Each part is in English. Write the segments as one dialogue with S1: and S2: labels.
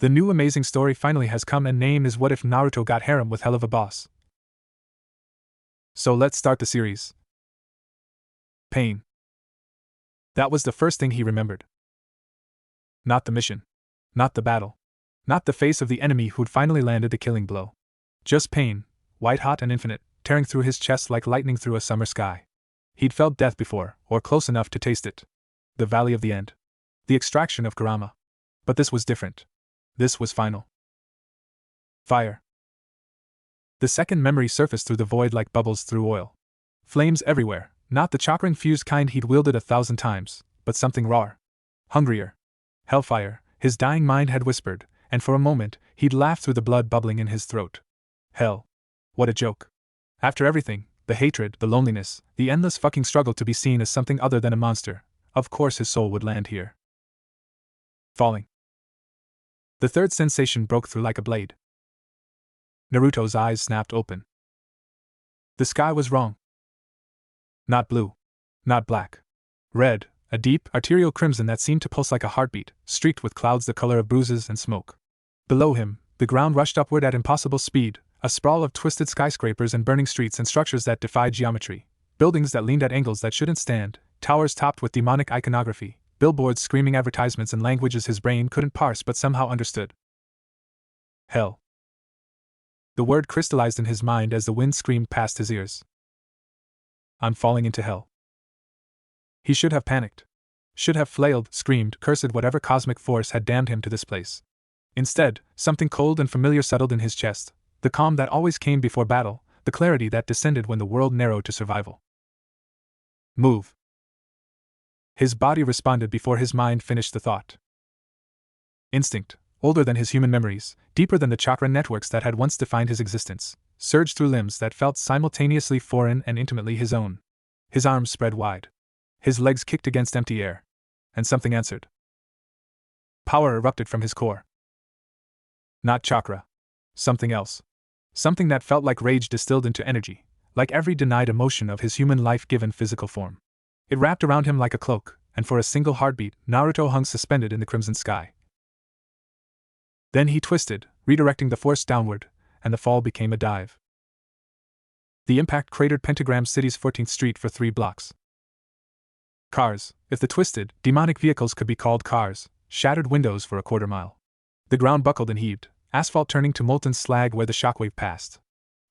S1: The new amazing story finally has come, and name is What If Naruto Got Harem with Helluva Boss. So let's start the series. Pain. That was the first thing he remembered. Not the mission. Not the battle. Not the face of the enemy who'd finally landed the killing blow. Just pain, white hot and infinite, tearing through his chest like lightning through a summer sky. He'd felt death before, or close enough to taste it. The Valley of the End. The extraction of Kurama. But this was different. This was final. Fire. The second memory surfaced through the void like bubbles through oil. Flames everywhere, not the chakra-infused kind he'd wielded 1,000 times, but something rawer. Hungrier. Hellfire, his dying mind had whispered, and for a moment, he'd laughed through the blood bubbling in his throat. Hell. What a joke. After everything, the hatred, the loneliness, the endless fucking struggle to be seen as something other than a monster, of course his soul would land here. Falling. The third sensation broke through like a blade. Naruto's eyes snapped open. The sky was wrong. Not blue. Not black. Red, a deep, arterial crimson that seemed to pulse like a heartbeat, streaked with clouds the color of bruises and smoke. Below him, the ground rushed upward at impossible speed, a sprawl of twisted skyscrapers and burning streets and structures that defied geometry, buildings that leaned at angles that shouldn't stand, towers topped with demonic iconography, billboards screaming advertisements in languages his brain couldn't parse but somehow understood. Hell. The word crystallized in his mind as the wind screamed past his ears. I'm falling into hell. He should have panicked. Should have flailed, screamed, cursed whatever cosmic force had damned him to this place. Instead, something cold and familiar settled in his chest, the calm that always came before battle, the clarity that descended when the world narrowed to survival. Move. His body responded before his mind finished the thought. Instinct, older than his human memories, deeper than the chakra networks that had once defined his existence, surged through limbs that felt simultaneously foreign and intimately his own. His arms spread wide. His legs kicked against empty air. And something answered. Power erupted from his core. Not chakra. Something else. Something that felt like rage distilled into energy, like every denied emotion of his human life given physical form. It wrapped around him like a cloak, and for a single heartbeat, Naruto hung suspended in the crimson sky. Then he twisted, redirecting the force downward, and the fall became a dive. The impact cratered Pentagram City's 14th Street for 3 blocks. Cars, if the twisted, demonic vehicles could be called cars, shattered windows for a quarter mile. The ground buckled and heaved, asphalt turning to molten slag where the shockwave passed.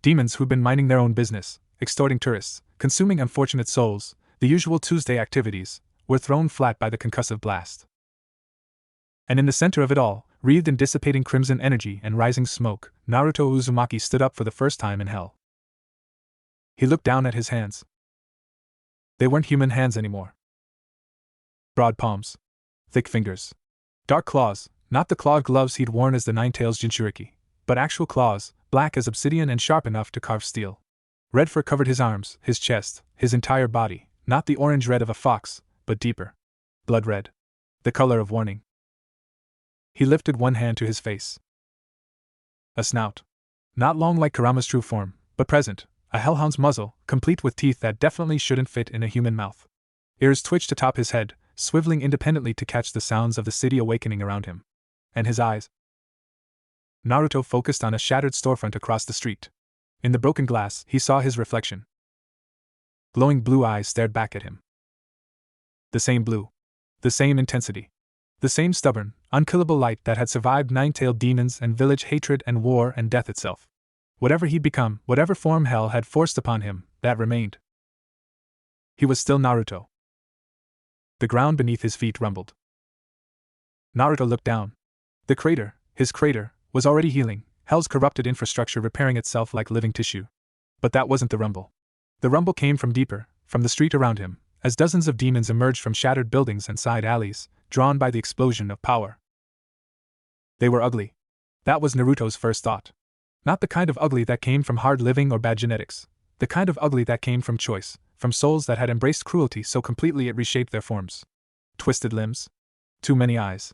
S1: Demons who'd been minding their own business, extorting tourists, consuming unfortunate souls, the usual Tuesday activities, were thrown flat by the concussive blast. And in the center of it all, wreathed in dissipating crimson energy and rising smoke, Naruto Uzumaki stood up for the first time in hell. He looked down at his hands. They weren't human hands anymore. Broad palms. Thick fingers. Dark claws, not the clawed gloves he'd worn as the Nine-Tails Jinchuriki, but actual claws, black as obsidian and sharp enough to carve steel. Red fur covered his arms, his chest, his entire body, not the orange red of a fox, but deeper. Blood red. The color of warning. He lifted one hand to his face. A snout. Not long like Kurama's true form, but present, a hellhound's muzzle, complete with teeth that definitely shouldn't fit in a human mouth. Ears twitched atop his head, swiveling independently to catch the sounds of the city awakening around him. And his eyes. Naruto focused on a shattered storefront across the street. In the broken glass, he saw his reflection. Glowing blue eyes stared back at him. The same blue. The same intensity. The same stubborn, unkillable light that had survived nine-tailed demons and village hatred and war and death itself. Whatever he'd become, whatever form hell had forced upon him, that remained. He was still Naruto. The ground beneath his feet rumbled. Naruto looked down. The crater, his crater, was already healing, hell's corrupted infrastructure repairing itself like living tissue. But that wasn't the rumble. The rumble came from deeper, from the street around him, as dozens of demons emerged from shattered buildings and side alleys, drawn by the explosion of power. They were ugly. That was Naruto's first thought. Not the kind of ugly that came from hard living or bad genetics. The kind of ugly that came from choice, from souls that had embraced cruelty so completely it reshaped their forms. Twisted limbs. Too many eyes.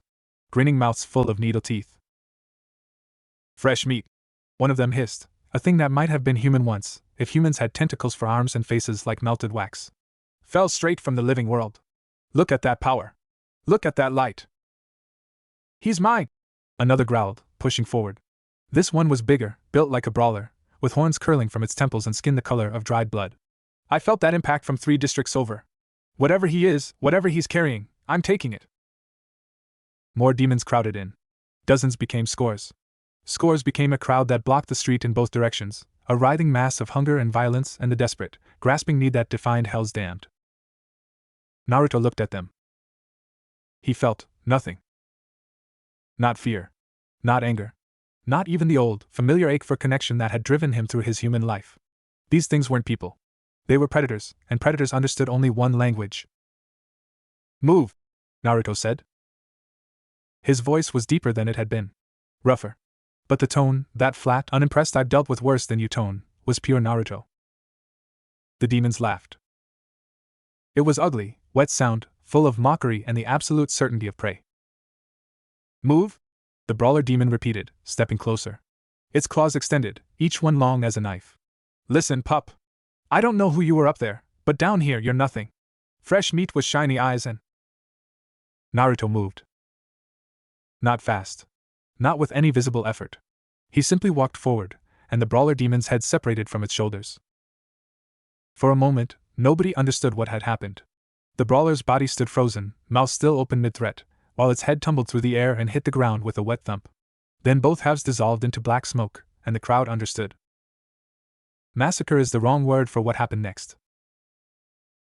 S1: Grinning mouths full of needle teeth. Fresh meat. One of them hissed, a thing that might have been human once, if humans had tentacles for arms and faces like melted wax. Fell straight from the living world. Look at that power. Look at that light. He's mine. Another growled, pushing forward. This one was bigger, built like a brawler, with horns curling from its temples and skin the color of dried blood. I felt that impact from 3 districts over. Whatever he is, whatever he's carrying, I'm taking it. More demons crowded in. Dozens became scores. Scores became a crowd that blocked the street in both directions, a writhing mass of hunger and violence and the desperate, grasping need that defined Hell's damned. Naruto looked at them. He felt nothing. Not fear. Not anger. Not even the old, familiar ache for connection that had driven him through his human life. These things weren't people. They were predators, and predators understood only one language. Move, Naruto said. His voice was deeper than it had been. Rougher. But the tone, that flat, unimpressed I've dealt with worse than you tone, was pure Naruto. The demons laughed. It was ugly, wet sound, full of mockery and the absolute certainty of prey. Move? The brawler demon repeated, stepping closer. Its claws extended, each one long as a knife. Listen, pup. I don't know who you were up there, but down here you're nothing. Fresh meat with shiny eyes and… Naruto moved. Not fast. Not with any visible effort. He simply walked forward, and the brawler demon's head separated from its shoulders. For a moment, nobody understood what had happened. The brawler's body stood frozen, mouth still open mid-threat, while its head tumbled through the air and hit the ground with a wet thump. Then both halves dissolved into black smoke, and the crowd understood. Massacre is the wrong word for what happened next.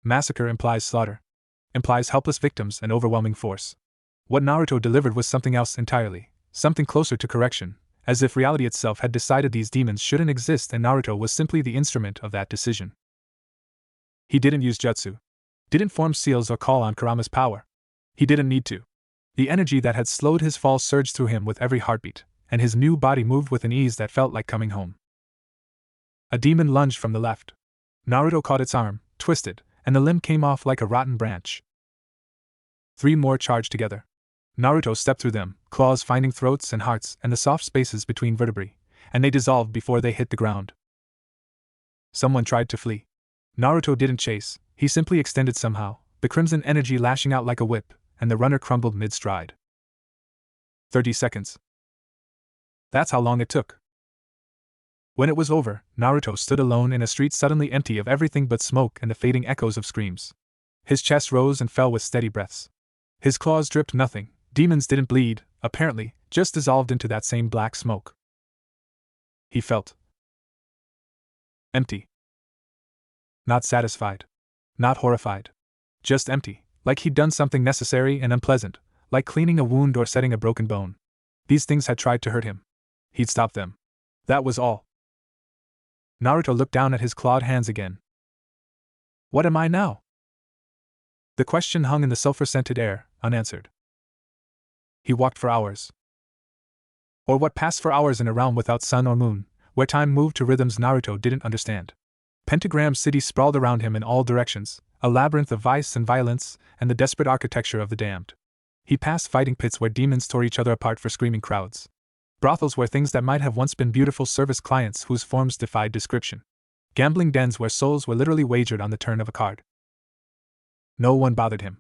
S1: Massacre implies slaughter. Implies helpless victims and overwhelming force. What Naruto delivered was something else entirely, something closer to correction, as if reality itself had decided these demons shouldn't exist and Naruto was simply the instrument of that decision. He didn't use jutsu. Didn't form seals or call on Kurama's power. He didn't need to. The energy that had slowed his fall surged through him with every heartbeat, and his new body moved with an ease that felt like coming home. A demon lunged from the left. Naruto caught its arm, twisted, and the limb came off like a rotten branch. 3 more charged together. Naruto stepped through them, claws finding throats and hearts and the soft spaces between vertebrae, and they dissolved before they hit the ground. Someone tried to flee. Naruto didn't chase, he simply extended somehow, the crimson energy lashing out like a whip, and the runner crumbled mid-stride. 30 seconds. That's how long it took. When it was over, Naruto stood alone in a street suddenly empty of everything but smoke and the fading echoes of screams. His chest rose and fell with steady breaths. His claws dripped nothing, demons didn't bleed, apparently, just dissolved into that same black smoke. He felt empty. Not satisfied. Not horrified. Just empty, like he'd done something necessary and unpleasant, like cleaning a wound or setting a broken bone. These things had tried to hurt him. He'd stopped them. That was all. Naruto looked down at his clawed hands again. What am I now? The question hung in the sulfur-scented air, unanswered. He walked for hours. Or what passed for hours in a realm without sun or moon, where time moved to rhythms Naruto didn't understand. Pentagram City sprawled around him in all directions, a labyrinth of vice and violence, and the desperate architecture of the damned. He passed fighting pits where demons tore each other apart for screaming crowds. Brothels where things that might have once been beautiful service clients whose forms defied description. Gambling dens where souls were literally wagered on the turn of a card. No one bothered him.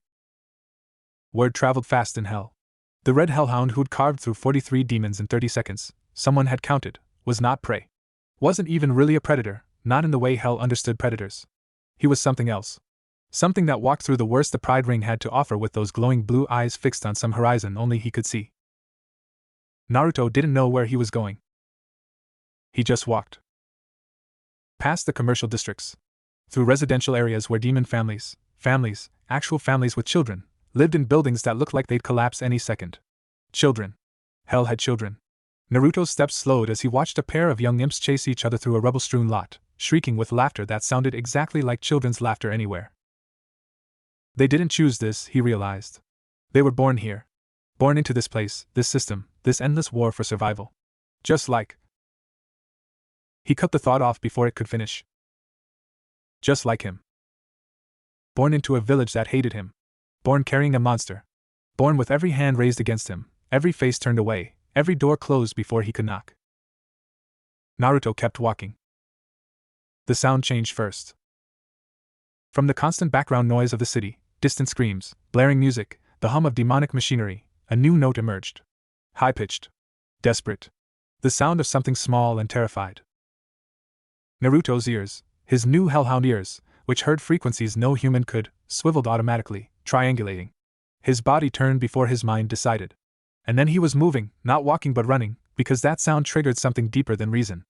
S1: Word traveled fast in hell. The red hellhound who'd carved through 43 demons in 30 seconds, someone had counted, was not prey. Wasn't even really a predator, not in the way hell understood predators. He was something else. Something that walked through the worst the Pride Ring had to offer with those glowing blue eyes fixed on some horizon only he could see. Naruto didn't know where he was going. He just walked. Past the commercial districts. Through residential areas where demon families, actual families with children, lived in buildings that looked like they'd collapse any second. Children. Hell had children. Naruto's steps slowed as he watched a pair of young imps chase each other through a rubble-strewn lot, shrieking with laughter that sounded exactly like children's laughter anywhere. They didn't choose this, he realized. They were born here. Born into this place, this system, this endless war for survival. Just like… He cut the thought off before it could finish. Just like him. Born into a village that hated him. Born carrying a monster. Born with every hand raised against him, every face turned away, every door closed before he could knock. Naruto kept walking. The sound changed first. From the constant background noise of the city, distant screams, blaring music, the hum of demonic machinery, a new note emerged. high-pitched, desperate. The sound of something small and terrified. Naruto's ears, his new hellhound ears, which heard frequencies no human could, swiveled automatically, triangulating. His body turned before his mind decided. And then he was moving, not walking but running, because that sound triggered something deeper than reason.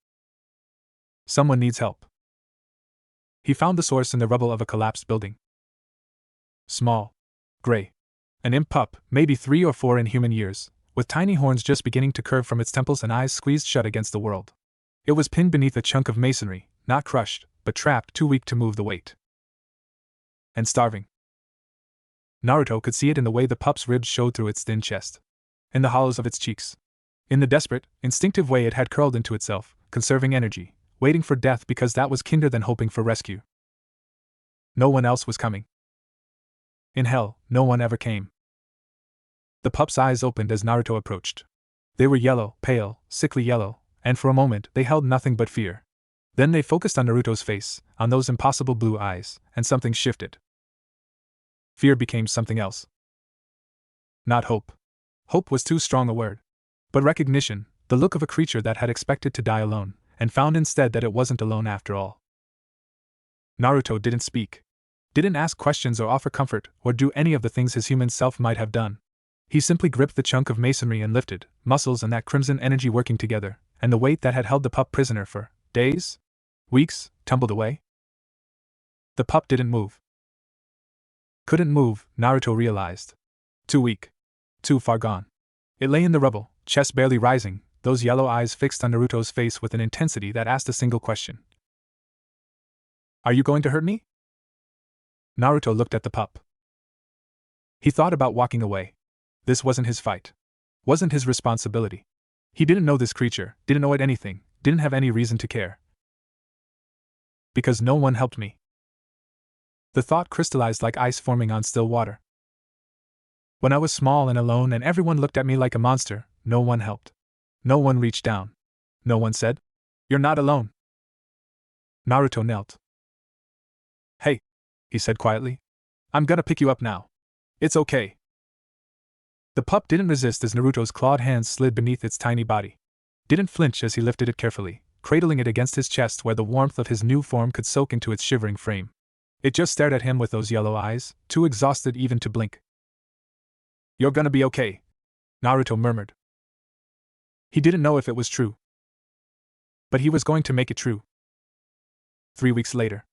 S1: Someone needs help. He found the source in the rubble of a collapsed building. Small. Gray. An imp pup, maybe 3 or 4 in human years, with tiny horns just beginning to curve from its temples and eyes squeezed shut against the world. It was pinned beneath a chunk of masonry, not crushed, but trapped, too weak to move the weight. And starving. Naruto could see it in the way the pup's ribs showed through its thin chest. In the hollows of its cheeks. In the desperate, instinctive way it had curled into itself, conserving energy, waiting for death because that was kinder than hoping for rescue. No one else was coming. In hell, no one ever came. The pup's eyes opened as Naruto approached. They were yellow, pale, sickly yellow, and for a moment they held nothing but fear. Then they focused on Naruto's face, on those impossible blue eyes, and something shifted. Fear became something else. Not hope. Hope was too strong a word. But recognition, the look of a creature that had expected to die alone, and found instead that it wasn't alone after all. Naruto didn't speak. Didn't ask questions or offer comfort, or do any of the things his human self might have done. He simply gripped the chunk of masonry and lifted, muscles and that crimson energy working together, and the weight that had held the pup prisoner for days? Weeks, tumbled away. The pup didn't move. Couldn't move, Naruto realized. Too weak. Too far gone. It lay in the rubble, chest barely rising, those yellow eyes fixed on Naruto's face with an intensity that asked a single question. Are you going to hurt me? Naruto looked at the pup. He thought about walking away. This wasn't his fight. Wasn't his responsibility. He didn't know this creature, didn't owe it anything, didn't have any reason to care. Because no one helped me. The thought crystallized like ice forming on still water. When I was small and alone and everyone looked at me like a monster, no one helped. No one reached down. No one said, "You're not alone." Naruto knelt. "Hey," he said quietly. "I'm gonna pick you up now. It's okay." The pup didn't resist as Naruto's clawed hands slid beneath its tiny body. Didn't flinch as he lifted it carefully, cradling it against his chest where the warmth of his new form could soak into its shivering frame. It just stared at him with those yellow eyes, too exhausted even to blink. "You're gonna be okay," Naruto murmured. He didn't know if it was true. But he was going to make it true. 3 weeks later.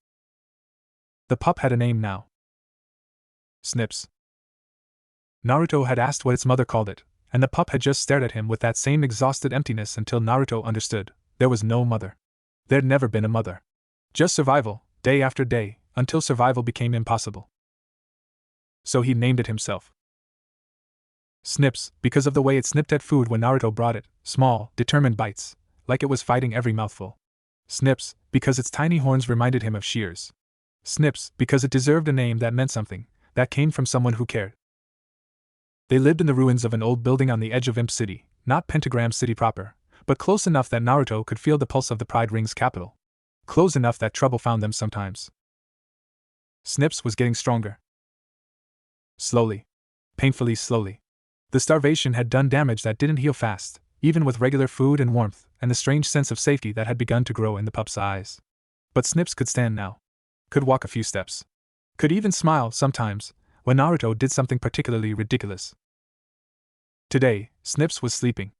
S1: The pup had a name now. Snips. Naruto had asked what its mother called it, and the pup had just stared at him with that same exhausted emptiness until Naruto understood. There was no mother. There'd never been a mother. Just survival, day after day, until survival became impossible. So he named it himself. Snips, because of the way it snipped at food when Naruto brought it, small, determined bites, like it was fighting every mouthful. Snips, because its tiny horns reminded him of shears. Snips, because it deserved a name that meant something, that came from someone who cared. They lived in the ruins of an old building on the edge of Imp City, not Pentagram City proper, but close enough that Naruto could feel the pulse of the Pride Ring's capital. Close enough that trouble found them sometimes. Snips was getting stronger. Slowly. Painfully slowly. The starvation had done damage that didn't heal fast, even with regular food and warmth, and the strange sense of safety that had begun to grow in the pup's eyes. But Snips could stand now. Could walk a few steps. Could even smile, sometimes, when Naruto did something particularly ridiculous. Today, Snips was sleeping.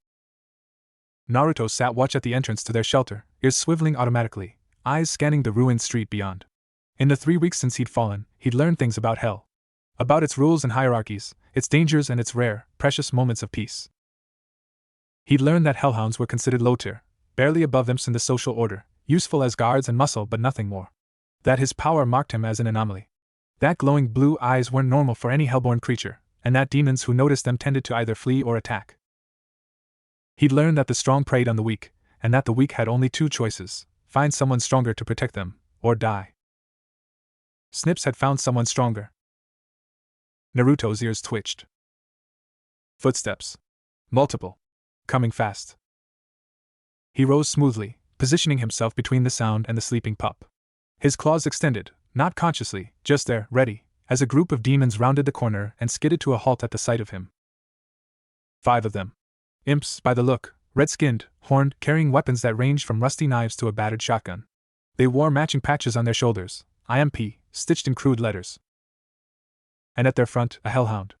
S1: Naruto sat watch at the entrance to their shelter, ears swiveling automatically, eyes scanning the ruined street beyond. In the 3 weeks since he'd fallen, he'd learned things about hell. About its rules and hierarchies, its dangers and its rare, precious moments of peace. He'd learned that hellhounds were considered low tier, barely above imps in the social order, useful as guards and muscle but nothing more. That his power marked him as an anomaly. That glowing blue eyes weren't normal for any hellborn creature, and that demons who noticed them tended to either flee or attack. He'd learned that the strong preyed on the weak, and that the weak had only 2 choices: find someone stronger to protect them, or die. Snips had found someone stronger. Naruto's ears twitched. Footsteps. Multiple. Coming fast. He rose smoothly, positioning himself between the sound and the sleeping pup. His claws extended, not consciously, just there, ready, as a group of demons rounded the corner and skidded to a halt at the sight of him. 5 of them. Imps, by the look, red-skinned, horned, carrying weapons that ranged from rusty knives to a battered shotgun. They wore matching patches on their shoulders, IMP, stitched in crude letters. And at their front, a hellhound.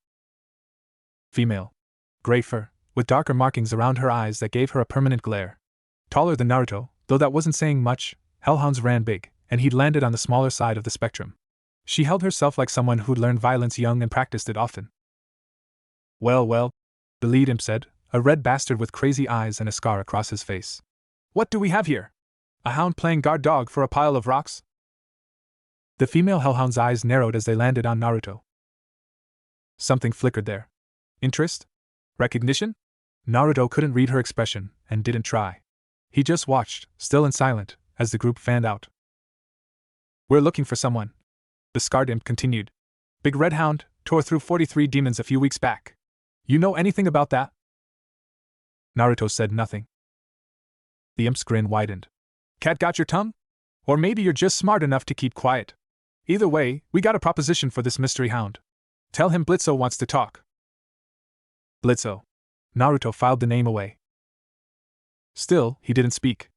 S1: Female. Gray fur, with darker markings around her eyes that gave her a permanent glare. Taller than Naruto, though that wasn't saying much, hellhounds ran big, and he'd landed on the smaller side of the spectrum. She held herself like someone who'd learned violence young and practiced it often. Well, the lead imp said, a red bastard with crazy eyes and a scar across his face. What do we have here? A hound playing guard dog for a pile of rocks? The female hellhound's eyes narrowed as they landed on Naruto. Something flickered there. Interest? Recognition? Naruto couldn't read her expression, and didn't try. He just watched, still and silent, as the group fanned out. We're looking for someone, the scarred imp continued. Big red hound, tore through 43 demons a few weeks back. You know anything about that? Naruto said nothing. The imp's grin widened. Cat got your tongue? Or maybe you're just smart enough to keep quiet. Either way, we got a proposition for this mystery hound. Tell him Blitzo wants to talk. Blitzo. Naruto filed the name away. Still, he didn't speak.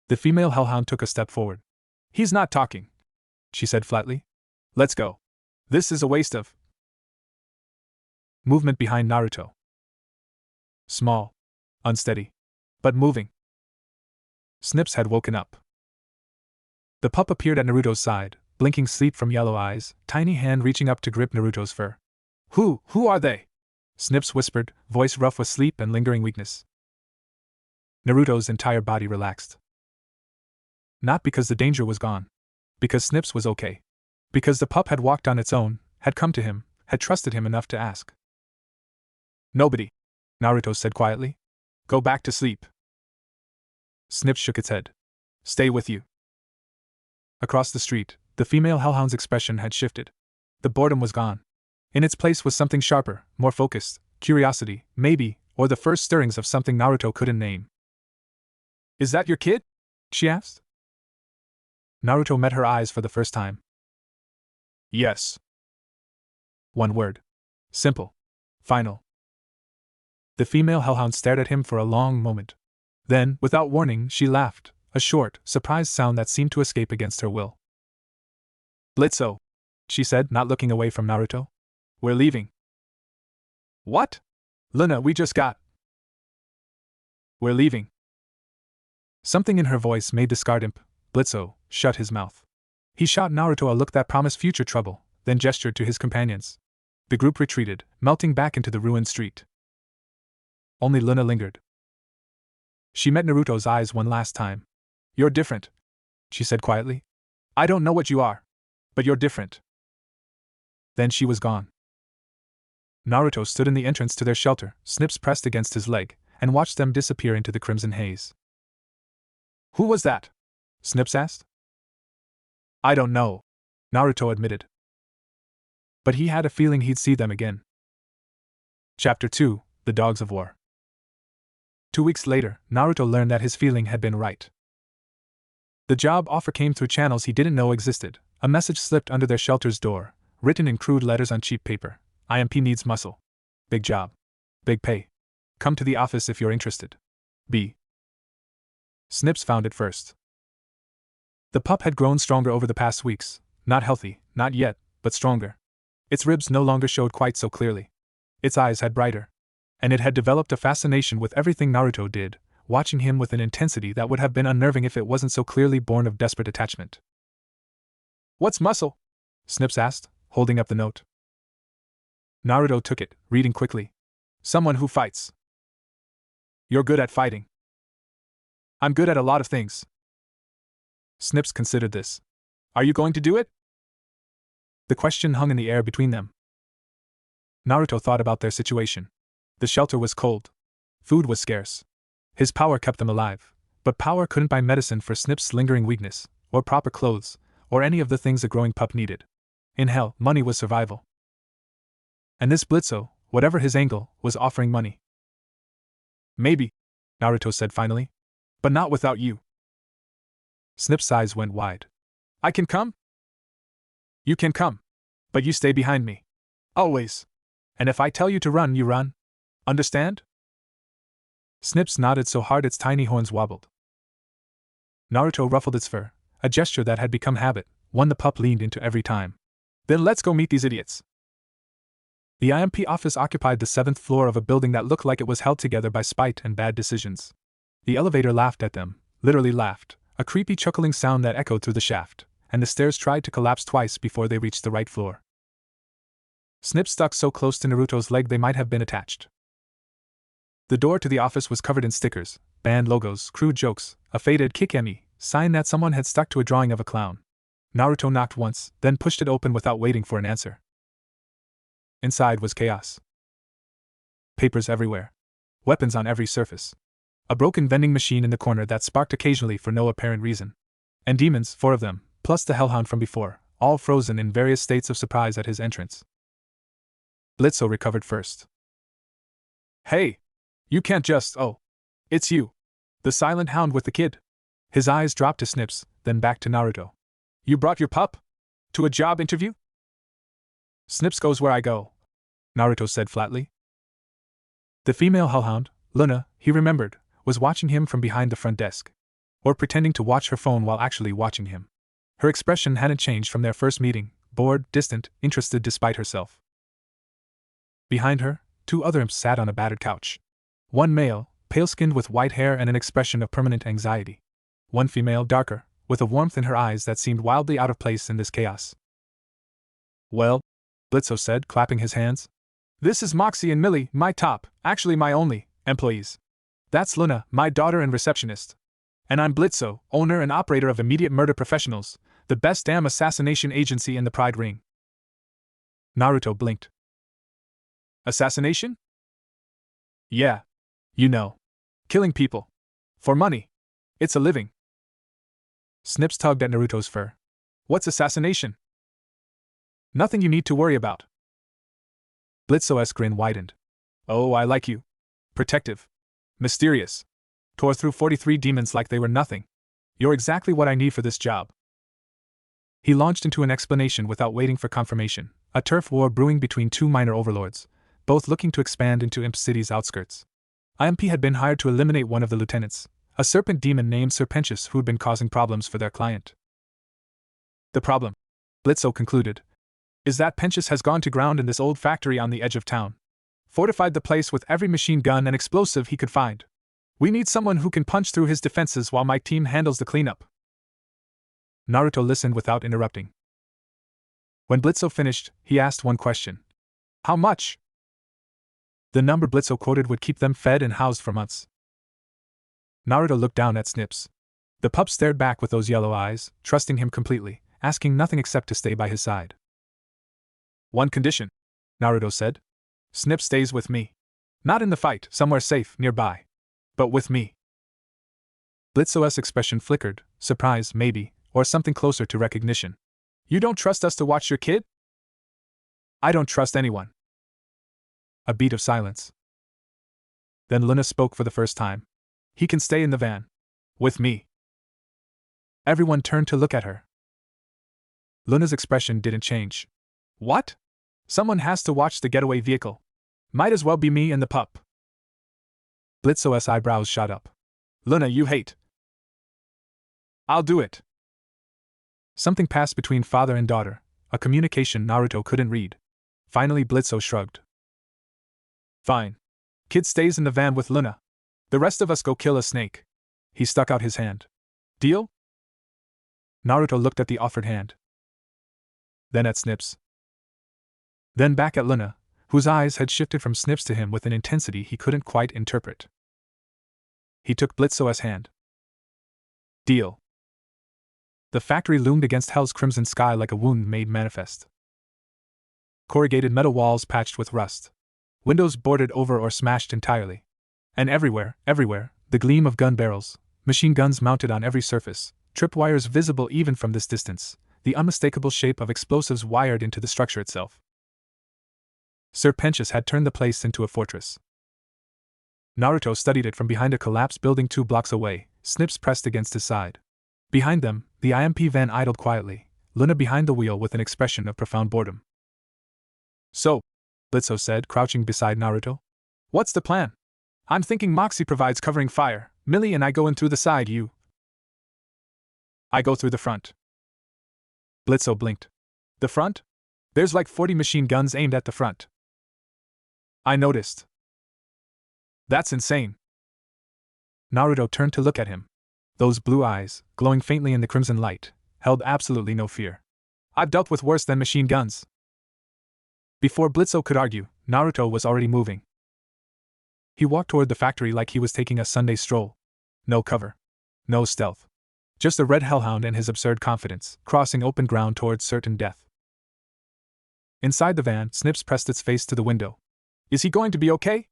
S1: The female hellhound took a step forward. He's not talking, she said flatly. Let's go. This is a waste of movement behind Naruto. Small, unsteady, but moving. Snips had woken up. The pup appeared at Naruto's side, blinking sleep from yellow eyes, tiny hand reaching up to grip Naruto's fur. Who are they? Snips whispered, voice rough with sleep and lingering weakness. Naruto's entire body relaxed. Not because the danger was gone. Because Snips was okay. Because the pup had walked on its own, had come to him, had trusted him enough to ask. Nobody, Naruto said quietly. Go back to sleep. Snips shook its head. Stay with you. Across the street, the female hellhound's expression had shifted. The boredom was gone. In its place was something sharper, more focused, curiosity, maybe, or the first stirrings of something Naruto couldn't name. Is that your kid? She asked. Naruto met her eyes for the first time. Yes. One word. Simple. Final. The female hellhound stared at him for a long moment. Then, without warning, she laughed, a short, surprised sound that seemed to escape against her will. Blitzo, she said, not looking away from Naruto. We're leaving. What? Luna, we just got. We're leaving. Something in her voice made the scarred imp, Blitzo, shut his mouth. He shot Naruto a look that promised future trouble, then gestured to his companions. The group retreated, melting back into the ruined street. Only Luna lingered. She met Naruto's eyes one last time. You're different, she said quietly. I don't know what you are, but you're different. Then she was gone. Naruto stood in the entrance to their shelter, Snips pressed against his leg, and watched them disappear into the crimson haze. Who was that? Snips asked. I don't know, Naruto admitted. But he had a feeling he'd see them again. Chapter 2, The Dogs of War. 2 weeks later, Naruto learned that his feeling had been right. The job offer came through channels he didn't know existed. A message slipped under their shelter's door, written in crude letters on cheap paper. IMP needs muscle. Big job. Big pay. Come to the office if you're interested. B. Snips found it first. The pup had grown stronger over the past weeks. Not healthy, not yet, but stronger. Its ribs no longer showed quite so clearly. Its eyes had brighter. And it had developed a fascination with everything Naruto did, watching him with an intensity that would have been unnerving if it wasn't so clearly born of desperate attachment. What's muscle? Snips asked, holding up the note. Naruto took it, reading quickly. Someone who fights. You're good at fighting. I'm good at a lot of things. Snips considered this. Are you going to do it? The question hung in the air between them. Naruto thought about their situation. The shelter was cold. Food was scarce. His power kept them alive, but power couldn't buy medicine for Snip's lingering weakness, or proper clothes, or any of the things a growing pup needed. In hell, money was survival. And this Blitzo, whatever his angle, was offering money. Maybe, Naruto said finally. But not without you. Snip's eyes went wide. I can come? You can come. But you stay behind me. Always. And if I tell you to run, you run. Understand? Snips nodded so hard its tiny horns wobbled. Naruto ruffled its fur, a gesture that had become habit, one the pup leaned into every time. Then let's go meet these idiots. The IMP office occupied the 7th floor of a building that looked like it was held together by spite and bad decisions. The elevator laughed at them, literally laughed, a creepy chuckling sound that echoed through the shaft, and the stairs tried to collapse twice before they reached the right floor. Snips stuck so close to Naruto's leg they might have been attached. The door to the office was covered in stickers, band logos, crude jokes, a faded kikemi, sign that someone had stuck to a drawing of a clown. Naruto knocked once, then pushed it open without waiting for an answer. Inside was chaos. Papers everywhere. Weapons on every surface. A broken vending machine in the corner that sparked occasionally for no apparent reason. And demons, 4 of them, plus the hellhound from before, all frozen in various states of surprise at his entrance. Blitzo recovered first. Hey! You can't just, oh. It's you. The silent hound with the kid. His eyes dropped to Snips, then back to Naruto. You brought your pup? To a job interview? Snips goes where I go, Naruto said flatly. The female hellhound, Luna, he remembered, was watching him from behind the front desk. Or pretending to watch her phone while actually watching him. Her expression hadn't changed from their first meeting, bored, distant, interested despite herself. Behind her, 2 other imps sat on a battered couch. One male, pale-skinned with white hair and an expression of permanent anxiety. One female, darker, with a warmth in her eyes that seemed wildly out of place in this chaos. Well, Blitzo said, clapping his hands. This is Moxie and Millie, my top, actually my only, employees. That's Luna, my daughter and receptionist. And I'm Blitzo, owner and operator of Immediate Murder Professionals, the best damn assassination agency in the Pride Ring. Naruto blinked. Assassination? Yeah. You know. Killing people. For money. It's a living. Snips tugged at Naruto's fur. What's assassination? Nothing you need to worry about. Blitzo's grin widened. Oh, I like you. Protective. Mysterious. Tore through 43 demons like they were nothing. You're exactly what I need for this job. He launched into an explanation without waiting for confirmation, a turf war brewing between 2 minor overlords, both looking to expand into Imp City's outskirts. IMP had been hired to eliminate one of the lieutenants, a serpent demon named Serpentius who'd been causing problems for their client. The problem, Blitzo concluded, is that Pentius has gone to ground in this old factory on the edge of town. Fortified the place with every machine gun and explosive he could find. We need someone who can punch through his defenses while my team handles the cleanup. Naruto listened without interrupting. When Blitzo finished, he asked one question. How much? The number Blitzo quoted would keep them fed and housed for months. Naruto looked down at Snips. The pup stared back with those yellow eyes, trusting him completely, asking nothing except to stay by his side. One condition, Naruto said. Snips stays with me. Not in the fight, somewhere safe, nearby. But with me. Blitzo's expression flickered, surprise, maybe, or something closer to recognition. You don't trust us to watch your kid? I don't trust anyone. A beat of silence. Then Luna spoke for the first time. He can stay in the van. With me. Everyone turned to look at her. Luna's expression didn't change. What? Someone has to watch the getaway vehicle. Might as well be me and the pup. Blitzo's eyebrows shot up. Luna, you hate. I'll do it. Something passed between father and daughter, a communication Naruto couldn't read. Finally Blitzo shrugged. Fine. Kid stays in the van with Luna. The rest of us go kill a snake. He stuck out his hand. Deal? Naruto looked at the offered hand. Then at Snips. Then back at Luna, whose eyes had shifted from Snips to him with an intensity he couldn't quite interpret. He took Blitzo's hand. Deal. The factory loomed against hell's crimson sky like a wound made manifest. Corrugated metal walls patched with rust. Windows boarded over or smashed entirely. And everywhere, the gleam of gun barrels, machine guns mounted on every surface, tripwires visible even from this distance, the unmistakable shape of explosives wired into the structure itself. Serpentius had turned the place into a fortress. Naruto studied it from behind a collapsed building 2 blocks away, Snips pressed against his side. Behind them, the IMP van idled quietly, Luna behind the wheel with an expression of profound boredom. So, Blitzo said, crouching beside Naruto. What's the plan? I'm thinking Moxie provides covering fire. Millie and I go in through the side, you. I go through the front. Blitzo blinked. The front? There's like 40 machine guns aimed at the front. I noticed. That's insane. Naruto turned to look at him. Those blue eyes, glowing faintly in the crimson light, held absolutely no fear. I've dealt with worse than machine guns. Before Blitzo could argue, Naruto was already moving. He walked toward the factory like he was taking a Sunday stroll. No cover. No stealth. Just a red hellhound and his absurd confidence, crossing open ground towards certain death. Inside the van, Snips pressed its face to the window. Is he going to be okay?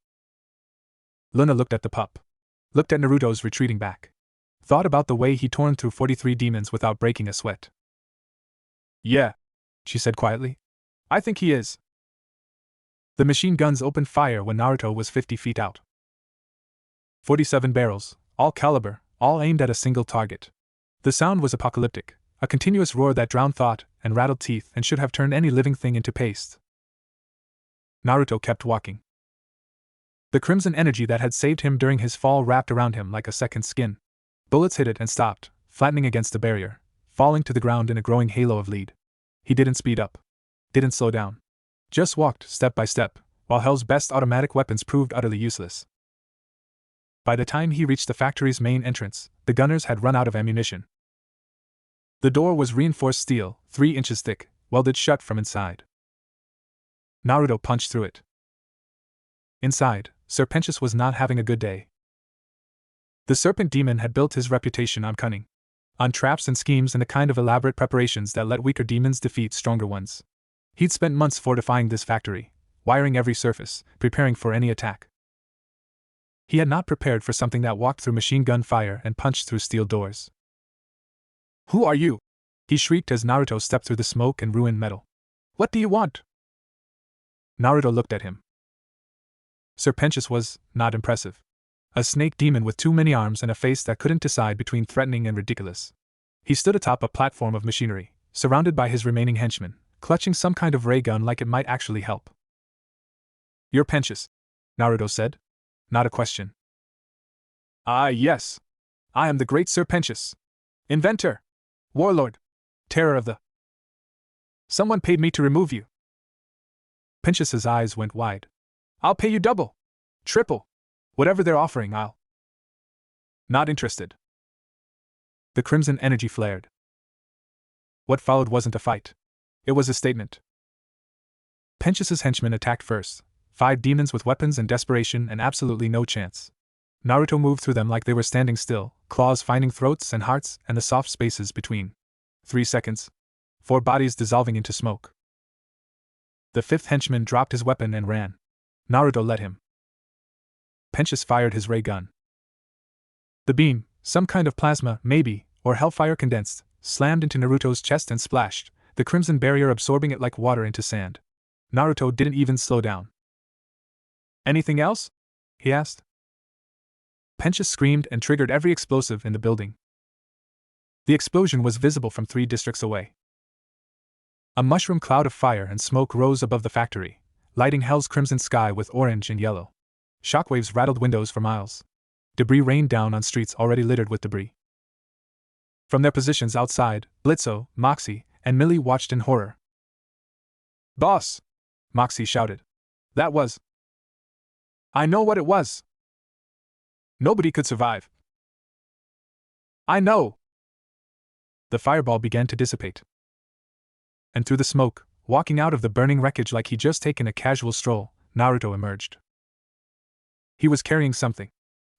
S1: Luna looked at the pup. Looked at Naruto's retreating back. Thought about the way he torn through 43 demons without breaking a sweat. Yeah, she said quietly. I think he is. The machine guns opened fire when Naruto was 50 feet out. 47 barrels, all caliber, all aimed at a single target. The sound was apocalyptic, a continuous roar that drowned thought and rattled teeth and should have turned any living thing into paste. Naruto kept walking. The crimson energy that had saved him during his fall wrapped around him like a second skin. Bullets hit it and stopped, flattening against the barrier, falling to the ground in a growing halo of lead. He didn't speed up. Didn't slow down. Just walked step by step, while Hell's best automatic weapons proved utterly useless. By the time he reached the factory's main entrance, the gunners had run out of ammunition. The door was reinforced steel, 3 inches thick, welded shut from inside. Naruto punched through it. Inside, Serpentius was not having a good day. The serpent demon had built his reputation on cunning, on traps and schemes and the kind of elaborate preparations that let weaker demons defeat stronger ones. He'd spent months fortifying this factory, wiring every surface, preparing for any attack. He had not prepared for something that walked through machine gun fire and punched through steel doors. Who are you? He shrieked as Naruto stepped through the smoke and ruined metal. What do you want? Naruto looked at him. Serpentius was not impressive. A snake demon with too many arms and a face that couldn't decide between threatening and ridiculous. He stood atop a platform of machinery, surrounded by his remaining henchmen, clutching some kind of ray gun like it might actually help. You're Pentius, Naruto said. Not a question. Ah, yes. I am the great Serpentius. Inventor. Warlord. Terror of the... Someone paid me to remove you. Pentius's eyes went wide. I'll pay you double. Triple. Whatever they're offering, I'll... Not interested. The crimson energy flared. What followed wasn't a fight. It was a statement. Pentius's henchmen attacked first, 5 demons with weapons and desperation and absolutely no chance. Naruto moved through them like they were standing still, claws finding throats and hearts and the soft spaces between. 3 seconds. 4 bodies dissolving into smoke. The 5th henchman dropped his weapon and ran. Naruto let him. Pentius fired his ray gun. The beam, some kind of plasma, maybe, or hellfire condensed, slammed into Naruto's chest and splashed, the crimson barrier absorbing it like water into sand. Naruto didn't even slow down. Anything else? He asked. Pentius screamed and triggered every explosive in the building. The explosion was visible from 3 districts away. A mushroom cloud of fire and smoke rose above the factory, lighting Hell's crimson sky with orange and yellow. Shockwaves rattled windows for miles. Debris rained down on streets already littered with debris. From their positions outside, Blitzo, Moxie, and Millie watched in horror. Boss! Moxie shouted. That was... I know what it was. Nobody could survive. I know. The fireball began to dissipate. And through the smoke, walking out of the burning wreckage like he'd just taken a casual stroll, Naruto emerged. He was carrying something.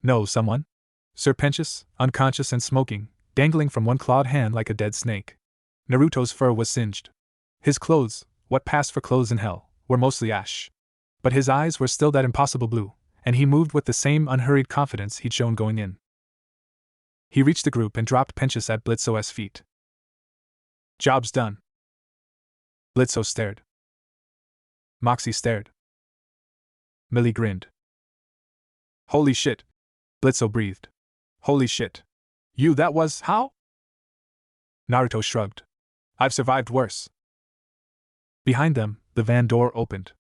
S1: No, someone. Serpentius, unconscious and smoking, dangling from one clawed hand like a dead snake. Naruto's fur was singed. His clothes, what passed for clothes in hell, were mostly ash. But his eyes were still that impossible blue, and he moved with the same unhurried confidence he'd shown going in. He reached the group and dropped Pentius at Blitzo's feet. Job's done. Blitzo stared. Moxie stared. Millie grinned. Holy shit. Blitzo breathed. Holy shit. You, that was how? Naruto shrugged. I've survived worse. Behind them, the van door opened.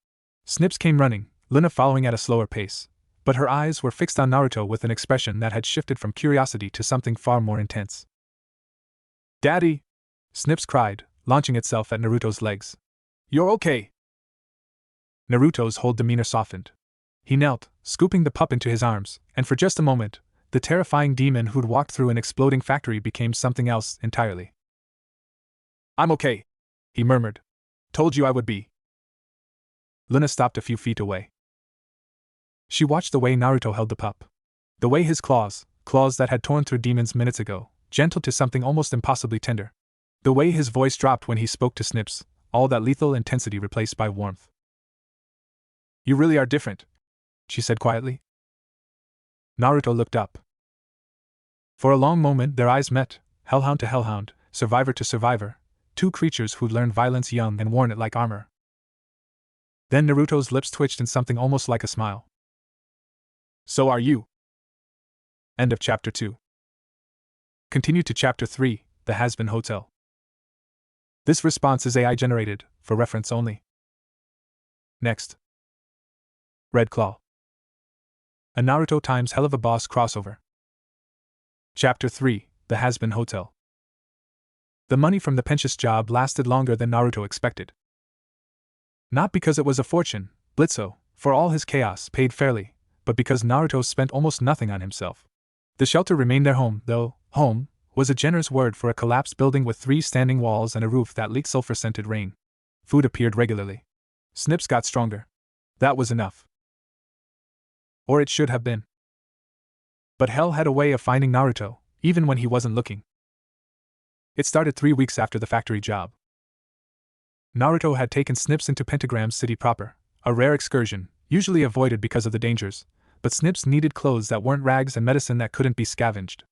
S1: Snips came running, Luna following at a slower pace. but her eyes were fixed on Naruto with an expression that had shifted from curiosity to something far more intense. "Daddy!" Snips cried, launching itself at Naruto's legs. "You're okay!" Naruto's whole demeanor softened. He knelt, scooping the pup into his arms, and for just a moment, the terrifying demon who'd walked through an exploding factory became something else entirely. "I'm okay," he murmured. "Told you I would be." Luna stopped a few feet away. She watched the way Naruto held the pup. The way his claws that had torn through demons minutes ago, gentle to something almost impossibly tender. The way his voice dropped when he spoke to Snips, all that lethal intensity replaced by warmth. "You really are different," she said quietly. Naruto looked up. For a long moment their eyes met, hellhound to hellhound, survivor to survivor, two creatures who'd learned violence young and worn it like armor. Then Naruto's lips twitched in something almost like a smile. "So are you." End of Chapter 2. Continue to Chapter 3, The Hazbin Hotel. This response is AI generated, for reference only. Next. Red Claw. A Naruto x Helluva boss crossover. Chapter 3, The Hazbin Hotel. The money from the Pensius job lasted longer than Naruto expected. Not because it was a fortune, Blitzo, for all his chaos, paid fairly, but because Naruto spent almost nothing on himself. The shelter remained their home, though home was a generous word for a collapsed building with 3 standing walls and a roof that leaked sulfur-scented rain. Food appeared regularly. Snips got stronger. That was enough. Or it should have been. But hell had a way of finding Naruto, even when he wasn't looking. It started 3 weeks after the factory job. Naruto had taken Snips into Pentagram City proper, a rare excursion, usually avoided because of the dangers, but Snips needed clothes that weren't rags and medicine that couldn't be scavenged.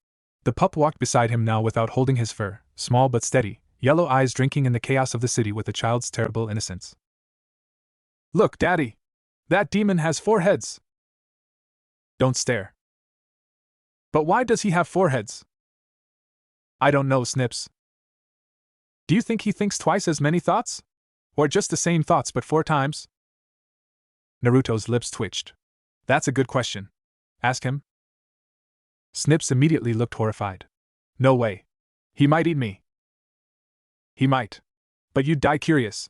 S1: The pup walked beside him now without holding his fur, small but steady, yellow eyes drinking in the chaos of the city with a child's terrible innocence. "Look, Daddy! That demon has 4 heads!" "Don't stare." "But why does he have 4 heads?" "I don't know, Snips." "Do you think he thinks twice as many thoughts? Or just the same thoughts but 4 times? Naruto's lips twitched. "That's a good question. Ask him." Snips immediately looked horrified. "No way. He might eat me." "He might. But you'd die curious."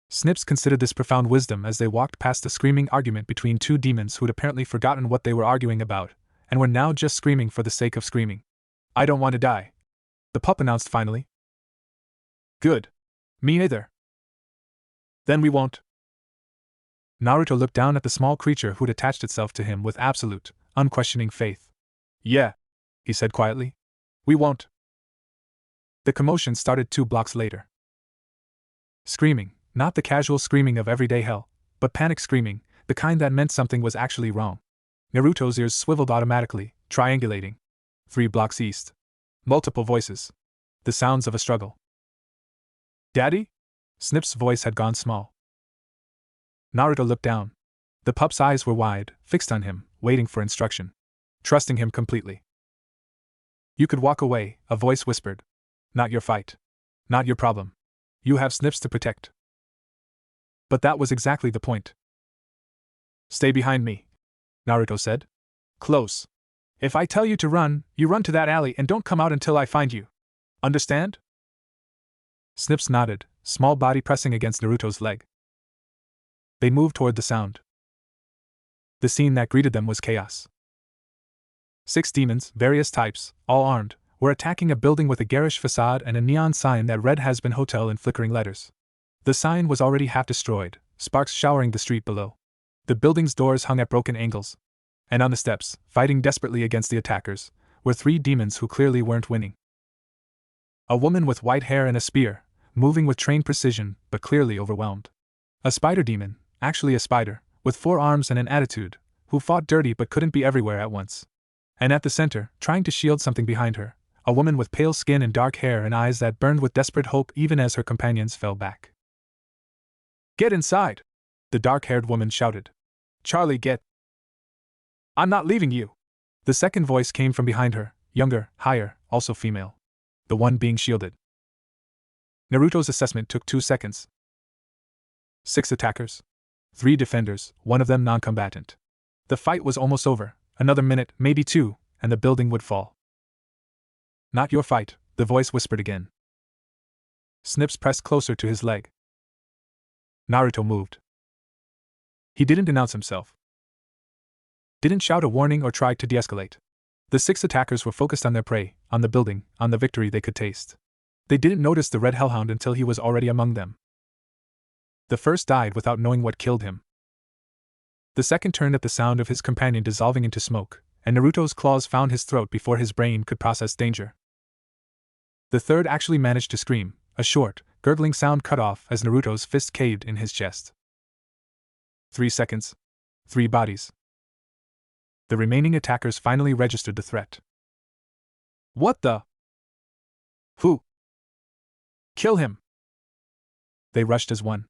S1: Snips considered this profound wisdom as they walked past a screaming argument between 2 demons who'd apparently forgotten what they were arguing about, and were now just screaming for the sake of screaming. "I don't want to die," the pup announced finally. "Good. Me neither." "Then we won't." Naruto looked down at the small creature who'd attached itself to him with absolute, unquestioning faith. "Yeah," he said quietly. "We won't." The commotion started 2 blocks later. Screaming, not the casual screaming of everyday hell, but panic screaming, the kind that meant something was actually wrong. Naruto's ears swiveled automatically, triangulating. 3 blocks east. Multiple voices. The sounds of a struggle. "Daddy?" Snip's voice had gone small. Naruto looked down. The pup's eyes were wide, fixed on him, waiting for instruction. Trusting him completely. "You could walk away," a voice whispered. "Not your fight. Not your problem. You have Snips to protect." But that was exactly the point. "Stay behind me," Naruto said. "Close. If I tell you to run, you run to that alley and don't come out until I find you. Understand?" Snips nodded, small body pressing against Naruto's leg. They moved toward the sound. The scene that greeted them was chaos. 6 demons, various types, all armed, were attacking a building with a garish facade and a neon sign that read Hazbin Hotel in flickering letters. The sign was already half destroyed, sparks showering the street below. The building's doors hung at broken angles. And on the steps, fighting desperately against the attackers, were 3 demons who clearly weren't winning. A woman with white hair and a spear, moving with trained precision, but clearly overwhelmed. A spider demon, actually a spider, with 4 arms and an attitude, who fought dirty but couldn't be everywhere at once. And at the center, trying to shield something behind her, a woman with pale skin and dark hair and eyes that burned with desperate hope even as her companions fell back. "Get inside!" the dark-haired woman shouted. "Charlie, get!" "I'm not leaving you!" The second voice came from behind her, younger, higher, also female. The one being shielded. Naruto's assessment took 2 seconds. 6 attackers. 3 defenders, one of them non-combatant. The fight was almost over, another minute, maybe two, and the building would fall. Not your fight, the voice whispered again. Snips pressed closer to his leg. Naruto moved. He didn't announce himself. Didn't shout a warning or try to de-escalate. The 6 attackers were focused on their prey, on the building, on the victory they could taste. They didn't notice the red hellhound until he was already among them. The first died without knowing what killed him. The second turned at the sound of his companion dissolving into smoke, and Naruto's claws found his throat before his brain could process danger. The third actually managed to scream, a short, gurgling sound cut off as Naruto's fist caved in his chest. 3 seconds. 3 bodies. The remaining attackers finally registered the threat. What the? Who? Kill him! They rushed as one.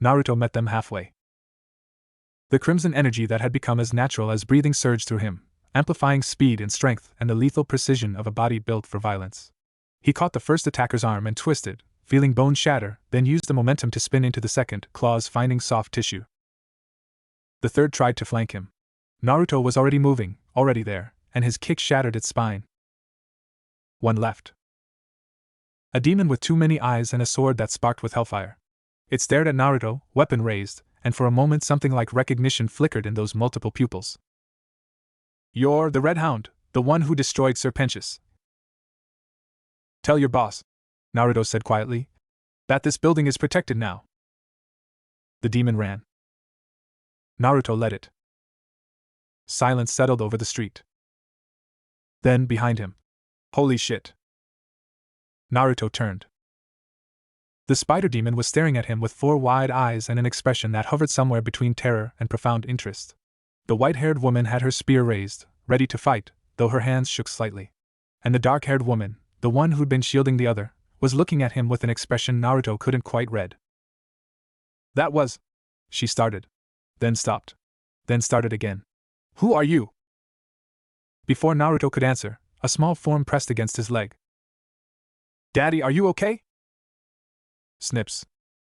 S1: Naruto met them halfway. The crimson energy that had become as natural as breathing surged through him, amplifying speed and strength and the lethal precision of a body built for violence. He caught the first attacker's arm and twisted, feeling bone shatter, then used the momentum to spin into the second, claws finding soft tissue. The third tried to flank him. Naruto was already moving, already there, and his kick shattered its spine. One left. A demon with too many eyes and a sword that sparked with hellfire. It stared at Naruto, weapon raised, and for a moment something like recognition flickered in those multiple pupils. You're the Red Hound, the one who destroyed Serpentius. Tell your boss, Naruto said quietly, that this building is protected now. The demon ran. Naruto led it. Silence settled over the street. Then, behind him. Holy shit. Naruto turned. The spider demon was staring at him with 4 wide eyes and an expression that hovered somewhere between terror and profound interest. The white-haired woman had her spear raised, ready to fight, though her hands shook slightly. And the dark-haired woman, the one who'd been shielding the other, was looking at him with an expression Naruto couldn't quite read. That was... She started. Then stopped. Then started again. Who are you? Before Naruto could answer, a small form pressed against his leg. Daddy, are you okay? Snips.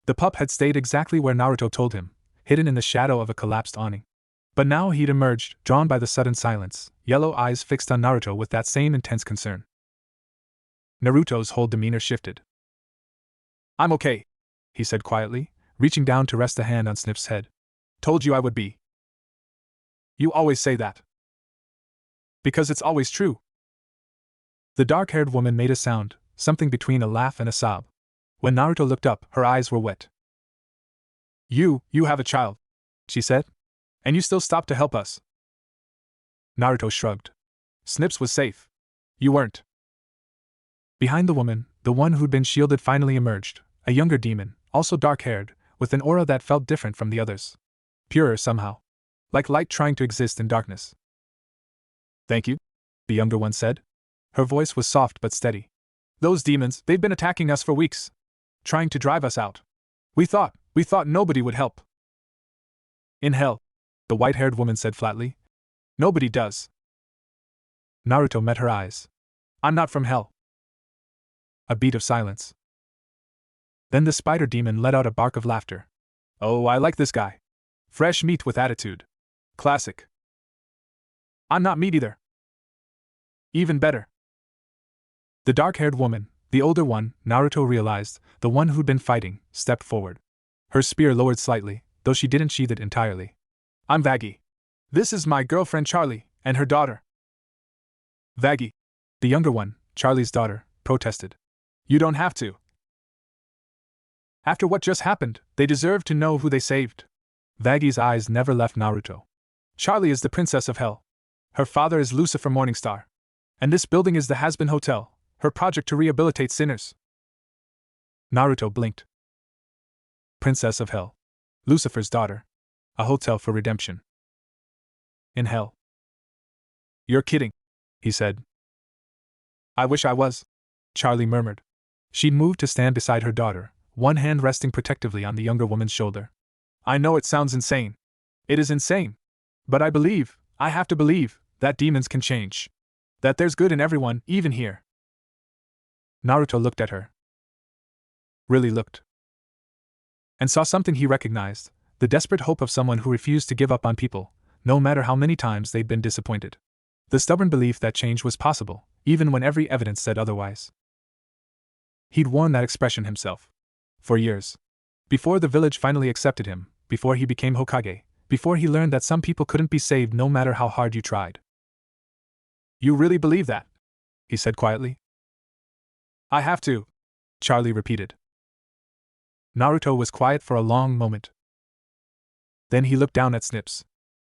S1: The pup had stayed exactly where Naruto told him, hidden in the shadow of a collapsed awning. But now he'd emerged, drawn by the sudden silence, yellow eyes fixed on Naruto with that same intense concern. Naruto's whole demeanor shifted. I'm okay, he said quietly, reaching down to rest a hand on Snip's head. Told you I would be. You always say that. Because it's always true. The dark-haired woman made a sound, something between a laugh and a sob. When Naruto looked up, her eyes were wet. You have a child, she said. And you still stopped to help us. Naruto shrugged. Snips was safe. You weren't. Behind the woman, the one who'd been shielded finally emerged, a younger demon, also dark-haired, with an aura that felt different from the others. Purer somehow. Like light trying to exist in darkness. Thank you, the younger one said. Her voice was soft but steady. Those demons, they've been attacking us for weeks. Trying to drive us out. We thought nobody would help. In hell, the white-haired woman said flatly. Nobody does. Naruto met her eyes. I'm not from hell. A beat of silence. Then the spider demon let out a bark of laughter. Oh, I like this guy. Fresh meat with attitude. Classic. I'm not meat either. Even better. The dark-haired woman, the older one, Naruto realized, the one who'd been fighting, stepped forward. Her spear lowered slightly, though she didn't sheath it entirely. I'm Vaggie. This is my girlfriend Charlie, and her daughter. Vaggie, the younger one, Charlie's daughter, protested. You don't have to. After what just happened, they deserve to know who they saved. Vaggie's eyes never left Naruto. Charlie is the princess of hell. Her father is Lucifer Morningstar. And this building is the Hazbin Hotel, her project to rehabilitate sinners. Naruto blinked. Princess of hell. Lucifer's daughter. A hotel for redemption. In hell. You're kidding, he said. I wish I was, Charlie murmured. She'd moved to stand beside her daughter, one hand resting protectively on the younger woman's shoulder. I know it sounds insane. It is insane. But I have to believe, that demons can change. That there's good in everyone, even here. Naruto looked at her. Really looked. And saw something he recognized, the desperate hope of someone who refused to give up on people, no matter how many times they'd been disappointed. The stubborn belief that change was possible, even when every evidence said otherwise. He'd worn that expression himself. For years. Before the village finally accepted him, before he became Hokage, before he learned that some people couldn't be saved no matter how hard you tried. You really believe that? He said quietly. I have to, Charlie repeated. Naruto was quiet for a long moment. Then he looked down at Snips.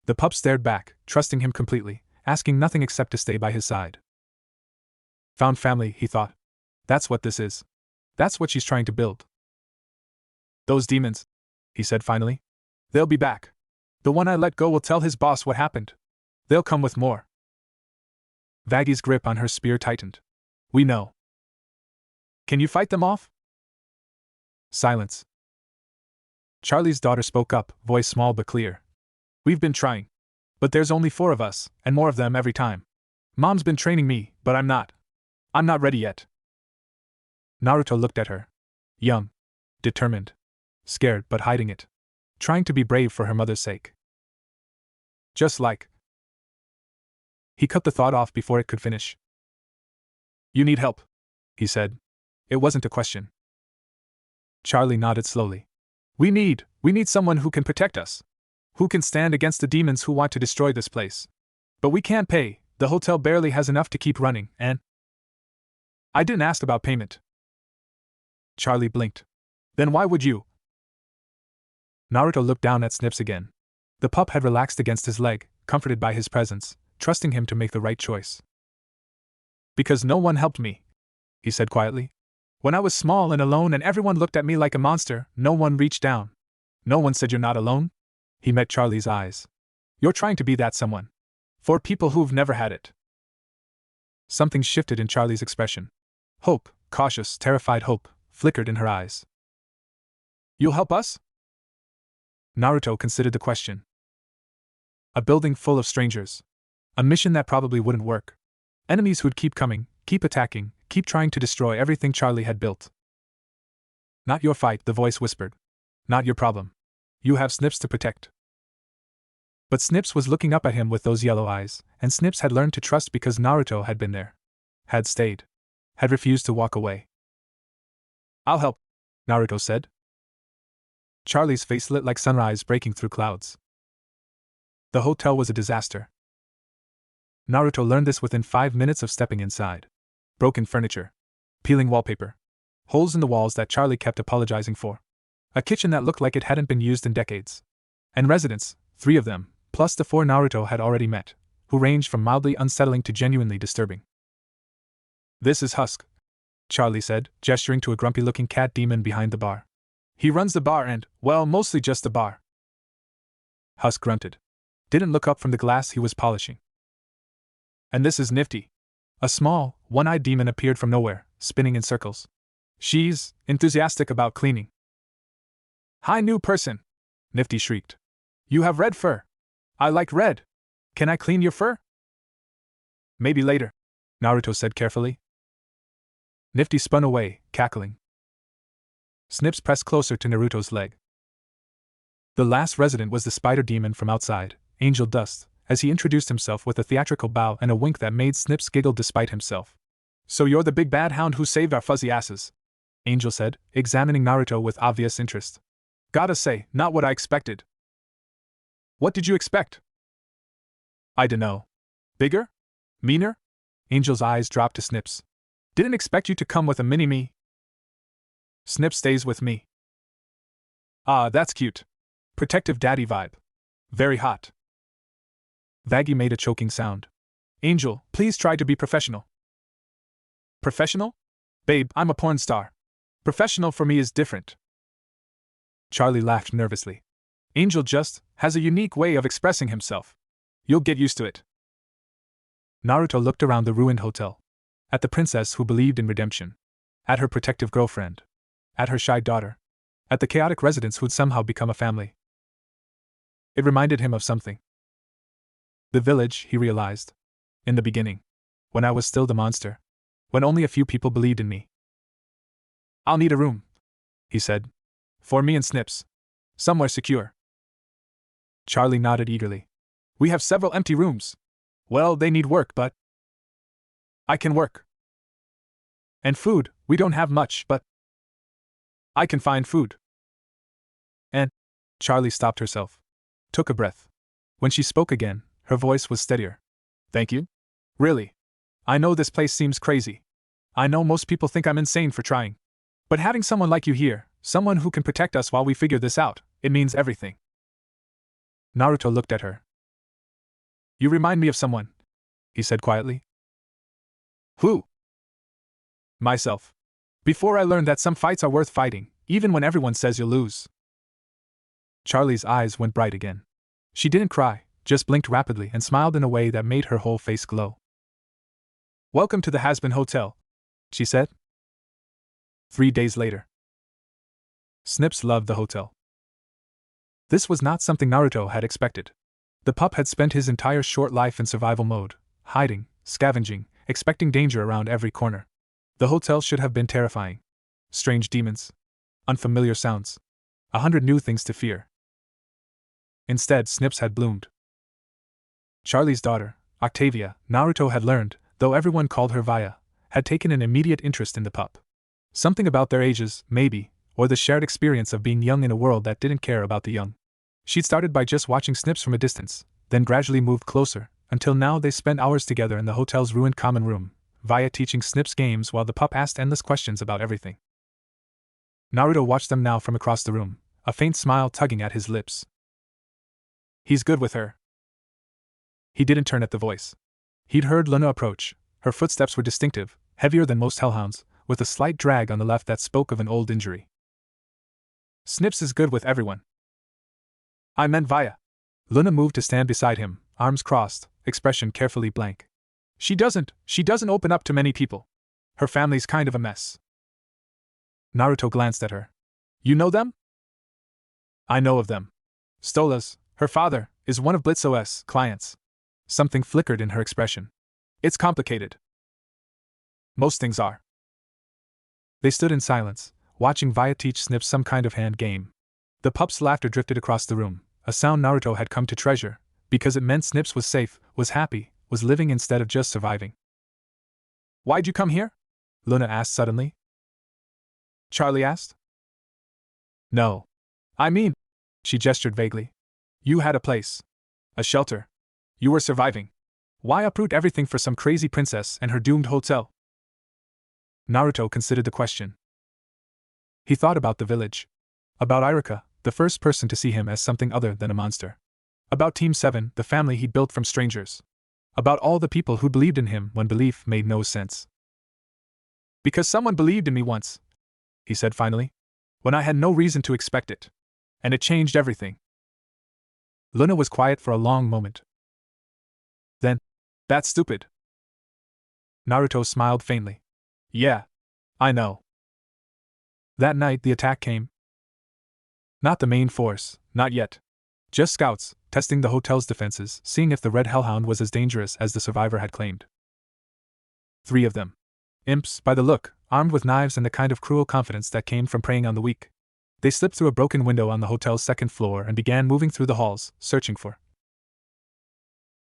S1: The pup stared back, trusting him completely, asking nothing except to stay by his side. Found family, he thought. That's what this is. That's what she's trying to build. Those demons, he said finally. They'll be back. The one I let go will tell his boss what happened. They'll come with more. Vagi's grip on her spear tightened. We know. Can you fight them off? Silence. Charlie's daughter spoke up, voice small but clear. We've been trying. But there's only 4 of us, and more of them every time. Mom's been training me, but I'm not. I'm not ready yet. Naruto looked at her. Young. Determined. Scared but hiding it. Trying to be brave for her mother's sake. Just like. He cut the thought off before it could finish. You need help, he said. It wasn't a question. Charlie nodded slowly. We need someone who can protect us. Who can stand against the demons who want to destroy this place. But we can't pay, the hotel barely has enough to keep running, and… I didn't ask about payment. Charlie blinked. Then why would you? Naruto looked down at Snips again. The pup had relaxed against his leg, comforted by his presence, trusting him to make the right choice. Because no one helped me, he said quietly. When I was small and alone and everyone looked at me like a monster, no one reached down. No one said you're not alone? He met Charlie's eyes. You're trying to be that someone. For people who've never had it. Something shifted in Charlie's expression. Hope, cautious, terrified hope, flickered in her eyes. You'll help us? Naruto considered the question. A building full of strangers. A mission that probably wouldn't work. Enemies who'd keep coming, keep attacking, keep trying to destroy everything Charlie had built. Not your fight, the voice whispered. Not your problem. You have Snips to protect. But Snips was looking up at him with those yellow eyes, and Snips had learned to trust because Naruto had been there. Had stayed. Had refused to walk away. I'll help, Naruto said. Charlie's face lit like sunrise breaking through clouds. The hotel was a disaster. Naruto learned this within 5 minutes of stepping inside. Broken furniture. Peeling wallpaper. Holes in the walls that Charlie kept apologizing for. A kitchen that looked like it hadn't been used in decades. And residents, 3 of them, plus the 4 Naruto had already met, who ranged from mildly unsettling to genuinely disturbing. This is Husk, Charlie said, gesturing to a grumpy-looking cat demon behind the bar. He runs the bar and, well, mostly just the bar. Husk grunted. Didn't look up from the glass he was polishing. And this is Nifty. A small, one-eyed demon appeared from nowhere, spinning in circles. She's enthusiastic about cleaning. Hi, new person, Nifty shrieked. You have red fur. I like red. Can I clean your fur? Maybe later, Naruto said carefully. Nifty spun away, cackling. Snips pressed closer to Naruto's leg. The last resident was the spider demon from outside, Angel Dust, as he introduced himself with a theatrical bow and a wink that made Snips giggle despite himself. So you're the big bad hound who saved our fuzzy asses, Angel said, examining Naruto with obvious interest. Gotta say, not what I expected. What did you expect? I dunno. Bigger? Meaner? Angel's eyes dropped to Snips. Didn't expect you to come with a mini-me. Snips stays with me. Ah, that's cute. Protective daddy vibe. Very hot. Vaggie made a choking sound. Angel, please try to be professional. Professional? Babe, I'm a porn star. Professional for me is different. Charlie laughed nervously. Angel just has a unique way of expressing himself. You'll get used to it. Naruto looked around the ruined hotel. At the princess who believed in redemption. At her protective girlfriend. At her shy daughter. At the chaotic residents who'd somehow become a family. It reminded him of something. The village, he realized. In the beginning. When I was still the monster. When only a few people believed in me. I'll need a room, he said. For me and Snips. Somewhere secure. Charlie nodded eagerly. We have several empty rooms. Well, they need work, but I can work. And food, we don't have much, but I can find food. And Charlie stopped herself, took a breath. When she spoke again, her voice was steadier. Thank you? Really? I know this place seems crazy. I know most people think I'm insane for trying. But having someone like you here, someone who can protect us while we figure this out, it means everything. Naruto looked at her. You remind me of someone, he said quietly. Who? Myself. Before I learned that some fights are worth fighting, even when everyone says you'll lose. Charlie's eyes went bright again. She didn't cry, just blinked rapidly and smiled in a way that made her whole face glow. Welcome to the Hazbin Hotel, she said. 3 days later. Snips loved the hotel. This was not something Naruto had expected. The pup had spent his entire short life in survival mode, hiding, scavenging, expecting danger around every corner. The hotel should have been terrifying. Strange demons. Unfamiliar sounds. 100 new things to fear. Instead, Snips had bloomed. Charlie's daughter, Octavia, Naruto had learned, though everyone called her Vaya, had taken an immediate interest in the pup. Something about their ages, maybe, or the shared experience of being young in a world that didn't care about the young. She'd started by just watching Snips from a distance, then gradually moved closer, until now they spent hours together in the hotel's ruined common room, Vaya teaching Snips games while the pup asked endless questions about everything. Naruto watched them now from across the room, a faint smile tugging at his lips. He's good with her. He didn't turn at the voice. He'd heard Luna approach. Her footsteps were distinctive, heavier than most hellhounds, with a slight drag on the left that spoke of an old injury. Snips is good with everyone. I meant Vaya. Luna moved to stand beside him, arms crossed, expression carefully blank. She doesn't open up to many people. Her family's kind of a mess. Naruto glanced at her. You know them? I know of them. Stella's, her father, is one of BlitzOS clients. Something flickered in her expression. It's complicated. Most things are. They stood in silence, watching Vaya teach Snips some kind of hand game. The pup's laughter drifted across the room, a sound Naruto had come to treasure, because it meant Snips was safe, was happy, was living instead of just surviving. Why'd you come here? Luna asked suddenly. Charlie asked. No. I mean, she gestured vaguely. You had a place. A shelter. You were surviving. Why uproot everything for some crazy princess and her doomed hotel? Naruto considered the question. He thought about the village. About Iruka, the first person to see him as something other than a monster. About Team 7, the family he'd built from strangers. About all the people who believed in him when belief made no sense. Because someone believed in me once, he said finally, when I had no reason to expect it. And it changed everything. Luna was quiet for a long moment. Then, that's stupid. Naruto smiled faintly. Yeah, I know. That night the attack came. Not the main force, not yet. Just scouts, testing the hotel's defenses, seeing if the Red Hellhound was as dangerous as the survivor had claimed. 3 of them. Imps, by the look, armed with knives and the kind of cruel confidence that came from preying on the weak. They slipped through a broken window on the hotel's second floor and began moving through the halls, searching for.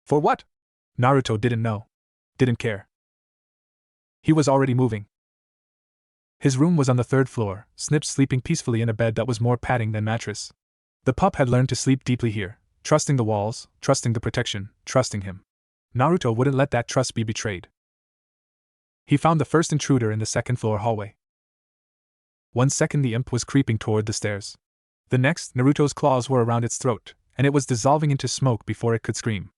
S1: For what? Naruto didn't know. Didn't care. He was already moving. His room was on the 3rd floor, Snips sleeping peacefully in a bed that was more padding than mattress. The pup had learned to sleep deeply here, trusting the walls, trusting the protection, trusting him. Naruto wouldn't let that trust be betrayed. He found the first intruder in the 2nd floor hallway. 1 second the imp was creeping toward the stairs. The next, Naruto's claws were around its throat, and it was dissolving into smoke before it could scream.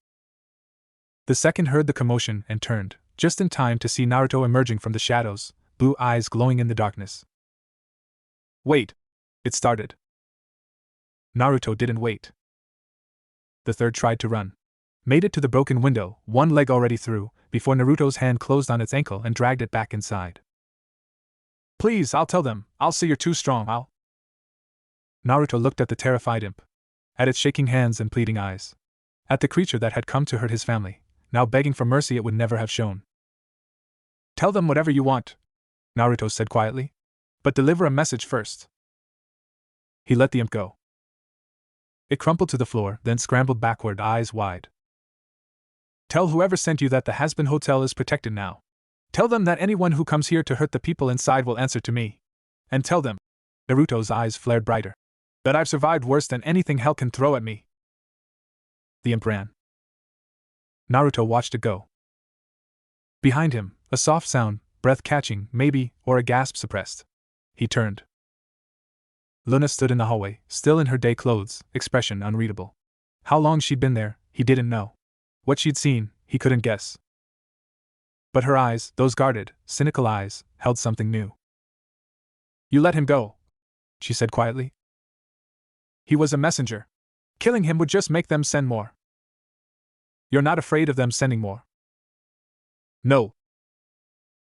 S1: The second heard the commotion and turned, just in time to see Naruto emerging from the shadows, blue eyes glowing in the darkness. Wait! It started. Naruto didn't wait. The third tried to run. Made it to the broken window, one leg already through, before Naruto's hand closed on its ankle and dragged it back inside. Please, I'll tell them. I'll say you're too strong, Naruto looked at the terrified imp. At its shaking hands and pleading eyes. At the creature that had come to hurt his family, now begging for mercy it would never have shown. Tell them whatever you want, Naruto said quietly. But deliver a message first. He let the imp go. It crumpled to the floor, then scrambled backward, eyes wide. Tell whoever sent you that the Hazbin Hotel is protected now. Tell them that anyone who comes here to hurt the people inside will answer to me. And tell them," Naruto's eyes flared brighter, "that I've survived worse than anything hell can throw at me." The imp ran. Naruto watched it go. Behind him, a soft sound, breath-catching, maybe, or a gasp suppressed. He turned. Luna stood in the hallway, still in her day clothes, expression unreadable. How long she'd been there, he didn't know. What she'd seen, he couldn't guess. But her eyes, those guarded, cynical eyes, held something new. "You let him go," she said quietly. "He was a messenger. Killing him would just make them send more. You're not afraid of them sending more?" "No."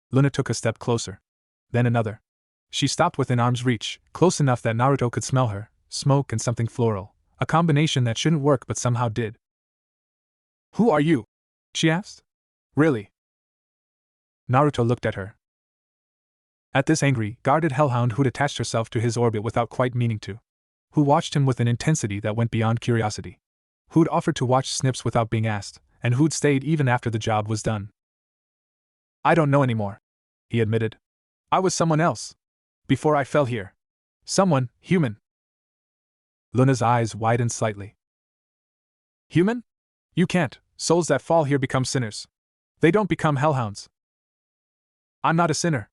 S1: Luna took a step closer. Then another. She stopped within arm's reach, close enough that Naruto could smell her, smoke and something floral, a combination that shouldn't work but somehow did. "Who are you?" she asked. "Really?" Naruto looked at her. At this angry, guarded hellhound who'd attached herself to his orbit without quite meaning to. Who watched him with an intensity that went beyond curiosity. Who'd offered to watch snips without being asked, and who'd stayed even after the job was done. "I don't know anymore," he admitted. "I was someone else. Before I fell here. Someone, human." Luna's eyes widened slightly. "Human? You can't. Souls that fall here become sinners. They don't become hellhounds." "I'm not a sinner."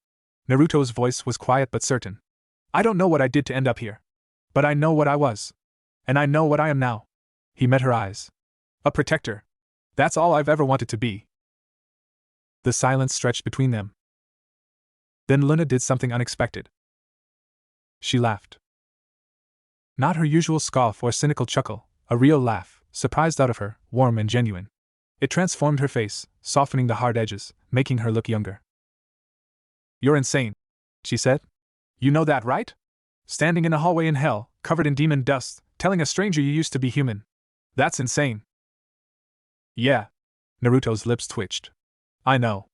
S1: Naruto's voice was quiet but certain. "I don't know what I did to end up here. But I know what I was. And I know what I am now." He met her eyes. "A protector. That's all I've ever wanted to be." The silence stretched between them. Then Luna did something unexpected. She laughed. Not her usual scoff or cynical chuckle, a real laugh, surprised out of her, warm and genuine. It transformed her face, softening the hard edges, making her look younger. "You're insane," she said. "You know that, right? Standing in a hallway in hell, covered in demon dust, telling a stranger you used to be human. That's insane." "Yeah." Naruto's lips twitched. "I know."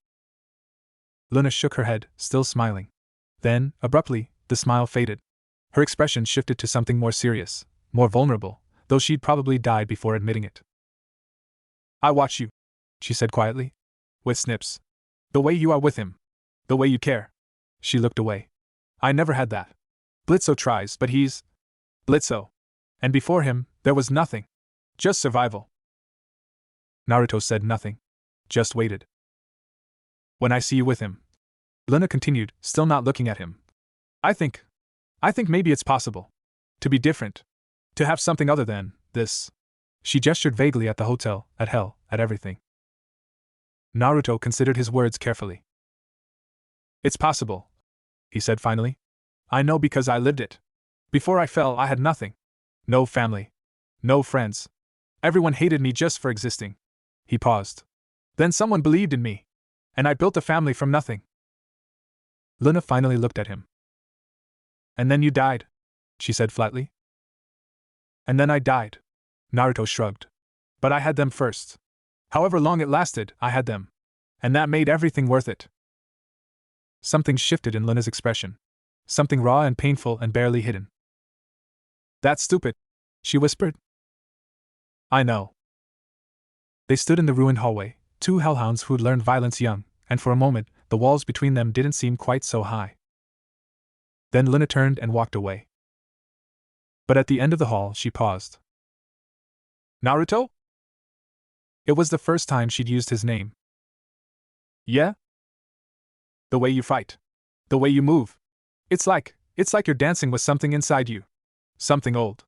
S1: Luna shook her head, still smiling. Then, abruptly, the smile faded. Her expression shifted to something more serious, more vulnerable, though she'd probably died before admitting it. "I watch you," she said quietly. "With Snips. The way you are with him. The way you care." She looked away. "I never had that. Blitzo tries, but he's Blitzo. And before him, there was nothing. Just survival." Naruto said nothing. Just waited. "When I see you with him," Luna continued, still not looking at him, I think maybe it's possible. To be different. To have something other than this." She gestured vaguely at the hotel, at hell, at everything. Naruto considered his words carefully. "It's possible," he said finally. "I know because I lived it. Before I fell, I had nothing. No family. No friends. Everyone hated me just for existing." He paused. "Then someone believed in me. And I built a family from nothing." Luna finally looked at him. "And then you died," she said flatly. "And then I died." Naruto shrugged. "But I had them first. However long it lasted, I had them. And that made everything worth it." Something shifted in Luna's expression. Something raw and painful and barely hidden. "That's stupid," she whispered. "I know." They stood in the ruined hallway, two hellhounds who'd learned violence young, and for a moment, the walls between them didn't seem quite so high. Then Luna turned and walked away. But at the end of the hall, she paused. "Naruto?" It was the first time she'd used his name. "Yeah?" "The way you fight. The way you move. It's like you're dancing with something inside you. Something old.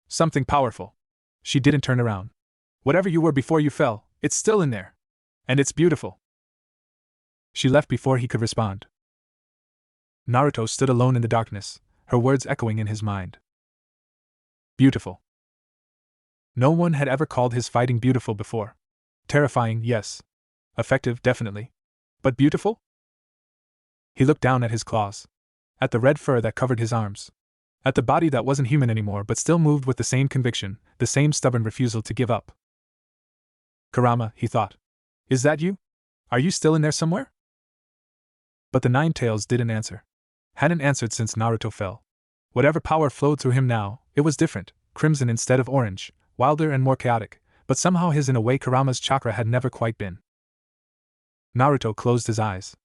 S1: Something powerful." She didn't turn around. "Whatever you were before you fell, it's still in there. And it's beautiful." She left before he could respond. Naruto stood alone in the darkness, her words echoing in his mind. Beautiful. No one had ever called his fighting beautiful before. Terrifying, yes. Effective, definitely. But beautiful? He looked down at his claws. At the red fur that covered his arms. At the body that wasn't human anymore but still moved with the same conviction, the same stubborn refusal to give up. "Kurama," he thought. "Is that you? Are you still in there somewhere?" But the Nine Tails didn't answer. Hadn't answered since Naruto fell. Whatever power flowed through him now, it was different, crimson instead of orange, wilder and more chaotic, but somehow his in a way Kurama's chakra had never quite been. Naruto closed his eyes.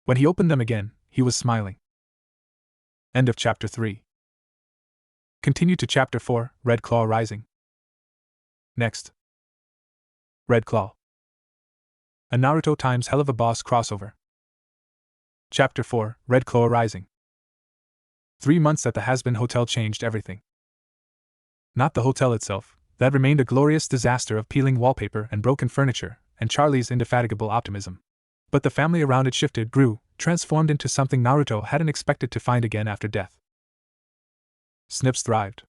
S1: When he opened them again, he was smiling. End of Chapter 3. Continue to Chapter 4, Red Claw Rising. Next. Red Claw. A Naruto x Helluva boss crossover. Chapter 4, Red Claw Rising. 3 months at the Hazbin Hotel changed everything. Not the hotel itself, that remained a glorious disaster of peeling wallpaper and broken furniture, and Charlie's indefatigable optimism. But the family around it shifted, grew, transformed into something Naruto hadn't expected to find again after death. Snips thrived.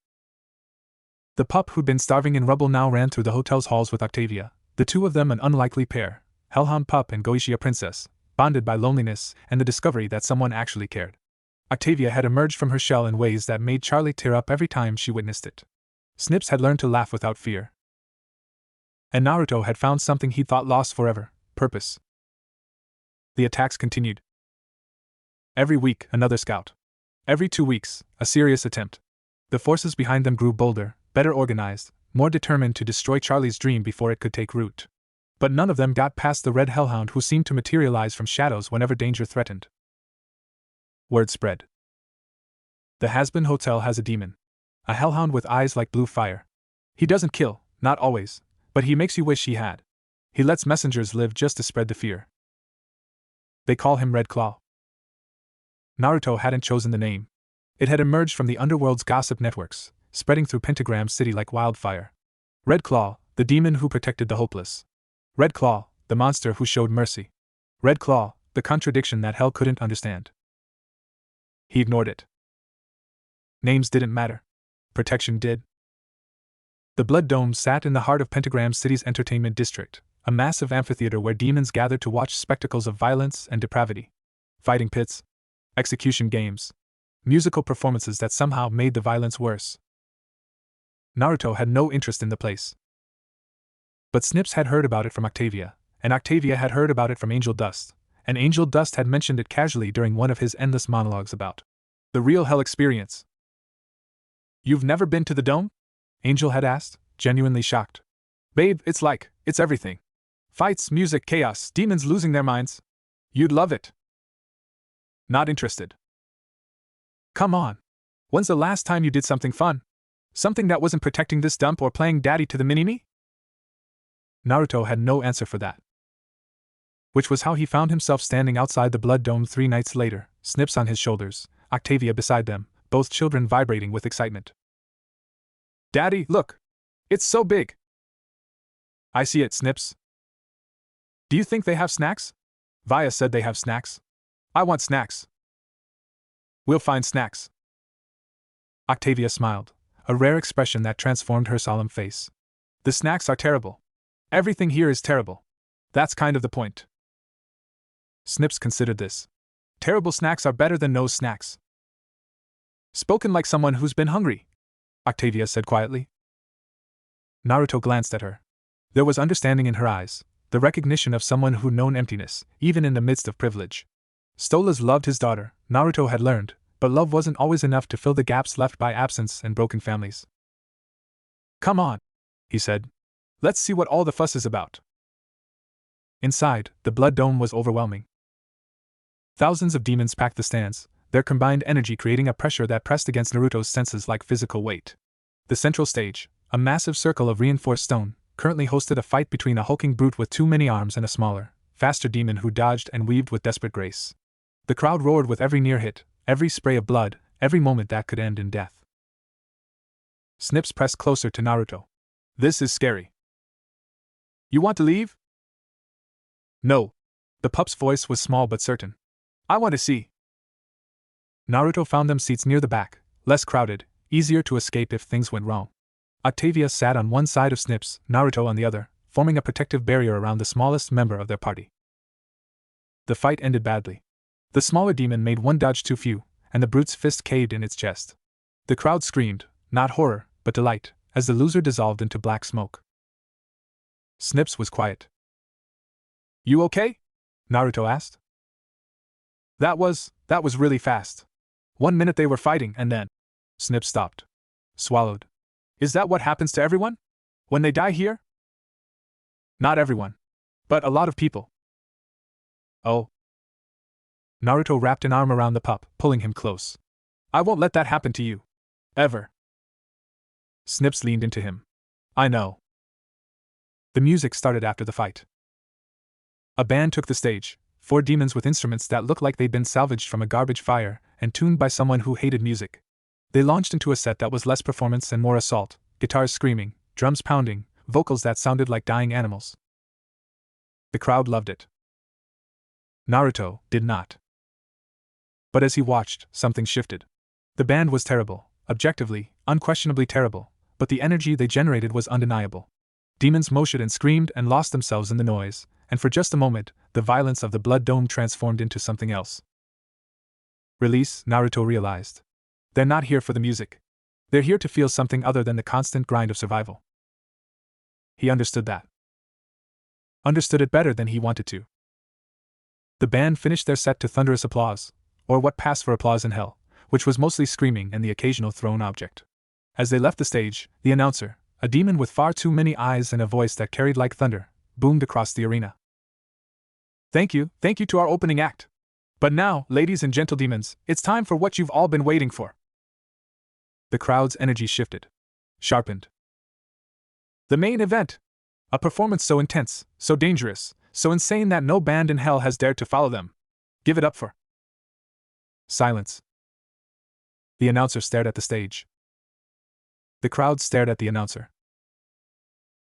S1: The pup who'd been starving in rubble now ran through the hotel's halls with Octavia, the two of them an unlikely pair, Hellhound pup and Goetia princess, bonded by loneliness and the discovery that someone actually cared. Octavia had emerged from her shell in ways that made Charlie tear up every time she witnessed it. Snips had learned to laugh without fear. And Naruto had found something he thought lost forever: purpose. The attacks continued. Every week, another scout. Every 2 weeks, a serious attempt. The forces behind them grew bolder, better organized, more determined to destroy Charlie's dream before it could take root. But none of them got past the red hellhound who seemed to materialize from shadows whenever danger threatened. Word spread. The Hazbin Hotel has a demon. A hellhound with eyes like blue fire. He doesn't kill, not always, but he makes you wish he had. He lets messengers live just to spread the fear. They call him Red Claw. Naruto hadn't chosen the name. It had emerged from the underworld's gossip networks, spreading through Pentagram City like wildfire. Red Claw, the demon who protected the hopeless. Red Claw, the monster who showed mercy. Red Claw, the contradiction that hell couldn't understand. He ignored it. Names didn't matter. Protection did. The Blood Dome sat in the heart of Pentagram City's entertainment district, a massive amphitheater where demons gathered to watch spectacles of violence and depravity. Fighting pits, execution games, musical performances that somehow made the violence worse. Naruto had no interest in the place. But Snips had heard about it from Octavia, and Octavia had heard about it from Angel Dust, and Angel Dust had mentioned it casually during one of his endless monologues about the real hell experience. "You've never been to the dome?" Angel had asked, genuinely shocked. "Babe, it's everything. Fights, music, chaos, demons losing their minds. You'd love it." "Not interested." "Come on. When's the last time you did something fun? Something that wasn't protecting this dump or playing daddy to the mini-me?" Naruto had no answer for that. Which was how he found himself standing outside the Blood Dome 3 nights later, Snips on his shoulders, Octavia beside them, both children vibrating with excitement. "Daddy, look! It's so big!" "I see it, Snips." "Do you think they have snacks?" "Vaya said they have snacks. I want snacks." "We'll find snacks." Octavia smiled, a rare expression that transformed her solemn face. "The snacks are terrible. Everything here is terrible. That's kind of the point." Snips considered this. "Terrible snacks are better than no snacks." "Spoken like someone who's been hungry," Octavia said quietly. Naruto glanced at her. There was understanding in her eyes, the recognition of someone who'd known emptiness, even in the midst of privilege. Stolas loved his daughter, Naruto had learned, but love wasn't always enough to fill the gaps left by absence and broken families. "Come on," he said. "Let's see what all the fuss is about." Inside, the Blood Dome was overwhelming. Thousands of demons packed the stands, their combined energy creating a pressure that pressed against Naruto's senses like physical weight. The central stage, a massive circle of reinforced stone, currently hosted a fight between a hulking brute with too many arms and a smaller, faster demon who dodged and weaved with desperate grace. The crowd roared with every near hit, every spray of blood, every moment that could end in death. Snips pressed closer to Naruto. "This is scary. You want to leave?" "No." The pup's voice was small but certain. "I want to see." Naruto found them seats near the back, less crowded, easier to escape if things went wrong. Octavia sat on one side of Snips, Naruto on the other, forming a protective barrier around the smallest member of their party. The fight ended badly. The smaller demon made one dodge too few, and the brute's fist caved in its chest. The crowd screamed, not horror, but delight, as the loser dissolved into black smoke. Snips was quiet. "You okay?" Naruto asked. That was really fast. 1 minute they were fighting and then..." Snips stopped. Swallowed. "Is that what happens to everyone?" When they die here? Not everyone. But a lot of people. Oh. Naruto wrapped an arm around the pup, pulling him close. I won't let that happen to you. Ever. Snips leaned into him. I know. The music started after the fight. A band took the stage, 4 demons with instruments that looked like they'd been salvaged from a garbage fire and tuned by someone who hated music. They launched into a set that was less performance and more assault, guitars screaming, drums pounding, vocals that sounded like dying animals. The crowd loved it. Naruto did not. But as he watched, something shifted. The band was terrible, objectively, unquestionably terrible, but the energy they generated was undeniable. Demons motioned and screamed and lost themselves in the noise, and for just a moment, the violence of the blood dome transformed into something else. Release, Naruto realized. They're not here for the music. They're here to feel something other than the constant grind of survival. He understood that. Understood it better than he wanted to. The band finished their set to thunderous applause, or what passed for applause in hell, which was mostly screaming and the occasional thrown object. As they left the stage, the announcer, a demon with far too many eyes and a voice that carried like thunder, boomed across the arena. Thank you to our opening act. But now, ladies and gentle demons, it's time for what you've all been waiting for. The crowd's energy shifted. Sharpened. The main event. A performance so intense, so dangerous, so insane that no band in hell has dared to follow them. Give it up for. Silence. The announcer stared at the stage. The crowd stared at the announcer.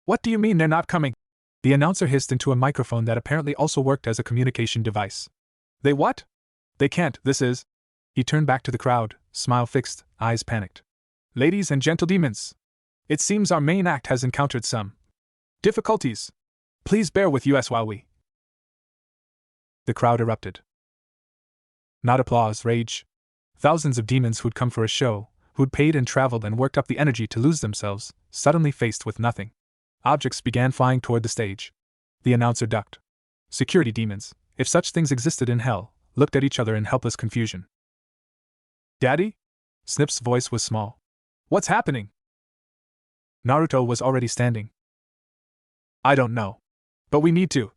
S1: What do you mean they're not coming? The announcer hissed into a microphone that apparently also worked as a communication device. They what? They can't, this is. He turned back to the crowd, smile fixed, eyes panicked. Ladies and gentle demons. It seems our main act has encountered some difficulties. Please bear with us while we. The crowd erupted. Not applause, rage. Thousands of demons who'd come for a show, who'd paid and traveled and worked up the energy to lose themselves, suddenly faced with nothing. Objects began flying toward the stage. The announcer ducked. Security demons, if such things existed in hell, looked at each other in helpless confusion. Daddy? Snip's voice was small. What's happening? Naruto was already standing. I don't know. But we need to.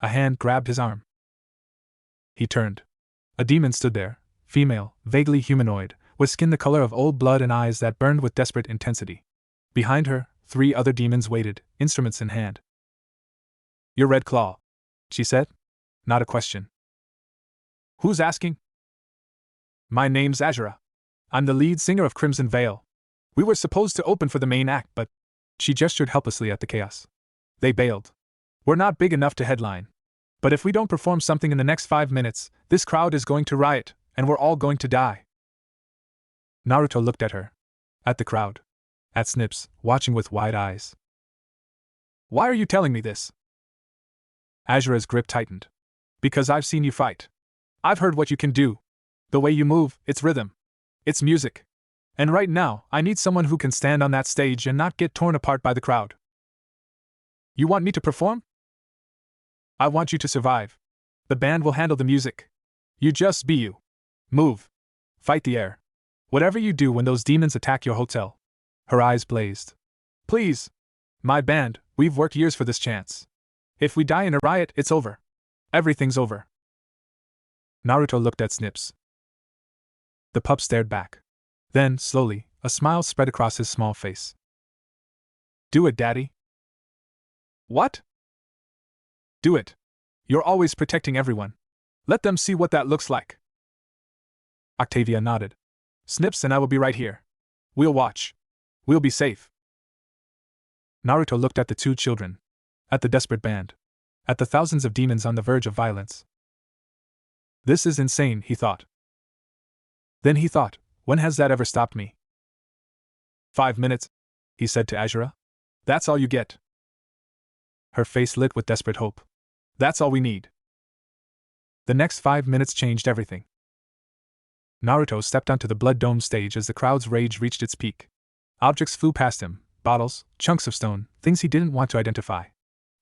S1: A hand grabbed his arm. He turned. A demon stood there, female, vaguely humanoid, with skin the color of old blood and eyes that burned with desperate intensity. Behind her, 3 other demons waited, instruments in hand. You're Red Claw, she said. Not a question. Who's asking? My name's Azura. I'm the lead singer of Crimson Veil. We were supposed to open for the main act, but. She gestured helplessly at the chaos. They bailed. We're not big enough to headline. But if we don't perform something in the next 5 minutes, this crowd is going to riot, and we're all going to die. Naruto looked at her. At the crowd. At Snips, watching with wide eyes. Why are you telling me this? Azura's grip tightened. Because I've seen you fight. I've heard what you can do. The way you move, it's rhythm. It's music. And right now, I need someone who can stand on that stage and not get torn apart by the crowd. You want me to perform? I want you to survive. The band will handle the music. You just be you. Move. Fight the air. Whatever you do when those demons attack your hotel. Her eyes blazed. Please. My band, we've worked years for this chance. If we die in a riot, it's over. Everything's over. Naruto looked at Snips. The pup stared back. Then, slowly, a smile spread across his small face. Do it, Daddy. What? Do it. You're always protecting everyone. Let them see what that looks like. Octavia nodded. Snips and I will be right here. We'll watch. We'll be safe. Naruto looked at the 2 children. At the desperate band. At the thousands of demons on the verge of violence. This is insane, he thought. Then he thought, when has that ever stopped me? 5 minutes, he said to Azura. That's all you get. Her face lit with desperate hope. That's all we need. The next 5 minutes changed everything. Naruto stepped onto the blood-domed stage as the crowd's rage reached its peak. Objects flew past him, bottles, chunks of stone, things he didn't want to identify.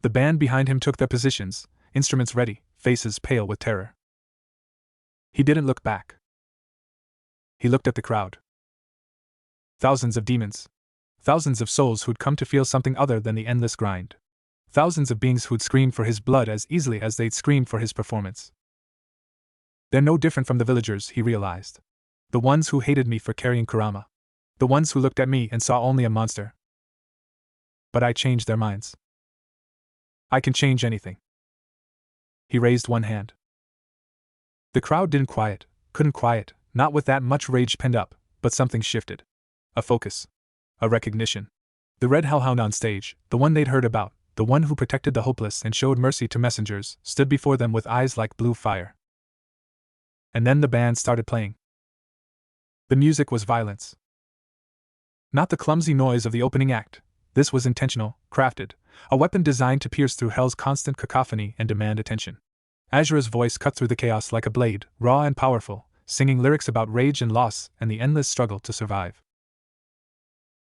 S1: The band behind him took their positions, instruments ready, faces pale with terror. He didn't look back. He looked at the crowd. Thousands of demons. Thousands of souls who'd come to feel something other than the endless grind. Thousands of beings who'd scream for his blood as easily as they'd scream for his performance. They're no different from the villagers, he realized. The ones who hated me for carrying Kurama. The ones who looked at me and saw only a monster. But I changed their minds. I can change anything. He raised one hand. The crowd couldn't quiet, not with that much rage penned up, but something shifted. A focus. A recognition. The red hellhound on stage, the one they'd heard about, the one who protected the hopeless and showed mercy to messengers, stood before them with eyes like blue fire. And then the band started playing. The music was violence. Not the clumsy noise of the opening act. This was intentional, crafted, a weapon designed to pierce through hell's constant cacophony and demand attention. Azura's voice cut through the chaos like a blade, raw and powerful, singing lyrics about rage and loss and the endless struggle to survive.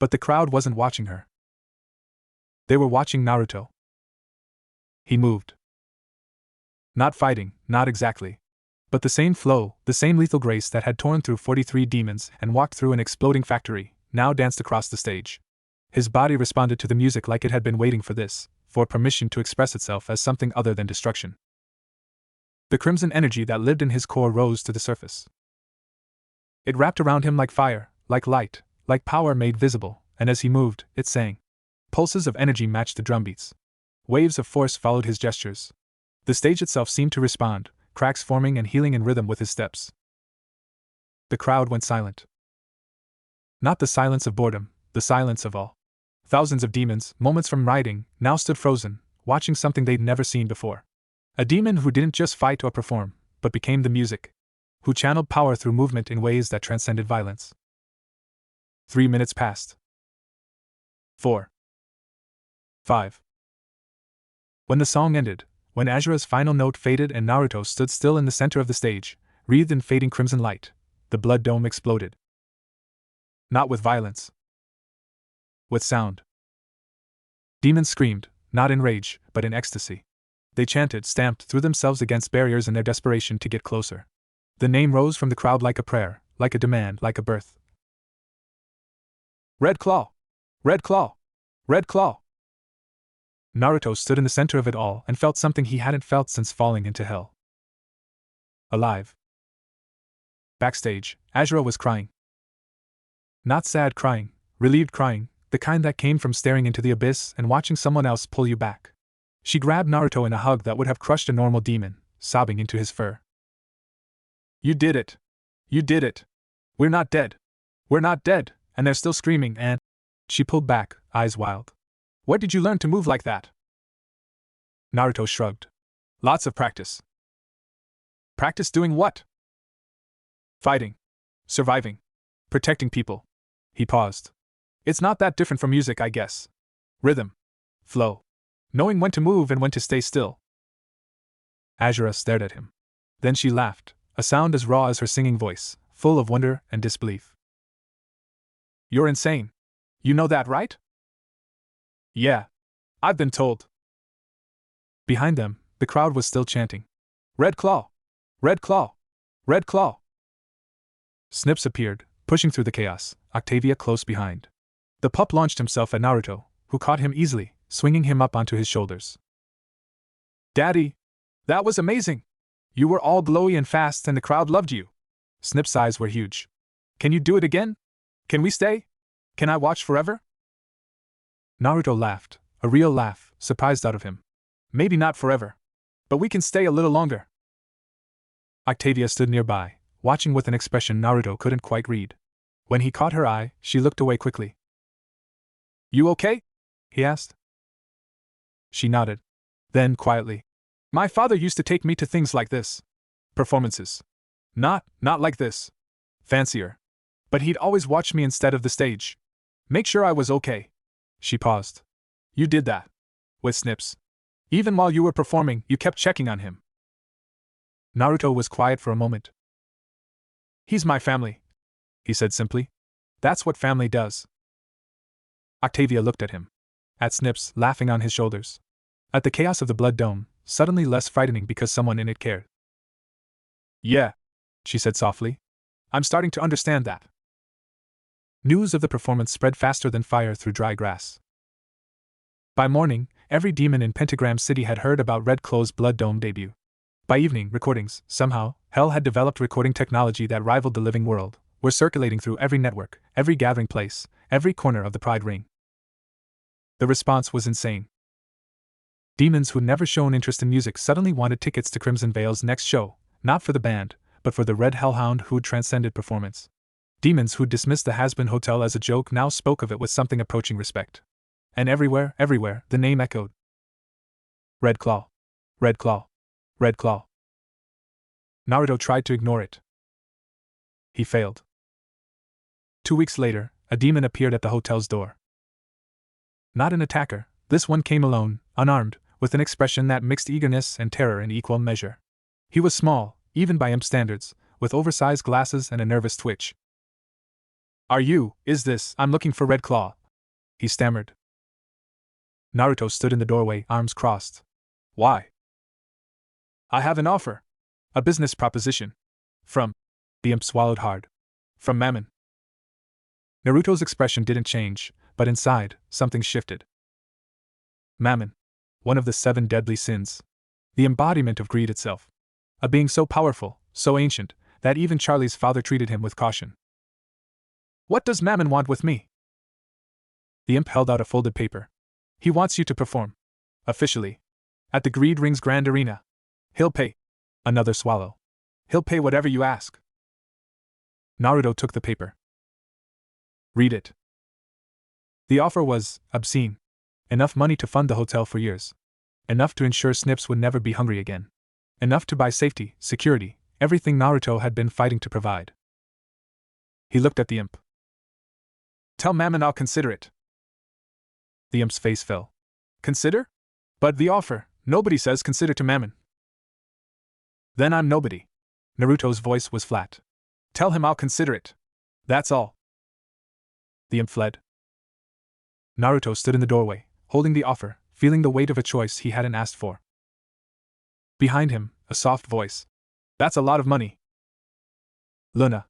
S1: But the crowd wasn't watching her. They were watching Naruto. He moved. Not fighting, not exactly. But the same flow, the same lethal grace that had torn through 43 demons and walked through an exploding factory, now danced across the stage. His body responded to the music like it had been waiting for this, for permission to express itself as something other than destruction. The crimson energy that lived in his core rose to the surface. It wrapped around him like fire, like light, like power made visible, and as he moved, it sang. Pulses of energy matched the drumbeats. Waves of force followed his gestures. The stage itself seemed to respond, cracks forming and healing in rhythm with his steps. The crowd went silent. Not the silence of boredom, the silence of awe. Thousands of demons, moments from riding, now stood frozen, watching something they'd never seen before. A demon who didn't just fight or perform, but became the music. Who channeled power through movement in ways that transcended violence. 3 minutes passed. 4. 5. When the song ended, when Azura's final note faded and Naruto stood still in the center of the stage, wreathed in fading crimson light, the blood dome exploded. Not with violence. With sound. Demons screamed, not in rage, but in ecstasy. They chanted, stamped, threw themselves against barriers in their desperation to get closer. The name rose from the crowd like a prayer, like a demand, like a birth. Red Claw! Red Claw! Red Claw! Naruto stood in the center of it all and felt something he hadn't felt since falling into hell. Alive. Backstage, Azura was crying. Not sad crying, relieved crying, the kind that came from staring into the abyss and watching someone else pull you back. She grabbed Naruto in a hug that would have crushed a normal demon, sobbing into his fur. You did it! You did it! We're not dead! We're not dead, and they're still screaming and… She pulled back, eyes wild. Where did you learn to move like that? Naruto shrugged. Lots of practice. Practice doing what? Fighting. Surviving. Protecting people. He paused. It's not that different from music, I guess. Rhythm. Flow. Knowing when to move and when to stay still. Azura stared at him. Then she laughed, a sound as raw as her singing voice, full of wonder and disbelief. You're insane. You know that, right? Yeah. I've been told. Behind them, the crowd was still chanting. Red Claw! Red Claw! Red Claw! Snips appeared, pushing through the chaos, Octavia close behind. The pup launched himself at Naruto, who caught him easily, swinging him up onto his shoulders. Daddy! That was amazing! You were all glowy and fast and the crowd loved you. Snip's eyes were huge. Can you do it again? Can we stay? Can I watch forever? Naruto laughed, a real laugh, surprised out of him. Maybe not forever. But we can stay a little longer. Octavia stood nearby, watching with an expression Naruto couldn't quite read. When he caught her eye, she looked away quickly. You okay? He asked. She nodded. Then, quietly. My father used to take me to things like this. Performances. Not like this. Fancier. But he'd always watch me instead of the stage. Make sure I was okay. She paused. You did that. With Snips. Even while you were performing, you kept checking on him. Naruto was quiet for a moment. He's my family, he said simply. That's what family does. Octavia looked at him. At Snips, laughing on his shoulders. At the chaos of the blood dome, suddenly less frightening because someone in it cared. Yeah, she said softly. I'm starting to understand that. News of the performance spread faster than fire through dry grass. By morning, every demon in Pentagram City had heard about Red Claw's Blood Dome debut. By evening, recordings, somehow, Hell had developed recording technology that rivaled the living world, were circulating through every network, every gathering place, every corner of the Pride Ring. The response was insane. Demons who'd never shown interest in music suddenly wanted tickets to Crimson Veil's next show, not for the band, but for the Red Hellhound who'd transcended performance. Demons who'd dismissed the Hazbin Hotel as a joke now spoke of it with something approaching respect. And everywhere, the name echoed. Red Claw. Red Claw. Red Claw. Naruto tried to ignore it. He failed. 2 weeks later, a demon appeared at the hotel's door. Not an attacker, this one came alone, unarmed, with an expression that mixed eagerness and terror in equal measure. He was small, even by imp standards, with oversized glasses and a nervous twitch. I'm looking for Red Claw," he stammered. Naruto stood in the doorway, arms crossed. "Why?" "I have an offer. A business proposition. From..." The imp swallowed hard. "From Mammon." Naruto's expression didn't change, but inside, something shifted. Mammon. One of the 7 deadly sins. The embodiment of greed itself. A being so powerful, so ancient, that even Charlie's father treated him with caution. "What does Mammon want with me?" The imp held out a folded paper. "He wants you to perform. Officially. At the Greed Ring's Grand Arena. He'll pay." Another swallow. "He'll pay whatever you ask." Naruto took the paper. "Read it." The offer was obscene. Enough money to fund the hotel for years. Enough to ensure Snips would never be hungry again. Enough to buy safety, security, everything Naruto had been fighting to provide. He looked at the imp. "Tell Mammon I'll consider it." The imp's face fell. "Consider? But the offer, nobody says consider to Mammon." "Then I'm nobody." Naruto's voice was flat. "Tell him I'll consider it. That's all." The imp fled. Naruto stood in the doorway, holding the offer, feeling the weight of a choice he hadn't asked for. Behind him, a soft voice. "That's a lot of money." Luna.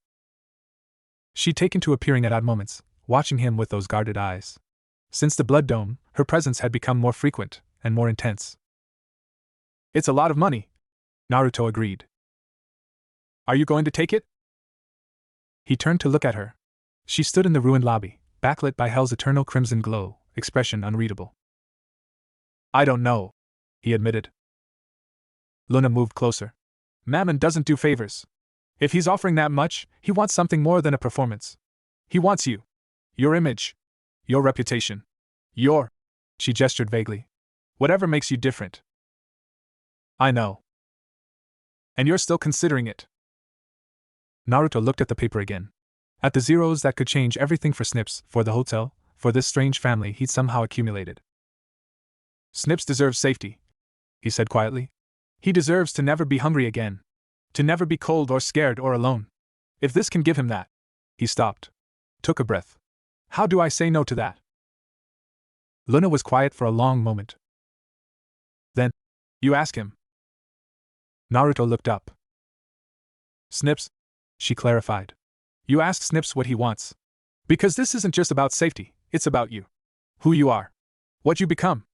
S1: She'd taken to appearing at odd moments, watching him with those guarded eyes. Since the Blood Dome, her presence had become more frequent and more intense. "It's a lot of money," Naruto agreed. "Are you going to take it?" He turned to look at her. She stood in the ruined lobby, backlit by Hell's eternal crimson glow, expression unreadable. "I don't know," he admitted. Luna moved closer. "Mammon doesn't do favors. If he's offering that much, he wants something more than a performance. He wants you. Your image. Your reputation. Your..." She gestured vaguely. "Whatever makes you different." "I know." "And you're still considering it." Naruto looked at the paper again. At the zeros that could change everything for Snips, for the hotel, for this strange family he'd somehow accumulated. "Snips deserves safety," he said quietly. "He deserves to never be hungry again. To never be cold or scared or alone. If this can give him that..." He stopped. Took a breath. "How do I say no to that?" Luna was quiet for a long moment. Then, "You ask him." Naruto looked up. "Snips," she clarified. "You ask Snips what he wants. Because this isn't just about safety, it's about you. Who you are. What you become.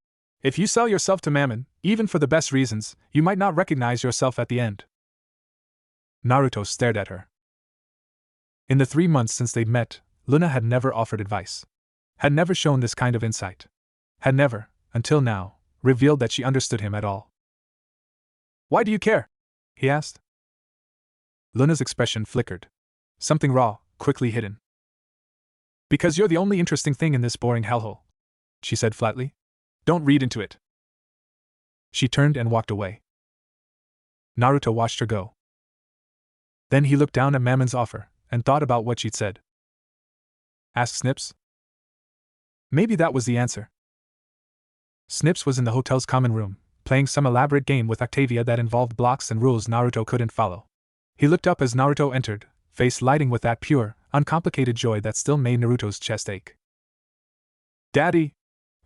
S1: If you sell yourself to Mammon, even for the best reasons, you might not recognize yourself at the end." Naruto stared at her. In the 3 months since they'd met, Luna had never offered advice. Had never shown this kind of insight. Had never, until now, revealed that she understood him at all. "Why do you care?" he asked. Luna's expression flickered. Something raw, quickly hidden. "Because you're the only interesting thing in this boring hellhole," she said flatly. "Don't read into it." She turned and walked away. Naruto watched her go. Then he looked down at Mammon's offer, and thought about what she'd said. Ask Snips? Maybe that was the answer. Snips was in the hotel's common room, playing some elaborate game with Octavia that involved blocks and rules Naruto couldn't follow. He looked up as Naruto entered, face lighting with that pure, uncomplicated joy that still made Naruto's chest ache. "Daddy!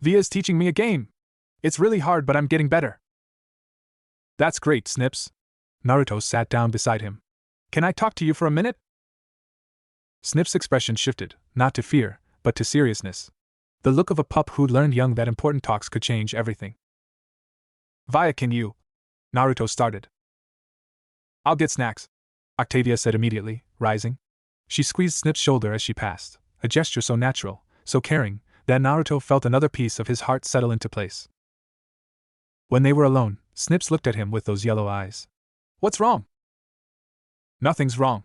S1: Via's teaching me a game! It's really hard, but I'm getting better." "That's great, Snips." Naruto sat down beside him. "Can I talk to you for a minute?" Snip's expression shifted, not to fear, but to seriousness. The look of a pup who'd learned young that important talks could change everything. "Via, can you?" Naruto started. "I'll get snacks," Octavia said immediately, rising. She squeezed Snip's shoulder as she passed, a gesture so natural, so caring, that Naruto felt another piece of his heart settle into place. When they were alone, Snips looked at him with those yellow eyes. "What's wrong?" "Nothing's wrong.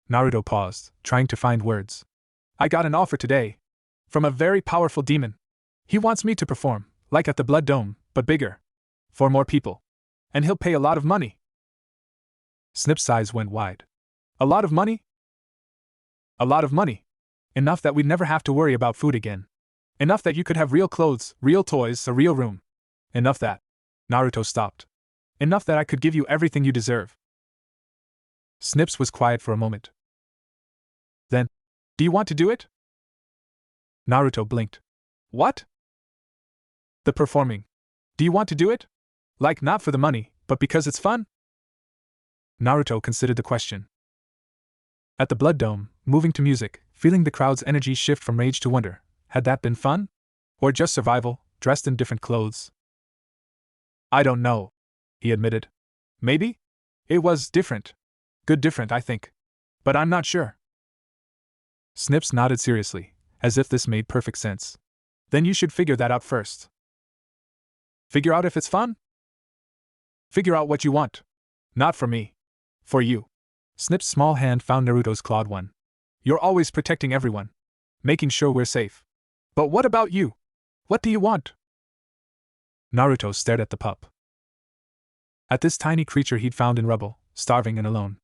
S1: Naruto paused, trying to find words. "I got an offer today. From a very powerful demon. He wants me to perform, like at the Blood Dome, but bigger. For more people. And he'll pay a lot of money." Snip's eyes went wide. "A lot of money?" "A lot of money. Enough that we'd never have to worry about food again. Enough that you could have real clothes, real toys, a real room. Enough that..." Naruto stopped. "Enough that I could give you everything you deserve." Snips was quiet for a moment. "Then, do you want to do it?" Naruto blinked. "What?" "The performing. Do you want to do it? Like, not for the money, but because it's fun?" Naruto considered the question. At the Blood Dome, moving to music, feeling the crowd's energy shift from rage to wonder, had that been fun? Or just survival, dressed in different clothes? "I don't know," he admitted. "Maybe? It was different. Good different, I think. But I'm not sure." Snips nodded seriously, as if this made perfect sense. "Then you should figure that out first." "Figure out if it's fun?" "Figure out what you want. Not for me. For you." Snip's small hand found Naruto's clawed one. "You're always protecting everyone. Making sure we're safe. But what about you? What do you want?" Naruto stared at the pup. At this tiny creature he'd found in rubble, starving and alone.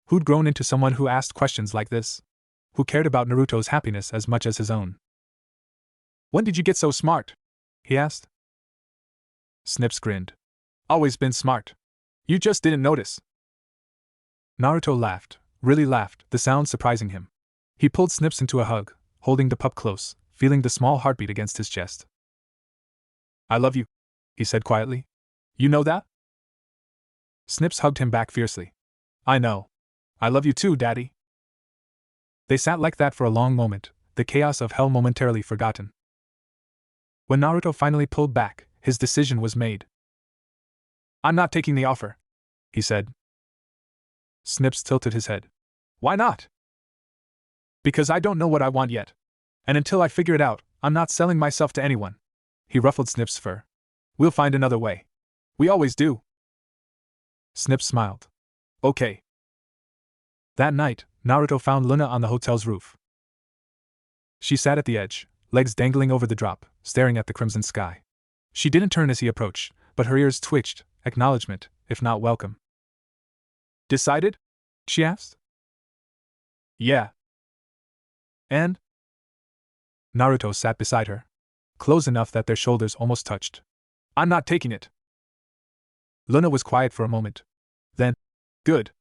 S1: Who'd grown into someone who asked questions like this? Who cared about Naruto's happiness as much as his own? "When did you get so smart?" he asked. Snips grinned. "Always been smart. You just didn't notice." Naruto laughed, really laughed, the sound surprising him. He pulled Snips into a hug, holding the pup close, feeling the small heartbeat against his chest. "I love you," he said quietly. "You know that?" Snips hugged him back fiercely. "I know. I love you too, Daddy." They sat like that for a long moment, the chaos of hell momentarily forgotten. When Naruto finally pulled back, his decision was made. "I'm not taking the offer," he said. Snips tilted his head. "Why not?" "Because I don't know what I want yet. And until I figure it out, I'm not selling myself to anyone." He ruffled Snips' fur. "We'll find another way. We always do." Snips smiled. "Okay." That night, Naruto found Luna on the hotel's roof. She sat at the edge, legs dangling over the drop, staring at the crimson sky. She didn't turn as he approached, but her ears twitched, acknowledgement, if not welcome. "Decided?" she asked. "Yeah." "And?" Naruto sat beside her, close enough that their shoulders almost touched. "I'm not taking it." Luna was quiet for a moment. Then, "Good."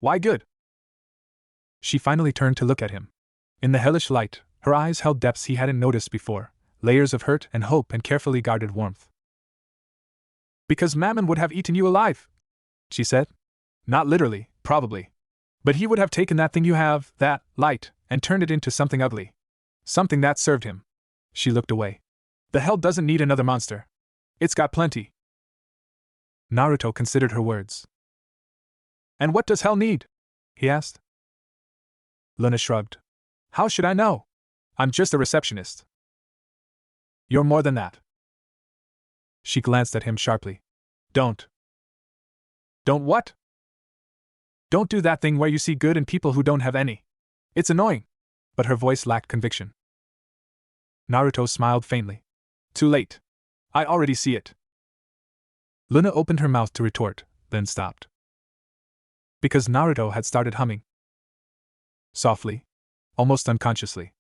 S1: "Why good?" She finally turned to look at him. In the hellish light, her eyes held depths he hadn't noticed before, layers of hurt and hope and carefully guarded warmth. "Because Mammon would have eaten you alive," she said. "Not literally, probably. But he would have taken that thing you have, that light, and turned it into something ugly. Something that served him." She looked away. "The hell doesn't need another monster. It's got plenty." Naruto considered her words. "And what does hell need?" he asked. Luna shrugged. "How should I know? I'm just a receptionist." "You're more than that." She glanced at him sharply. Don't what?" "Don't do that thing where you see good in people who don't have any. It's annoying." But her voice lacked conviction. Naruto smiled faintly. "Too late. I already see it." Luna opened her mouth to retort, then stopped. Because Naruto had started humming. Softly. Almost unconsciously.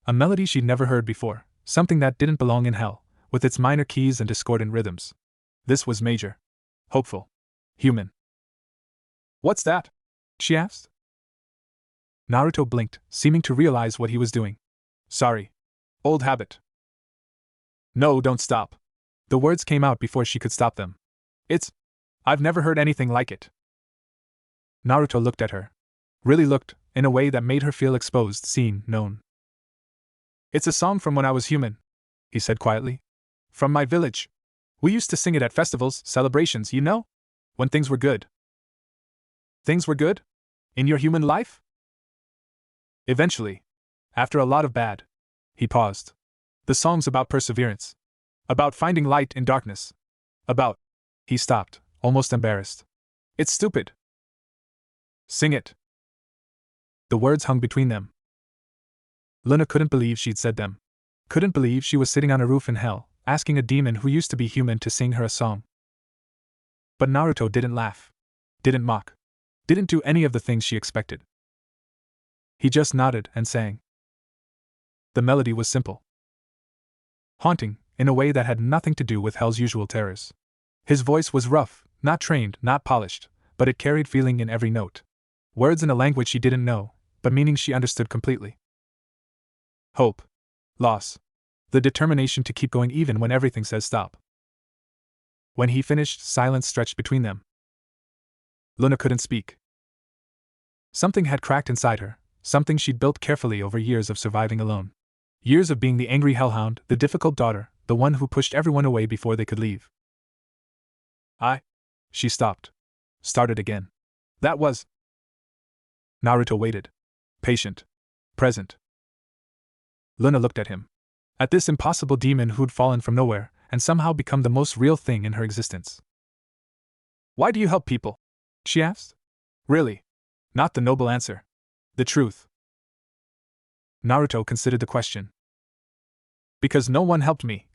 S1: A melody she'd never heard before, something that didn't belong in hell, with its minor keys and discordant rhythms. This was major. Hopeful. Human. "What's that?" she asked. Naruto blinked, seeming to realize what he was doing. "Sorry. Old habit." "No, don't stop." The words came out before she could stop them. I've never heard anything like it." Naruto looked at her. Really looked, in a way that made her feel exposed, seen, known. "It's a song from when I was human," he said quietly. "From my village. We used to sing it at festivals, celebrations, you know? When things were good." "Things were good? In your human life?" "Eventually. After a lot of bad." He paused. "The song's about perseverance. About finding light in darkness. About—" He stopped, almost embarrassed. "It's stupid." "Sing it." The words hung between them. Luna couldn't believe she'd said them. Couldn't believe she was sitting on a roof in hell, asking a demon who used to be human to sing her a song. But Naruto didn't laugh. Didn't mock. Didn't do any of the things she expected. He just nodded and sang. The melody was simple. Haunting, in a way that had nothing to do with hell's usual terrors. His voice was rough, not trained, not polished, but it carried feeling in every note. Words in a language she didn't know, but meaning she understood completely. Hope. Loss. The determination to keep going even when everything says stop. When he finished, silence stretched between them. Luna couldn't speak. Something had cracked inside her, something she'd built carefully over years of surviving alone. Years of being the angry hellhound, the difficult daughter, the one who pushed everyone away before they could leave. She stopped. Started again. That was. Naruto waited. Patient. Present. Luna looked at him. At this impossible demon who'd fallen from nowhere, and somehow become the most real thing in her existence. "Why do you help people?" she asked. Really. Not the noble answer. The truth. Naruto considered the question. "Because no one helped me,"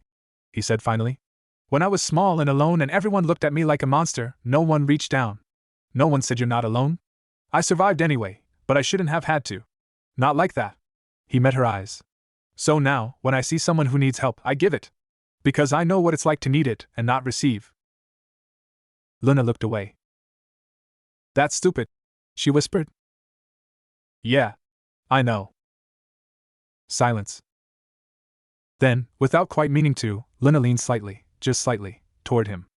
S1: he said finally. "When I was small and alone and everyone looked at me like a monster, no one reached down. No one said you're not alone. I survived anyway, but I shouldn't have had to. Not like that." He met her eyes. "So now, when I see someone who needs help, I give it. Because I know what it's like to need it and not receive." Luna looked away. "That's stupid," she whispered. "Yeah. I know." Silence. Then, without quite meaning to, Luna leaned slightly, just slightly, toward him.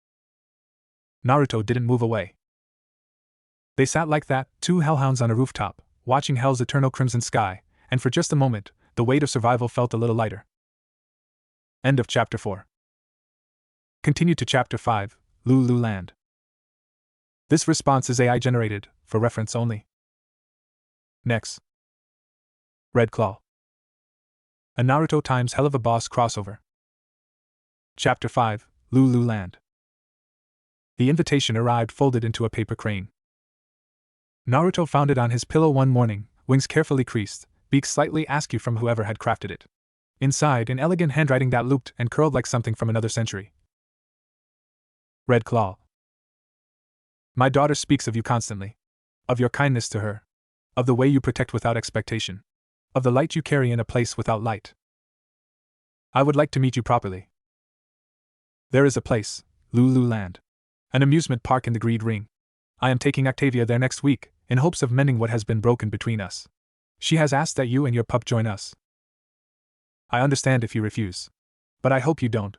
S1: Naruto didn't move away. They sat like that, two hellhounds on a rooftop, watching hell's eternal crimson sky, and for just a moment, the weight of survival felt a little lighter. End of Chapter 4. Continue to Chapter 5, Lulu Land. This response is AI generated, for reference only. Next. Red Claw. A Naruto x Helluva boss crossover. Chapter 5, Lulu Land. The invitation arrived folded into a paper crane. Naruto found it on his pillow one morning, wings carefully creased, beak slightly askew from whoever had crafted it. Inside, in elegant handwriting that looped and curled like something from another century. Red Claw. My daughter speaks of you constantly. Of your kindness to her. Of the way you protect without expectation. Of the light you carry in a place without light. I would like to meet you properly. There is a place, Lulu Land. An amusement park in the Greed Ring. I am taking Octavia there next week, in hopes of mending what has been broken between us. She has asked that you and your pup join us. I understand if you refuse. But I hope you don't.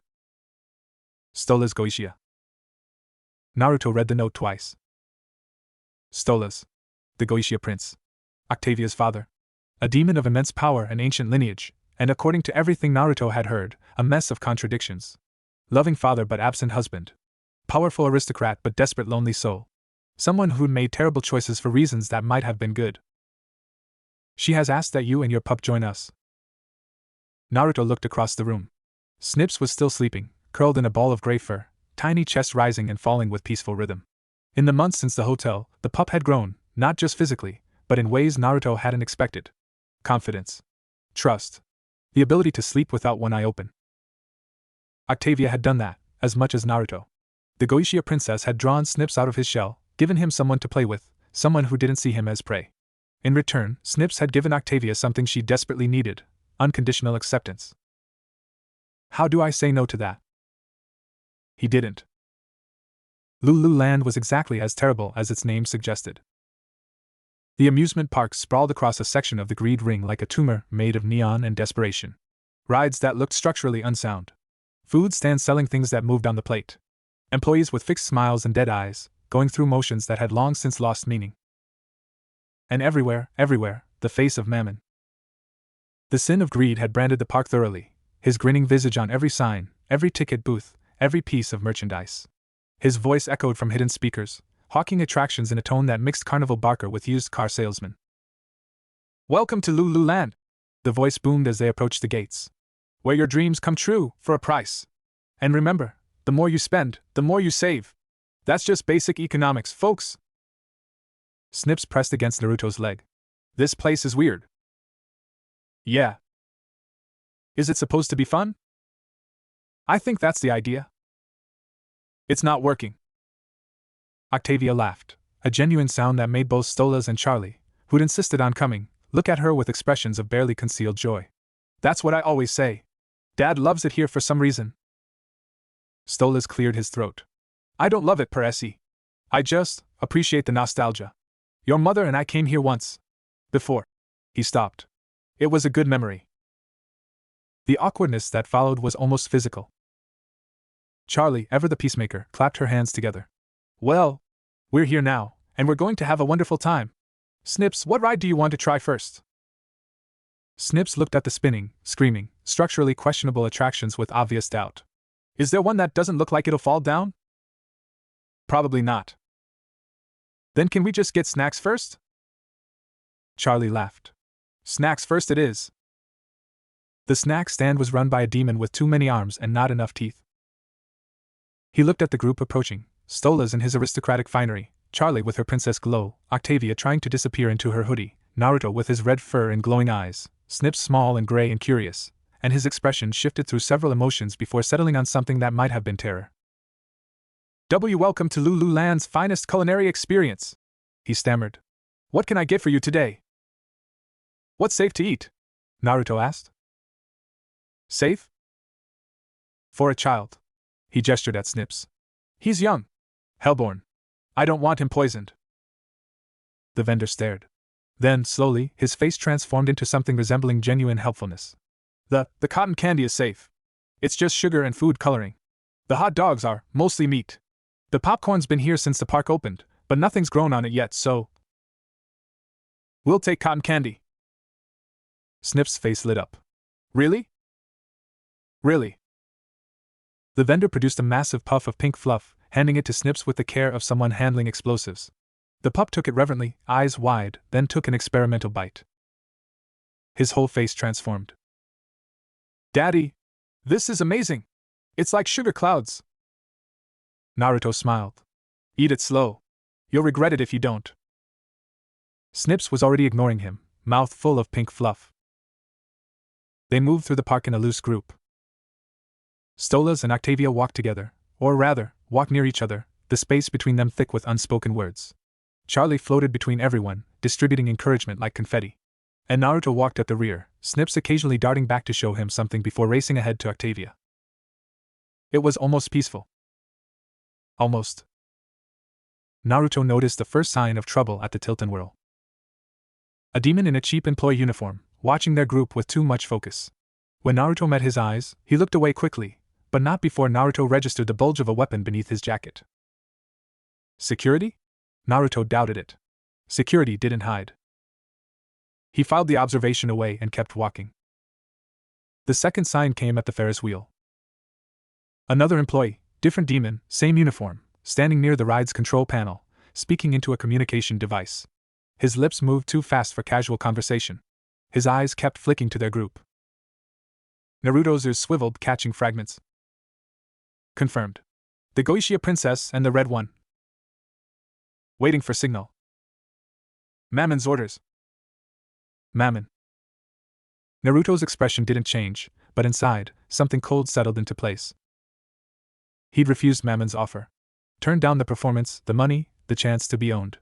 S1: Stella's Goishia. Naruto read the note twice. Stella's. The Goishia prince. Octavia's father. A demon of immense power and ancient lineage, and according to everything Naruto had heard, a mess of contradictions. Loving father but absent husband. Powerful aristocrat but desperate lonely soul. Someone who'd made terrible choices for reasons that might have been good. She has asked that you and your pup join us. Naruto looked across the room. Snips was still sleeping, curled in a ball of gray fur, tiny chest rising and falling with peaceful rhythm. In the months since the hotel, the pup had grown, not just physically, but in ways Naruto hadn't expected. Confidence. Trust. The ability to sleep without one eye open. Octavia had done that, as much as Naruto. The Goishia princess had drawn Snips out of his shell, given him someone to play with, someone who didn't see him as prey. In return, Snips had given Octavia something she desperately needed, unconditional acceptance. How do I say no to that? He didn't. Lulu Land was exactly as terrible as its name suggested. The amusement park sprawled across a section of the Greed Ring like a tumor made of neon and desperation. Rides that looked structurally unsound. Food stands selling things that moved on the plate. Employees with fixed smiles and dead eyes, going through motions that had long since lost meaning. And everywhere, the face of Mammon. The sin of greed had branded the park thoroughly, his grinning visage on every sign, every ticket booth, every piece of merchandise. His voice echoed from hidden speakers, hawking attractions in a tone that mixed carnival barker with used car salesman. "Welcome to Lulu Land," the voice boomed as they approached the gates. "Where your dreams come true, for a price. And remember, the more you spend, the more you save. That's just basic economics, folks." Snips pressed against Naruto's leg. "This place is weird." "Yeah. Is it supposed to be fun?" "I think that's the idea." "It's not working." Octavia laughed, a genuine sound that made both Stella's and Charlie, who'd insisted on coming, look at her with expressions of barely concealed joy. "That's what I always say. Dad loves it here for some reason." Stella's cleared his throat. "I don't love it per se. I just appreciate the nostalgia. Your mother and I came here once. Before." He stopped. "It was a good memory." The awkwardness that followed was almost physical. Charlie, ever the peacemaker, clapped her hands together. "Well, we're here now, and we're going to have a wonderful time. Snips, what ride do you want to try first?" Snips looked at the spinning, screaming, structurally questionable attractions with obvious doubt. "Is there one that doesn't look like it'll fall down?" "Probably not." "Then can we just get snacks first?" Charlie laughed. "Snacks first it is." The snack stand was run by a demon with too many arms and not enough teeth. He looked at the group approaching, Stella's in his aristocratic finery, Charlie with her princess glow, Octavia trying to disappear into her hoodie, Naruto with his red fur and glowing eyes, Snips small and gray and curious, and his expression shifted through several emotions before settling on something that might have been terror. Welcome to Lulu Land's finest culinary experience," he stammered. "What can I get for you today?" "What's safe to eat?" Naruto asked. "Safe?" "For a child." He gestured at Snips. "He's young. Hellborn. I don't want him poisoned." The vendor stared. Then, slowly, his face transformed into something resembling genuine helpfulness. The cotton candy is safe. It's just sugar and food coloring. The hot dogs are mostly meat. The popcorn's been here since the park opened, but nothing's grown on it yet, so we'll take cotton candy." Snips' face lit up. "Really? Really?" The vendor produced a massive puff of pink fluff, handing it to Snips with the care of someone handling explosives. The pup took it reverently, eyes wide, then took an experimental bite. His whole face transformed. "Daddy! This is amazing! It's like sugar clouds!" Naruto smiled. "Eat it slow. You'll regret it if you don't." Snips was already ignoring him, mouth full of pink fluff. They moved through the park in a loose group. Stella's and Octavia walked together, or rather, walked near each other, the space between them thick with unspoken words. Charlie floated between everyone, distributing encouragement like confetti. And Naruto walked at the rear, Snips occasionally darting back to show him something before racing ahead to Octavia. It was almost peaceful. Almost. Naruto noticed the first sign of trouble at the tilt and whirl. A demon in a cheap employee uniform, watching their group with too much focus. When Naruto met his eyes, he looked away quickly, but not before Naruto registered the bulge of a weapon beneath his jacket. Security? Naruto doubted it. Security didn't hide. He filed the observation away and kept walking. The second sign came at the Ferris wheel. Another employee, different demon, same uniform, standing near the ride's control panel, speaking into a communication device. His lips moved too fast for casual conversation. His eyes kept flicking to their group. Naruto's ears swiveled, catching fragments. Confirmed. The Goishia princess and the red one. Waiting for signal. Mammon's orders. Mammon. Naruto's expression didn't change, but inside, something cold settled into place. He'd refused Mammon's offer. Turned down the performance, the money, the chance to be owned.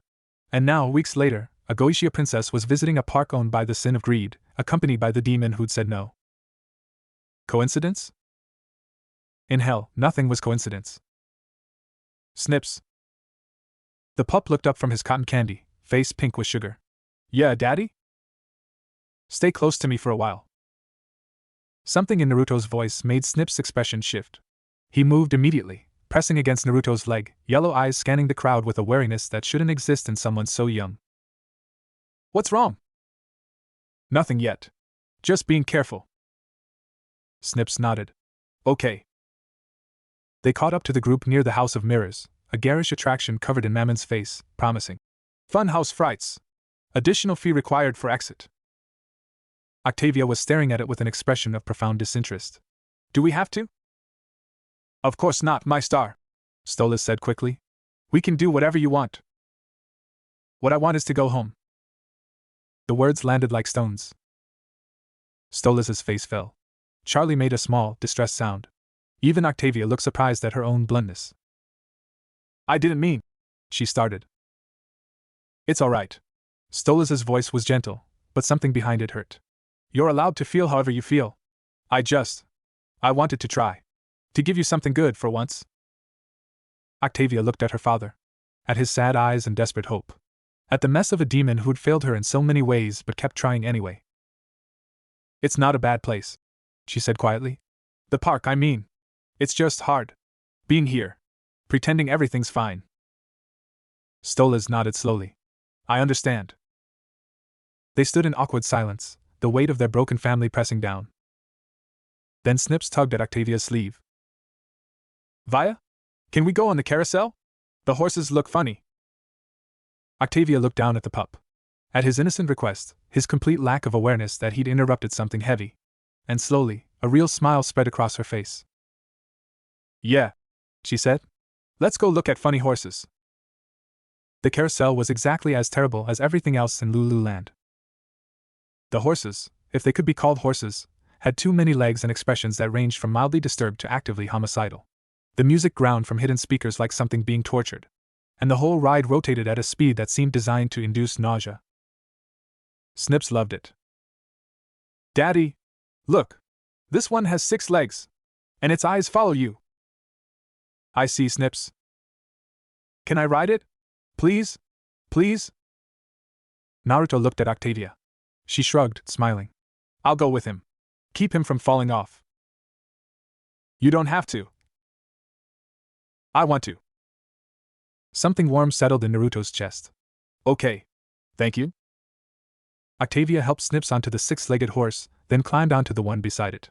S1: And now, weeks later, a Goishia princess was visiting a park owned by the sin of greed, accompanied by the demon who'd said no. Coincidence? In hell, nothing was coincidence. Snips. The pup looked up from his cotton candy, face pink with sugar. Yeah, Daddy? Stay close to me for a while. Something in Naruto's voice made Snips' expression shift. He moved immediately, pressing against Naruto's leg, yellow eyes scanning the crowd with a wariness that shouldn't exist in someone so young. What's wrong? Nothing yet. Just being careful. Snips nodded. Okay. They caught up to the group near the House of Mirrors, a garish attraction covered in Mammon's face, promising. Fun house frights. Additional fee required for exit. Octavia was staring at it with an expression of profound disinterest. Do we have to? Of course not, my star, Stella said quickly. We can do whatever you want. What I want is to go home. The words landed like stones. Stella's face fell. Charlie made a small, distressed sound. Even Octavia looked surprised at her own bluntness. I didn't mean, she started. It's all right. Stella's voice was gentle, but something behind it hurt. You're allowed to feel however you feel. I wanted to try. To give you something good for once. Octavia looked at her father. At his sad eyes and desperate hope. At the mess of a demon who'd failed her in so many ways but kept trying anyway. It's not a bad place, she said quietly. The park, I mean. It's just hard. Being here. Pretending everything's fine. Stolas nodded slowly. I understand. They stood in awkward silence, the weight of their broken family pressing down. Then Snips tugged at Octavia's sleeve. Via? Can we go on the carousel? The horses look funny. Octavia looked down at the pup. At his innocent request, his complete lack of awareness that he'd interrupted something heavy. And slowly, a real smile spread across her face. Yeah, she said. Let's go look at funny horses. The carousel was exactly as terrible as everything else in Lulu Land. The horses, if they could be called horses, had too many legs and expressions that ranged from mildly disturbed to actively homicidal. The music ground from hidden speakers like something being tortured. And the whole ride rotated at a speed that seemed designed to induce nausea. Snips loved it. Daddy! Look! This one has 6 legs! And its eyes follow you! I see, Snips. Can I ride it? Please? Please? Naruto looked at Octavia. She shrugged, smiling. I'll go with him. Keep him from falling off. You don't have to. I want to. Something warm settled in Naruto's chest. Okay. Thank you. Octavia helped Snips onto the 6-legged horse, then climbed onto the one beside it.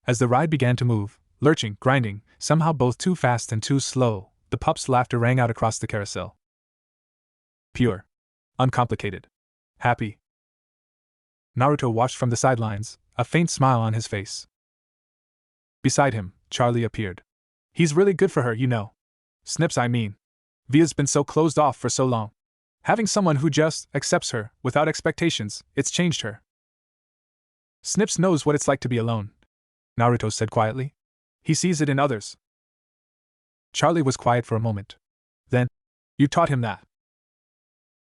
S1: As the ride began to move, lurching, grinding, somehow both too fast and too slow, the pup's laughter rang out across the carousel. Pure. Uncomplicated. Happy. Naruto watched from the sidelines, a faint smile on his face. Beside him, Charlie appeared. He's really good for her, you know. Snips, I mean. Via's been so closed off for so long. Having someone who just accepts her, without expectations, it's changed her. Snips knows what it's like to be alone, Naruto said quietly. He sees it in others. Charlie was quiet for a moment. Then, you taught him that.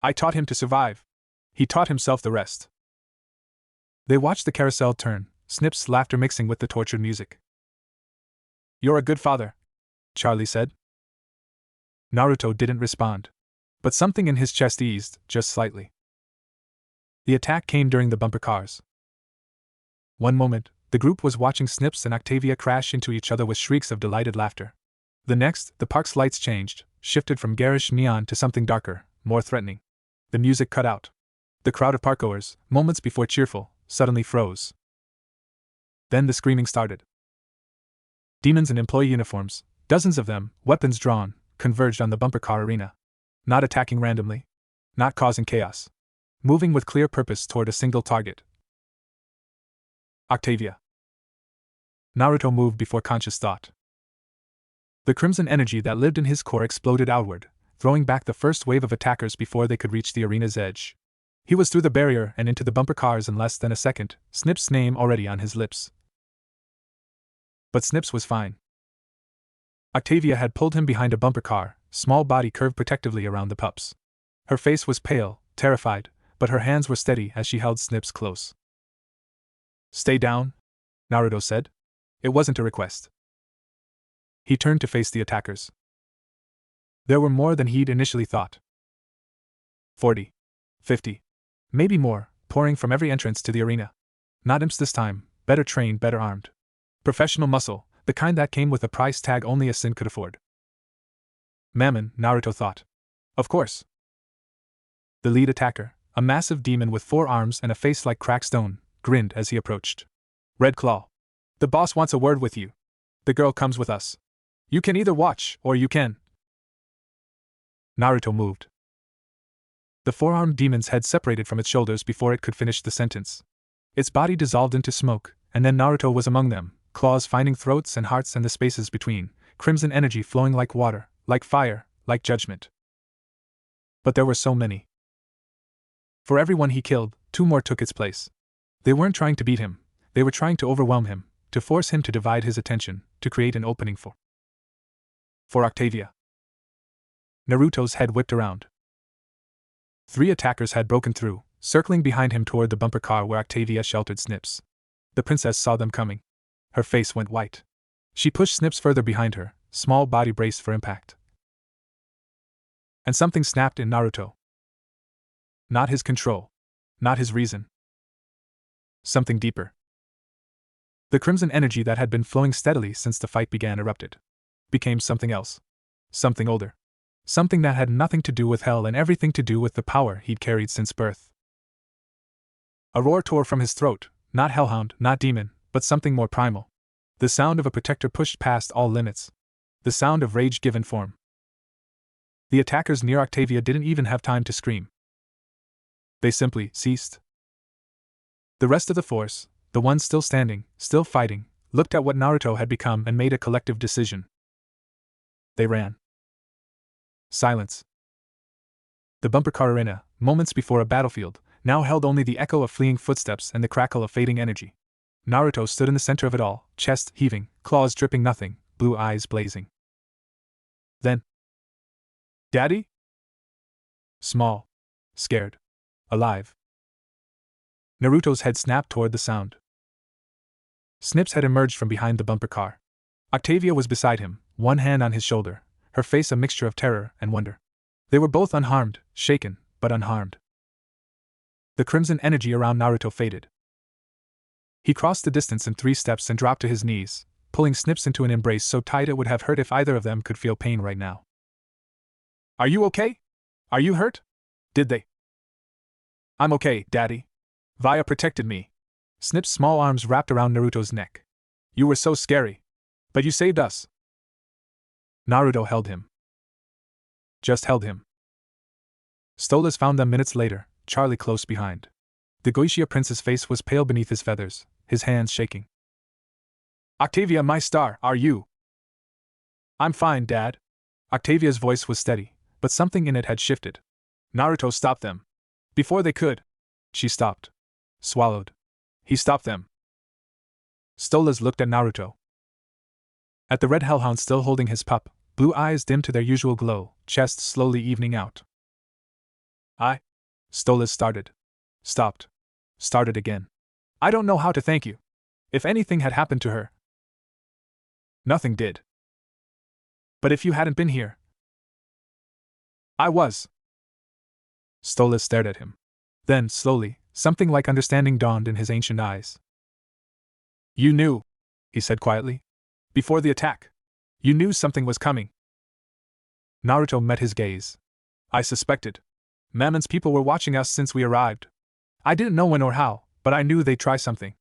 S1: I taught him to survive. He taught himself the rest. They watched the carousel turn, Snips' laughter mixing with the tortured music. You're a good father, Charlie said. Naruto didn't respond. But something in his chest eased, just slightly. The attack came during the bumper cars. One moment, the group was watching Snips and Octavia crash into each other with shrieks of delighted laughter. The next, the park's lights changed, shifted from garish neon to something darker, more threatening. The music cut out. The crowd of parkgoers, moments before cheerful, suddenly froze. Then the screaming started. Demons in employee uniforms, dozens of them, weapons drawn, converged on the bumper car arena. Not attacking randomly. Not causing chaos. Moving with clear purpose toward a single target. Octavia. Naruto moved before conscious thought. The crimson energy that lived in his core exploded outward, throwing back the first wave of attackers before they could reach the arena's edge. He was through the barrier and into the bumper cars in less than a second, Snips' name already on his lips. But Snips was fine. Octavia had pulled him behind a bumper car, small body curved protectively around the pups. Her face was pale, terrified, but her hands were steady as she held Snips close. Stay down, Naruto said. It wasn't a request. He turned to face the attackers. There were more than he'd initially thought. 40. 50. Maybe more, pouring from every entrance to the arena. Not imps this time, better trained, better armed. Professional muscle, the kind that came with a price tag only a Sin could afford. Mammon, Naruto thought. Of course. The lead attacker, A massive demon with 4 arms and a face like cracked stone, grinned as he approached. Red Claw. The boss wants a word with you. The girl comes with us. You can either watch, or you can. Naruto moved. The 4-armed demon's head separated from its shoulders before it could finish the sentence. Its body dissolved into smoke, and then Naruto was among them, claws finding throats and hearts and the spaces between, crimson energy flowing like water, like fire, like judgment. But there were so many. For every one he killed, 2 more took its place. They weren't trying to beat him, they were trying to overwhelm him, to force him to divide his attention, to create an opening for Octavia. Naruto's head whipped around. 3 attackers had broken through, circling behind him toward the bumper car where Octavia sheltered Snips. The princess saw them coming. Her face went white. She pushed Snips further behind her, small body braced for impact. And something snapped in Naruto. Not his control. Not his reason. Something deeper. The crimson energy that had been flowing steadily since the fight began erupted. Became something else. Something older. Something that had nothing to do with hell and everything to do with the power he'd carried since birth. A roar tore from his throat, not hellhound, not demon, but something more primal. The sound of a protector pushed past all limits. The sound of rage given form. The attackers near Octavia didn't even have time to scream. They simply ceased. The rest of the force, the ones still standing, still fighting, looked at what Naruto had become and made a collective decision. They ran. Silence. The bumper car arena, moments before a battlefield, now held only the echo of fleeing footsteps and the crackle of fading energy. Naruto stood in the center of it all, chest heaving, claws dripping nothing, blue eyes blazing. Then, Daddy? Small. Scared. Alive. Naruto's head snapped toward the sound. Snips had emerged from behind the bumper car. Octavia was beside him, one hand on his shoulder, her face a mixture of terror and wonder. They were both unharmed, shaken, but unharmed. The crimson energy around Naruto faded. He crossed the distance in 3 steps and dropped to his knees, pulling Snips into an embrace so tight it would have hurt if either of them could feel pain right now. Are you okay? Are you hurt? Did they? I'm okay, Daddy. Vaya protected me. Snip's small arms wrapped around Naruto's neck. You were so scary. But you saved us. Naruto held him. Just held him. Stolas found them minutes later, Charlie close behind. The Goitia prince's face was pale beneath his feathers, his hands shaking. Octavia, my star, are you? I'm fine, Dad. Octavia's voice was steady, but something in it had shifted. Naruto stopped them. Before they could. She stopped. Swallowed. He stopped them. Stolas looked at Naruto. At the red hellhound still holding his pup, blue eyes dimmed to their usual glow, chest slowly evening out. Stolas started. Stopped. Started again. I don't know how to thank you. If anything had happened to her. Nothing did. But if you hadn't been here. I was. Stolas stared at him. Then, slowly, something like understanding dawned in his ancient eyes. You knew, he said quietly. Before the attack. You knew something was coming. Naruto met his gaze. I suspected. Mammon's people were watching us since we arrived. I didn't know when or how, but I knew they'd try something.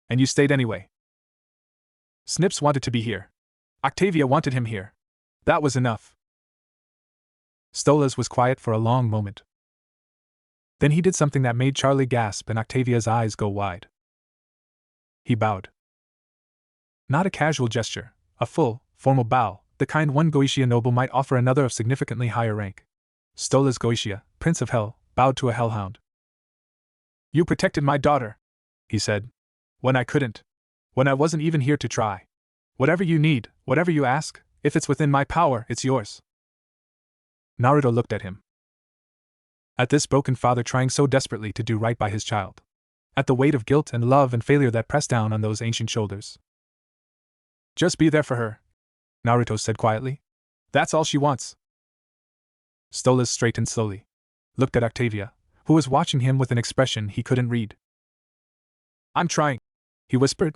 S1: And you stayed anyway. Snips wanted to be here. Octavia wanted him here. That was enough. Stolas was quiet for a long moment. Then he did something that made Charlie gasp and Octavia's eyes go wide. He bowed. Not a casual gesture, a full, formal bow, the kind one Goitia noble might offer another of significantly higher rank. Stolas Goitia, Prince of Hell, bowed to a hellhound. You protected my daughter, he said. When I couldn't. When I wasn't even here to try. Whatever you need, whatever you ask, if it's within my power, it's yours. Naruto looked at him. At this broken father trying so desperately to do right by his child. At the weight of guilt and love and failure that pressed down on those ancient shoulders. Just be there for her, Naruto said quietly. That's all she wants. Stolas straightened slowly. Looked at Octavia, who was watching him with an expression he couldn't read. I'm trying, he whispered.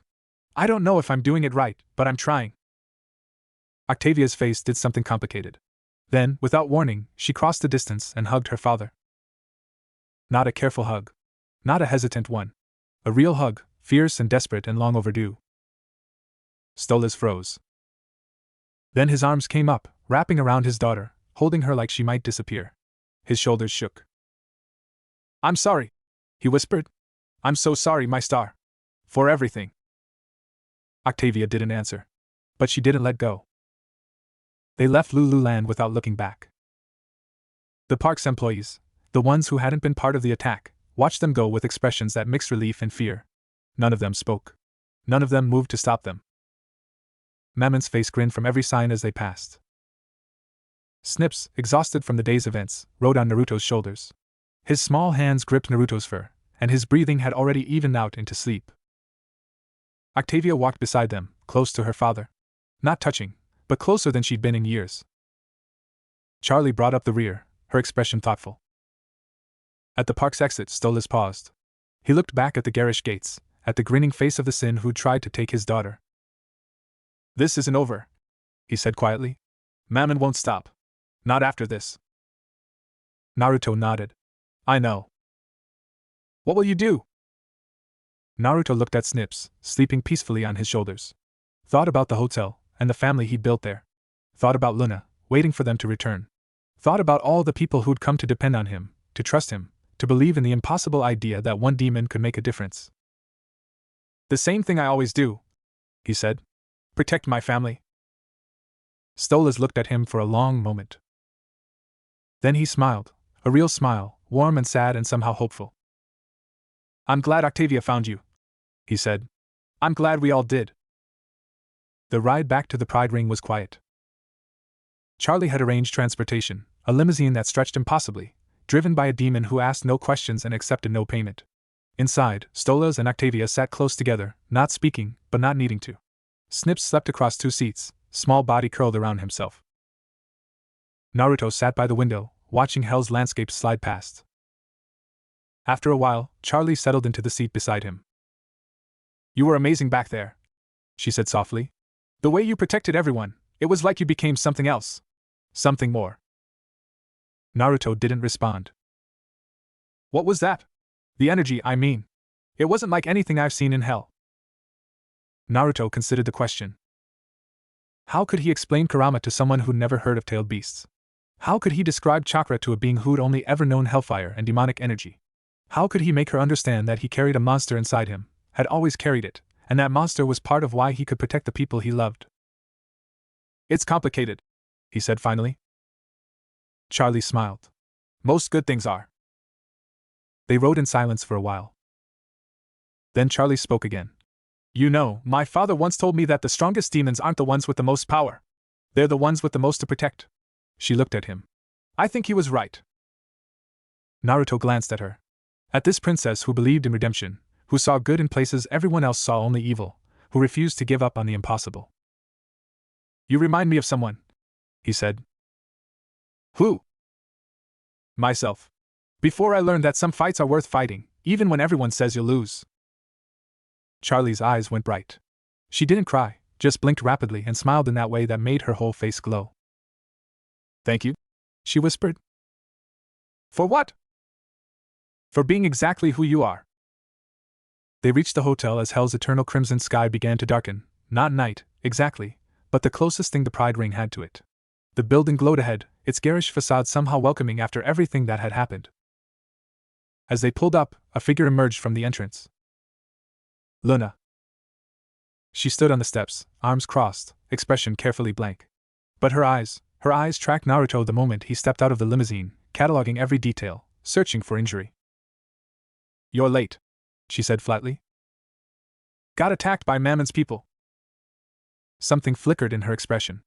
S1: I don't know if I'm doing it right, but I'm trying. Octavia's face did something complicated. Then, without warning, she crossed the distance and hugged her father. Not a careful hug. Not a hesitant one. A real hug, fierce and desperate and long overdue. Stolas froze. Then his arms came up, wrapping around his daughter, holding her like she might disappear. His shoulders shook. "I'm sorry," he whispered. "I'm so sorry, my star. For everything." Octavia didn't answer. But she didn't let go. They left Lulu Land without looking back. The park's employees, the ones who hadn't been part of the attack, watched them go with expressions that mixed relief and fear. None of them spoke. None of them moved to stop them. Mammon's face grinned from every sign as they passed. Snips, exhausted from the day's events, rode on Naruto's shoulders. His small hands gripped Naruto's fur, and his breathing had already evened out into sleep. Octavia walked beside them, close to her father. Not touching, but closer than she'd been in years. Charlie brought up the rear, her expression thoughtful. At the park's exit, Stolas paused. He looked back at the garish gates, at the grinning face of the Sin who'd tried to take his daughter. "This isn't over," he said quietly. "Mammon won't stop. Not after this." Naruto nodded. "I know." "What will you do?" Naruto looked at Snips, sleeping peacefully on his shoulders. Thought about the hotel, and the family he'd built there. Thought about Luna, waiting for them to return. Thought about all the people who'd come to depend on him, to trust him, to believe in the impossible idea that one demon could make a difference. "The same thing I always do," he said. "Protect my family." Stolas looked at him for a long moment. Then he smiled, a real smile, warm and sad and somehow hopeful. "I'm glad Octavia found you," he said. "I'm glad we all did." The ride back to the Pride Ring was quiet. Charlie had arranged transportation, a limousine that stretched impossibly, driven by a demon who asked no questions and accepted no payment. Inside, Stolas and Octavia sat close together, not speaking, but not needing to. Snips slept across 2 seats, small body curled around himself. Naruto sat by the window, watching Hell's landscapes slide past. After a while, Charlie settled into the seat beside him. "You were amazing back there," she said softly. "The way you protected everyone, it was like you became something else. Something more." Naruto didn't respond. "What was that? The energy, I mean. It wasn't like anything I've seen in Hell." Naruto considered the question. How could he explain Kurama to someone who'd never heard of tailed beasts? How could he describe chakra to a being who'd only ever known hellfire and demonic energy? How could he make her understand that he carried a monster inside him, had always carried it, and that monster was part of why he could protect the people he loved? "It's complicated," he said finally. Charlie smiled. "Most good things are." They rode in silence for a while. Then Charlie spoke again. "You know, my father once told me that the strongest demons aren't the ones with the most power. They're the ones with the most to protect." She looked at him. "I think he was right." Naruto glanced at her. At this princess who believed in redemption, who saw good in places everyone else saw only evil, who refused to give up on the impossible. "You remind me of someone," he said. "Who?" "Myself. Before I learned that some fights are worth fighting, even when everyone says you'll lose." Charlie's eyes went bright. She didn't cry, just blinked rapidly and smiled in that way that made her whole face glow. "Thank you," she whispered. "For what?" "For being exactly who you are." They reached the hotel as Hell's eternal crimson sky began to darken, not night, exactly, but the closest thing the Pride Ring had to it. The building glowed ahead, its garish facade somehow welcoming after everything that had happened. As they pulled up, a figure emerged from the entrance. "Luna." She stood on the steps, arms crossed, expression carefully blank. But her eyes tracked Naruto the moment he stepped out of the limousine, cataloging every detail, searching for injury. "You're late," she said flatly. "Got attacked by Mammon's people." Something flickered in her expression.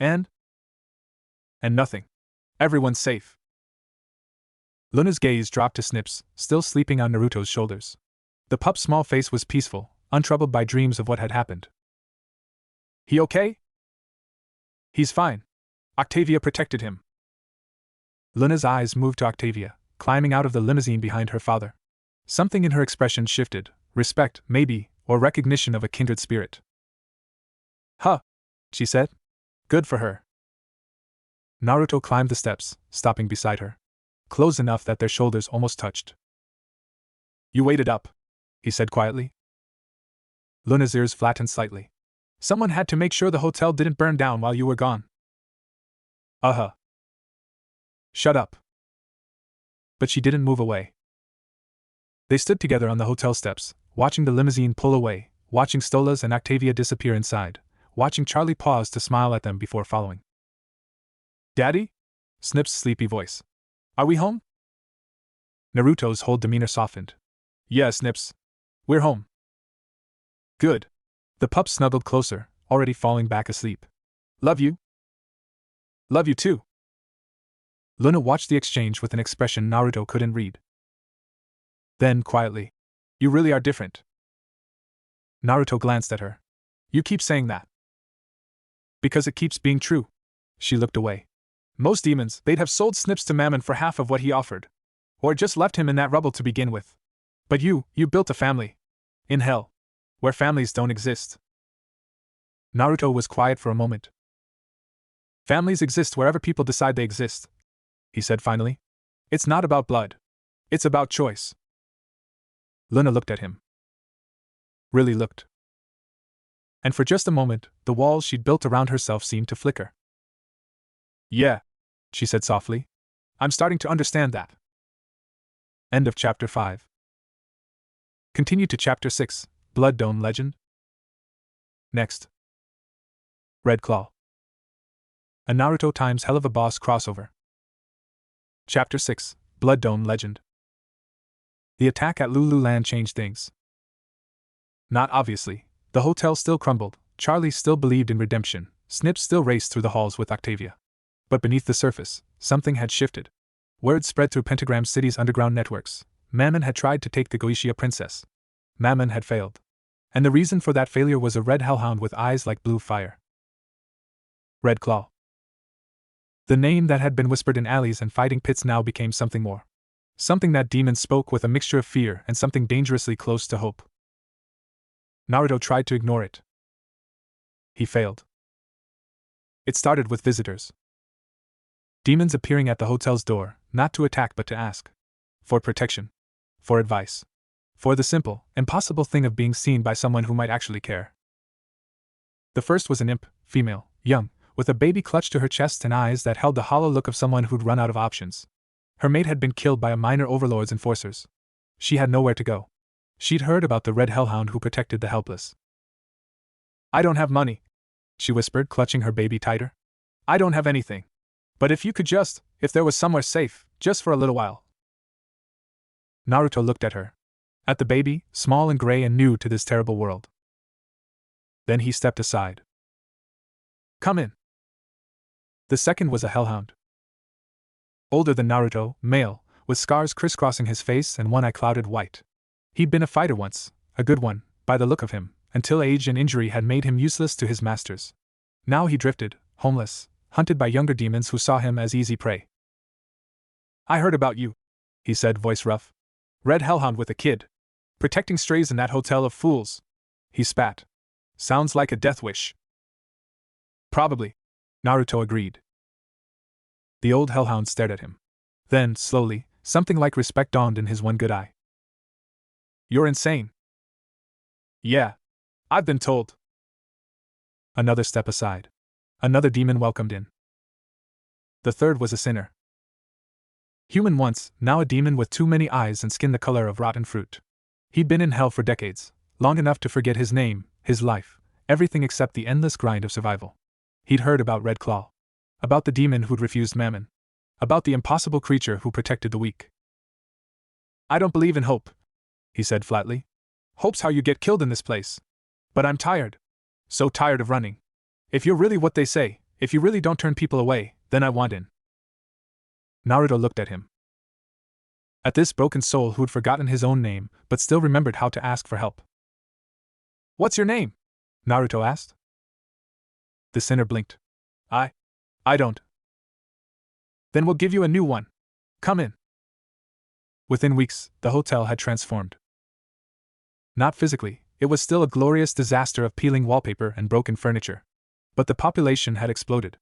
S1: And nothing. Everyone's safe." Luna's gaze dropped to Snips, still sleeping on Naruto's shoulders. The pup's small face was peaceful, untroubled by dreams of what had happened. "He okay?" "He's fine. Octavia protected him." Luna's eyes moved to Octavia, climbing out of the limousine behind her father. Something in her expression shifted, respect, maybe, or recognition of a kindred spirit. "Huh," she said. "Good for her." Naruto climbed the steps, stopping beside her. Close enough that their shoulders almost touched. You waited up, he said quietly. Luna's ears flattened slightly. Someone had to make sure the hotel didn't burn down while you were gone. Uh-huh. Shut up. But she didn't move away. They stood together on the hotel steps, watching the limousine pull away, watching Stella's and Octavia disappear inside, watching Charlie pause to smile at them before following. Daddy? Snip's sleepy voice. Are we home? Naruto's whole demeanor softened. Yeah, Snips. We're home. Good. The pup snuggled closer, already falling back asleep. Love you. Love you too. Luna watched the exchange with an expression Naruto couldn't read. Then, quietly, you really are different. Naruto glanced at her. You keep saying that. Because it keeps being true. She looked away. Most demons, they'd have sold Snips to Mammon for half of what he offered. Or just left him in that rubble to begin with. But you built a family. In hell. Where families don't exist. Naruto was quiet for a moment. Families exist wherever people decide they exist, he said finally. It's not about blood. It's about choice. Luna looked at him. Really looked. And for just a moment, the walls she'd built around herself seemed to flicker. Yeah, she said softly. I'm starting to understand that. End of Chapter 5. Continue to Chapter 6, Blood Dome Legend. Next. Red Claw. A Naruto x Helluva boss crossover. Chapter 6, Blood Dome Legend. The attack at Lulu Land changed things. Not obviously. The hotel still crumbled, Charlie still believed in redemption, Snips still raced through the halls with Octavia. But beneath the surface, something had shifted. Word spread through Pentagram City's underground networks. Mammon had tried to take the Goetia princess. Mammon had failed. And the reason for that failure was a red hellhound with eyes like blue fire. Red Claw. The name that had been whispered in alleys and fighting pits now became something more. Something that demons spoke with a mixture of fear and something dangerously close to hope. Naruto tried to ignore it. He failed. It started with visitors. Demons appearing at the hotel's door, not to attack but to ask. For protection. For advice. For the simple, impossible thing of being seen by someone who might actually care. The first was an imp, female, young, with a baby clutched to her chest and eyes that held the hollow look of someone who'd run out of options. Her mate had been killed by a minor overlord's enforcers. She had nowhere to go. She'd heard about the red hellhound who protected the helpless. I don't have money, she whispered, clutching her baby tighter. I don't have anything. But if there was somewhere safe, just for a little while. Naruto looked at her. At the baby, small and gray and new to this terrible world. Then he stepped aside. Come in. The second was a hellhound. Older than Naruto, male, with scars crisscrossing his face and one eye clouded white. He'd been a fighter once, a good one, by the look of him, until age and injury had made him useless to his masters. Now he drifted, homeless, hunted by younger demons who saw him as easy prey. I heard about you, he said, voice rough. Red hellhound with a kid. Protecting strays in that hotel of fools. He spat. Sounds like a death wish. Probably, Naruto agreed. The old hellhound stared at him. Then, slowly, something like respect dawned in his one good eye. You're insane. Yeah. I've been told. Another step aside. Another demon welcomed in. The third was a sinner. Human once, now a demon with too many eyes and skin the color of rotten fruit. He'd been in hell for decades, long enough to forget his name, his life, everything except the endless grind of survival. He'd heard about Red Claw. About the demon who'd refused Mammon. About the impossible creature who protected the weak. I don't believe in hope, he said flatly. Hope's how you get killed in this place. But I'm tired. So tired of running. If you're really what they say, if you really don't turn people away, then I want in. Naruto looked at him. At this broken soul who'd forgotten his own name, but still remembered how to ask for help. What's your name? Naruto asked. The sinner blinked. I don't. Then we'll give you a new one. Come in. Within weeks, the hotel had transformed. Not physically, it was still a glorious disaster of peeling wallpaper and broken furniture. But the population had exploded.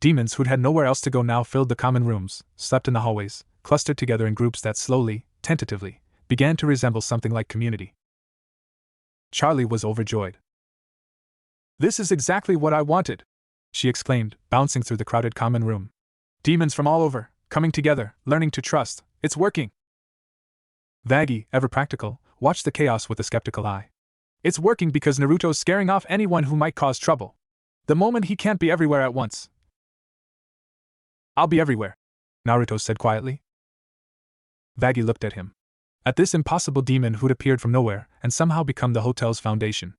S1: Demons who'd had nowhere else to go now filled the common rooms, slept in the hallways, clustered together in groups that slowly, tentatively, began to resemble something like community. Charlie was overjoyed. "This is exactly what I wanted," she exclaimed, bouncing through the crowded common room. "Demons from all over, coming together, learning to trust. It's working." Vaggie, ever practical, watched the chaos with a skeptical eye. "It's working because Naruto's scaring off anyone who might cause trouble. The moment he can't be everywhere at once." "I'll be everywhere," Naruto said quietly. Vaggie looked at him. At this impossible demon who'd appeared from nowhere and somehow become the hotel's foundation.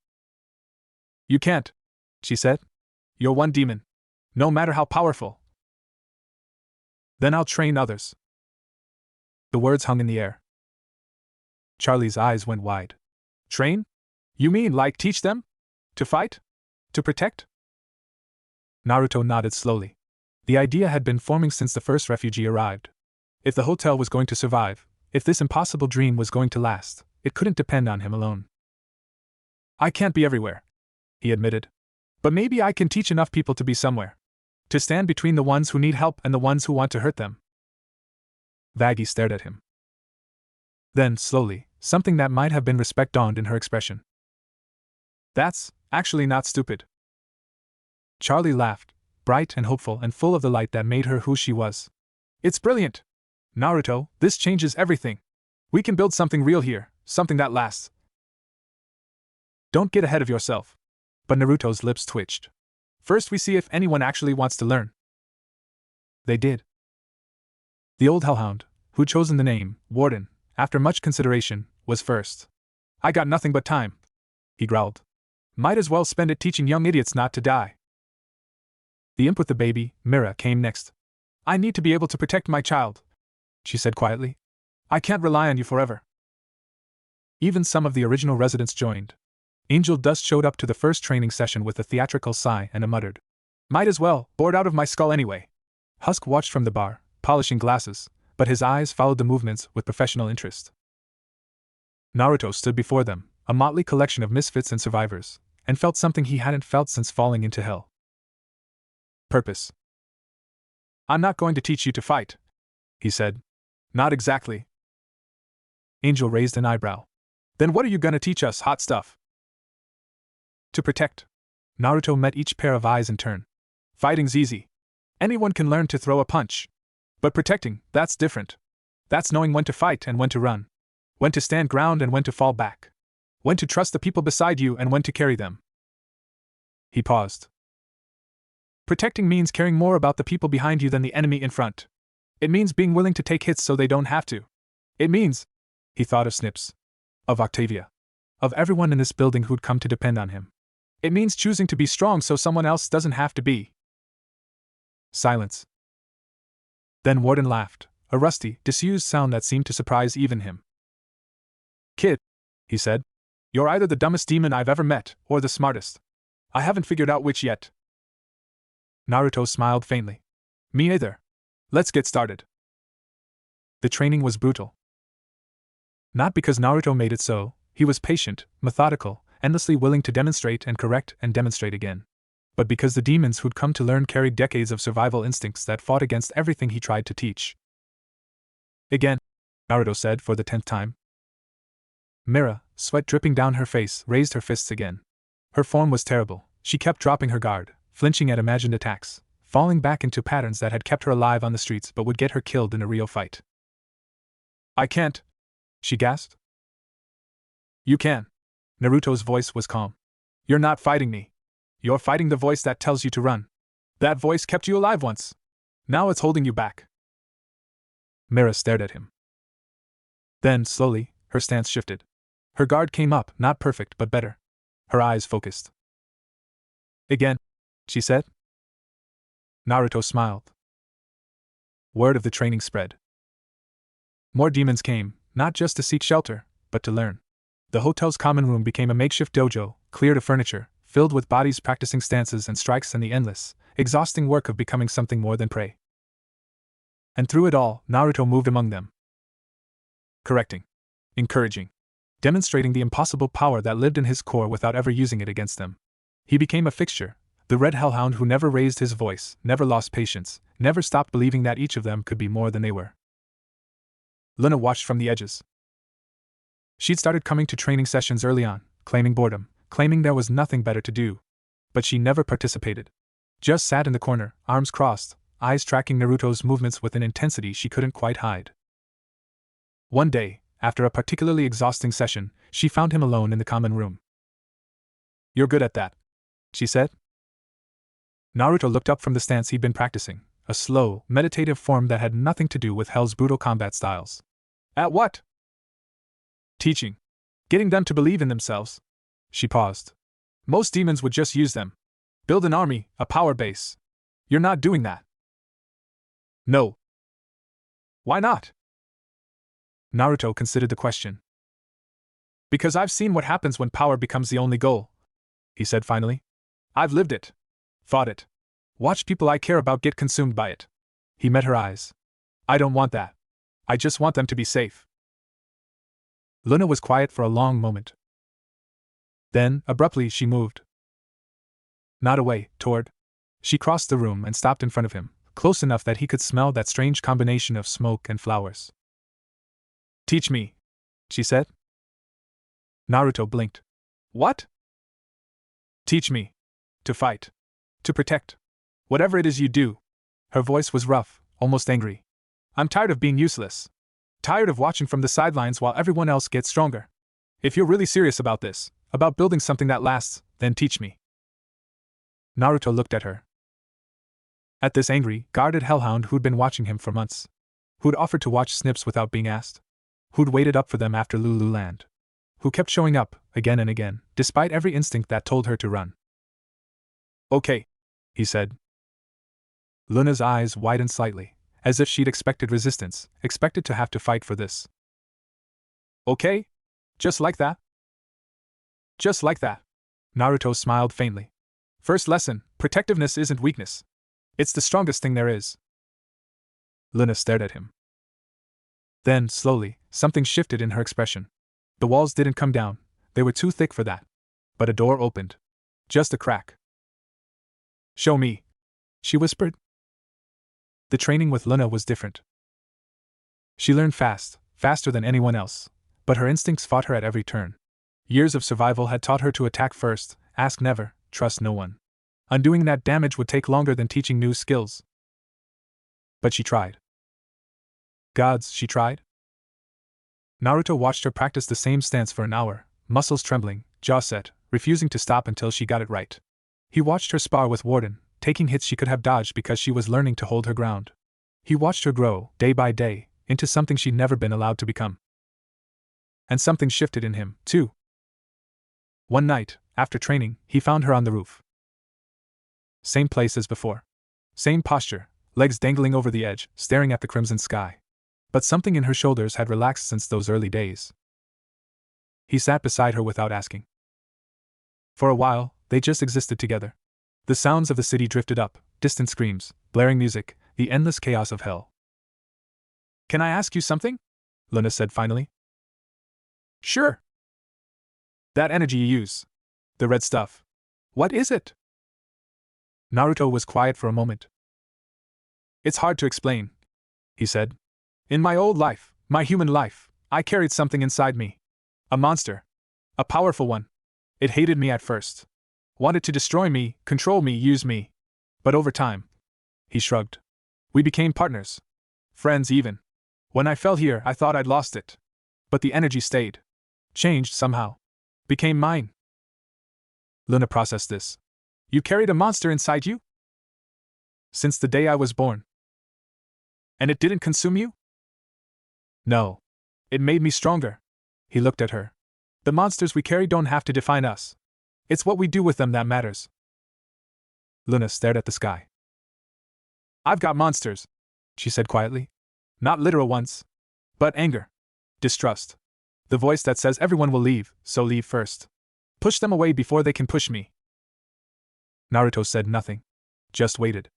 S1: "You can't," she said. "You're one demon. No matter how powerful." "Then I'll train others." The words hung in the air. Charlie's eyes went wide. "Train? You mean like teach them? To fight? To protect?" Naruto nodded slowly. The idea had been forming since the first refugee arrived. If the hotel was going to survive, if this impossible dream was going to last, it couldn't depend on him alone. "I can't be everywhere," he admitted. "But maybe I can teach enough people to be somewhere. To stand between the ones who need help and the ones who want to hurt them." Vaggie stared at him. Then, slowly, something that might have been respect dawned in her expression. "That's actually not stupid." Charlie laughed, bright and hopeful and full of the light that made her who she was. "It's brilliant! Naruto, this changes everything. We can build something real here, something that lasts." "Don't get ahead of yourself." But Naruto's lips twitched. "First we see if anyone actually wants to learn." They did. The old hellhound, who'd chosen the name, Warden, after much consideration, was first. "I got nothing but time," he growled. "Might as well spend it teaching young idiots not to die." The imp with the baby, Mira, came next. "I need to be able to protect my child," she said quietly. "I can't rely on you forever." Even some of the original residents joined. Angel Dust showed up to the first training session with a theatrical sigh and a muttered, "Might as well, bored out of my skull anyway." Husk watched from the bar, polishing glasses, but his eyes followed the movements with professional interest. Naruto stood before them, a motley collection of misfits and survivors, and felt something he hadn't felt since falling into hell. Purpose. "I'm not going to teach you to fight," he said. "Not exactly." Angel raised an eyebrow. "Then what are you going to teach us, hot stuff?" "To protect." Naruto met each pair of eyes in turn. "Fighting's easy. Anyone can learn to throw a punch. But protecting, that's different. That's knowing when to fight and when to run. When to stand ground and when to fall back. When to trust the people beside you and when to carry them." He paused. "Protecting means caring more about the people behind you than the enemy in front. It means being willing to take hits so they don't have to. It means," he thought of Snips. Of Octavia. Of everyone in this building who'd come to depend on him. "It means choosing to be strong so someone else doesn't have to be." Silence. Then Warden laughed, a rusty, disused sound that seemed to surprise even him. "Kid," he said, "you're either the dumbest demon I've ever met, or the smartest. I haven't figured out which yet." Naruto smiled faintly. "Me either. Let's get started." The training was brutal. Not because Naruto made it so, he was patient, methodical, endlessly willing to demonstrate and correct and demonstrate again. But because the demons who'd come to learn carried decades of survival instincts that fought against everything he tried to teach. "Again," Naruto said for the 10th time. Mira, sweat dripping down her face, raised her fists again. Her form was terrible. She kept dropping her guard, flinching at imagined attacks, falling back into patterns that had kept her alive on the streets but would get her killed in a real fight. "I can't," she gasped. "You can." Naruto's voice was calm. "You're not fighting me. You're fighting the voice that tells you to run. That voice kept you alive once. Now it's holding you back." Mira stared at him. Then, slowly, her stance shifted. Her guard came up, not perfect but better. Her eyes focused. "Again," she said. Naruto smiled. Word of the training spread. More demons came, not just to seek shelter, but to learn. The hotel's common room became a makeshift dojo, cleared of furniture, filled with bodies practicing stances and strikes and the endless, exhausting work of becoming something more than prey. And through it all, Naruto moved among them. Correcting. Encouraging. Demonstrating the impossible power that lived in his core without ever using it against them. He became a fixture, the red hellhound who never raised his voice, never lost patience, never stopped believing that each of them could be more than they were. Luna watched from the edges. She'd started coming to training sessions early on, claiming boredom, claiming there was nothing better to do. But she never participated. Just sat in the corner, arms crossed, eyes tracking Naruto's movements with an intensity she couldn't quite hide. One day, after a particularly exhausting session, she found him alone in the common room. "You're good at that," she said. Naruto looked up from the stance he'd been practicing, a slow, meditative form that had nothing to do with Hell's brutal combat styles. "At what?" "Teaching. Getting them to believe in themselves." She paused. "Most demons would just use them. Build an army, a power base. You're not doing that." "No." "Why not?" Naruto considered the question. "Because I've seen what happens when power becomes the only goal," he said finally. "I've lived it. Fought it. Watched people I care about get consumed by it." He met her eyes. "I don't want that. I just want them to be safe." Luna was quiet for a long moment. Then, abruptly, she moved. Not away, toward. She crossed the room and stopped in front of him, close enough that he could smell that strange combination of smoke and flowers. "Teach me," she said. Naruto blinked. "What?" "Teach me. To fight. To protect. Whatever it is you do." Her voice was rough, almost angry. "I'm tired of being useless. Tired of watching from the sidelines while everyone else gets stronger. If you're really serious about this, about building something that lasts, then teach me." Naruto looked at her. At this angry, guarded hellhound who'd been watching him for months. Who'd offered to watch snips without being asked. Who'd waited up for them after Lulu land. Who kept showing up, again and again, despite every instinct that told her to run. "Okay," he said. Luna's eyes widened slightly, as if she'd expected resistance, expected to have to fight for this. "Okay? Just like that?" "Just like that." Naruto smiled faintly. "First lesson, protectiveness isn't weakness. It's the strongest thing there is." Luna stared at him. Then, slowly, something shifted in her expression. The walls didn't come down, they were too thick for that. But a door opened. Just a crack. "Show me," she whispered. The training with Luna was different. She learned fast, faster than anyone else, but her instincts fought her at every turn. Years of survival had taught her to attack first, ask never, trust no one. Undoing that damage would take longer than teaching new skills. But she tried. Gods, she tried. Naruto watched her practice the same stance for an hour, muscles trembling, jaw set, refusing to stop until she got it right. He watched her spar with Warden, taking hits she could have dodged because she was learning to hold her ground. He watched her grow, day by day, into something she'd never been allowed to become. And something shifted in him, too. One night, after training, he found her on the roof. Same place as before. Same posture, legs dangling over the edge, staring at the crimson sky. But something in her shoulders had relaxed since those early days. He sat beside her without asking. For a while, they just existed together. The sounds of the city drifted up, distant screams, blaring music, the endless chaos of hell. "Can I ask you something?" Luna said finally. "Sure." "That energy you use. The red stuff. What is it?" Naruto was quiet for a moment. "It's hard to explain," he said. "In my old life, my human life, I carried something inside me. A monster. A powerful one. It hated me at first. Wanted to destroy me, control me, use me. But over time," he shrugged, "we became partners. Friends even. When I fell here, I thought I'd lost it. But the energy stayed. Changed somehow. Became mine." Luna processed this. "You carried a monster inside you?" "Since the day I was born." "And it didn't consume you?" "No. It made me stronger." He looked at her. "The monsters we carry don't have to define us. It's what we do with them that matters." Luna stared at the sky. "I've got monsters," she said quietly. "Not literal ones. But anger. Distrust. The voice that says everyone will leave, so leave first. Push them away before they can push me." Naruto said nothing. Just waited.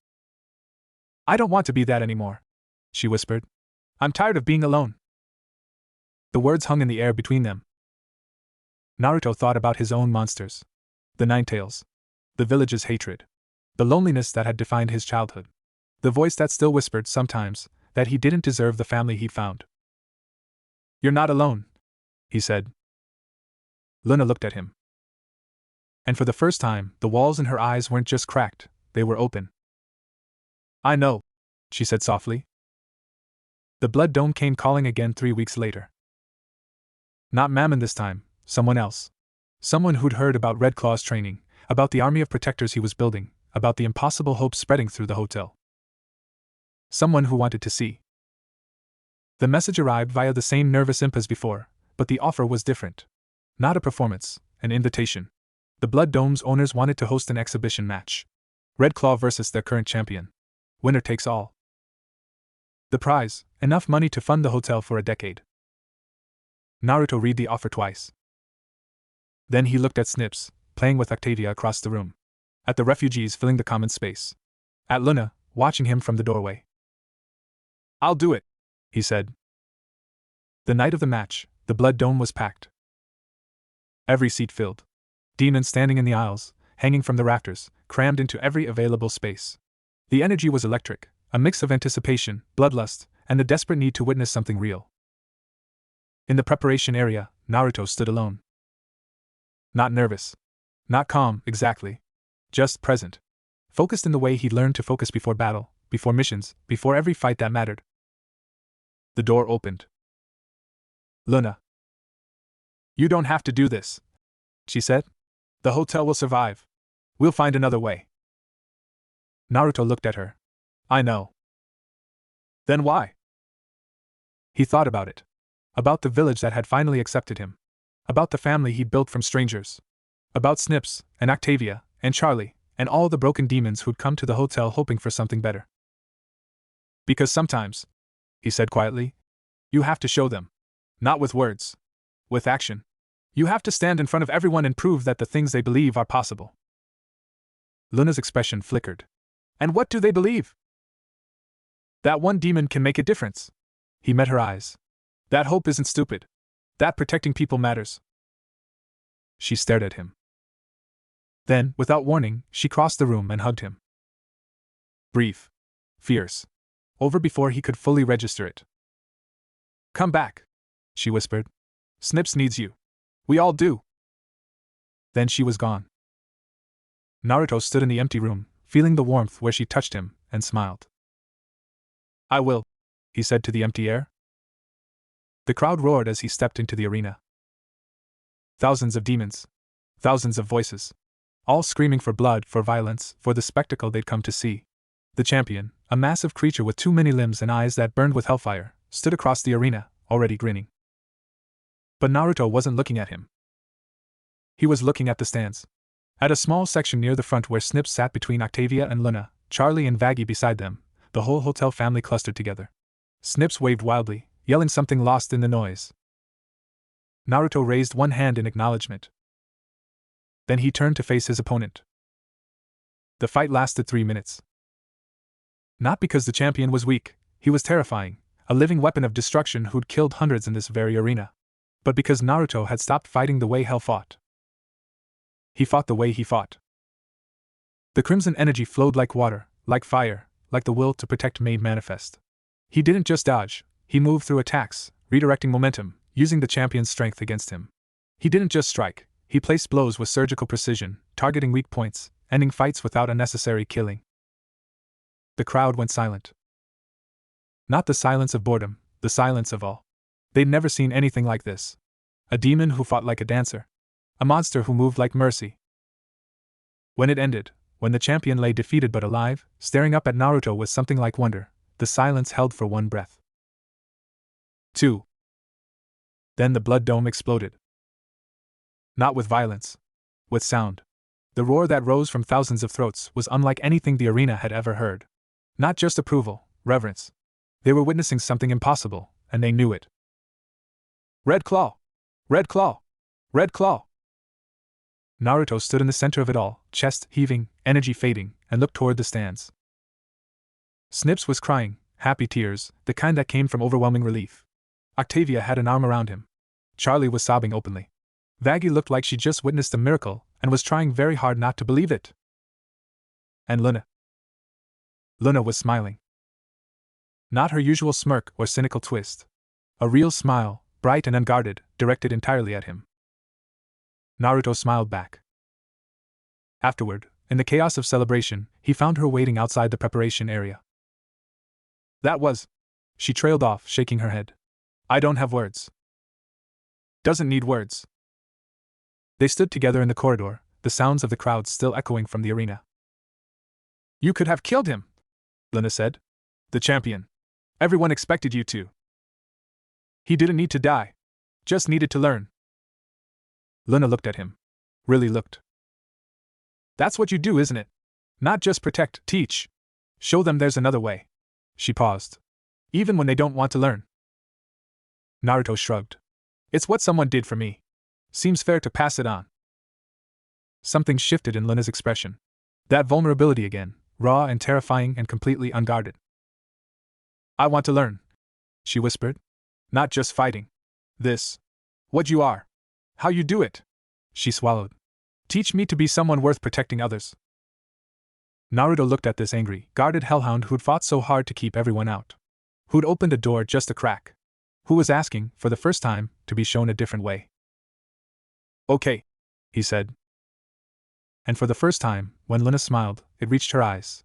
S1: "I don't want to be that anymore," she whispered. "I'm tired of being alone." The words hung in the air between them. Naruto thought about his own monsters. The Ninetales. The village's hatred. The loneliness that had defined his childhood. The voice that still whispered sometimes that he didn't deserve the family he'd found. "You're not alone," he said. Luna looked at him. And for the first time, the walls in her eyes weren't just cracked, they were open. I know, she said softly. The blood dome came calling again 3 weeks later. Not Mammon this time, someone else. Someone who'd heard about Red Claw's training, about the army of protectors he was building, about the impossible hope spreading through the hotel. Someone who wanted to see. The message arrived via the same nervous imp as before, but the offer was different. Not a performance, an invitation. The Blood Dome's owners wanted to host an exhibition match. Red Claw versus their current champion. Winner takes all. The prize, enough money to fund the hotel for a decade. Naruto read the offer twice. Then he looked at Snips, playing with Octavia across the room. At the refugees filling the common space. At Luna, watching him from the doorway. I'll do it, he said. The night of the match, the Blood Dome was packed. Every seat filled. Demons standing in the aisles, hanging from the rafters, crammed into every available space. The energy was electric, a mix of anticipation, bloodlust, and the desperate need to witness something real. In the preparation area, Naruto stood alone. Not nervous. Not calm, exactly. Just present. Focused in the way he'd learned to focus before battle, before missions, before every fight that mattered. The door opened. Luna. You don't have to do this, she said. The hotel will survive. We'll find another way. Naruto looked at her. I know. Then why? He thought about it. About the village that had finally accepted him. About the family he'd built from strangers. About Snips, and Octavia, and Charlie, and all the broken demons who'd come to the hotel hoping for something better. Because sometimes, he said quietly, you have to show them. Not with words. With action. You have to stand in front of everyone and prove that the things they believe are possible. Luna's expression flickered. And what do they believe? That one demon can make a difference. He met her eyes. That hope isn't stupid. That protecting people matters. She stared at him. Then, without warning, she crossed the room and hugged him. Brief. Fierce. Over before he could fully register it. Come back, she whispered. Snips needs you. We all do. Then she was gone. Naruto stood in the empty room, feeling the warmth where she touched him, and smiled. I will, he said to the empty air. The crowd roared as he stepped into the arena. Thousands of demons. Thousands of voices. All screaming for blood, for violence, for the spectacle they'd come to see. The champion, a massive creature with too many limbs and eyes that burned with hellfire, stood across the arena, already grinning. But Naruto wasn't looking at him. He was looking at the stands. At a small section near the front where Snips sat between Octavia and Luna, Charlie and Vaggie beside them, the whole hotel family clustered together. Snips waved wildly, yelling something lost in the noise. Naruto raised one hand in acknowledgement. Then he turned to face his opponent. The fight lasted 3 minutes. Not because the champion was weak, he was terrifying, a living weapon of destruction who'd killed hundreds in this very arena. But because Naruto had stopped fighting the way hell fought. He fought the way he fought. The crimson energy flowed like water, like fire, like the will to protect made manifest. He didn't just dodge, he moved through attacks, redirecting momentum, using the champion's strength against him. He didn't just strike, he placed blows with surgical precision, targeting weak points, ending fights without unnecessary killing. The crowd went silent. Not the silence of boredom, the silence of awe. They'd never seen anything like this. A demon who fought like a dancer. A monster who moved like mercy. When it ended, when the champion lay defeated but alive, staring up at Naruto with something like wonder, the silence held for one breath. 2. Then the blood dome exploded. Not with violence. With sound. The roar that rose from thousands of throats was unlike anything the arena had ever heard. Not just approval, reverence. They were witnessing something impossible, and they knew it. Red Claw! Red Claw! Red Claw! Naruto stood in the center of it all, chest heaving, energy fading, and looked toward the stands. Snips was crying, happy tears, the kind that came from overwhelming relief. Octavia had an arm around him. Charlie was sobbing openly. Vaggie looked like she just witnessed a miracle, and was trying very hard not to believe it. And Luna. Luna was smiling. Not her usual smirk or cynical twist. A real smile, bright and unguarded, directed entirely at him. Naruto smiled back. Afterward, in the chaos of celebration, he found her waiting outside the preparation area. That was. She trailed off, shaking her head. I don't have words. Doesn't need words. They stood together in the corridor, the sounds of the crowd still echoing from the arena. You could have killed him, Luna said. The champion. Everyone expected you to. He didn't need to die. Just needed to learn. Luna looked at him. Really looked. That's what you do, isn't it? Not just protect, teach. Show them there's another way. She paused. Even when they don't want to learn. Naruto shrugged. It's what someone did for me. Seems fair to pass it on. Something shifted in Luna's expression. That vulnerability again, raw and terrifying and completely unguarded. I want to learn, she whispered. Not just fighting. This. What you are. How you do it. She swallowed. Teach me to be someone worth protecting others. Naruto looked at this angry, guarded hellhound who'd fought so hard to keep everyone out. Who'd opened a door just a crack. Who was asking, for the first time, to be shown a different way. Okay, he said. And for the first time, when Luna smiled, it reached her eyes.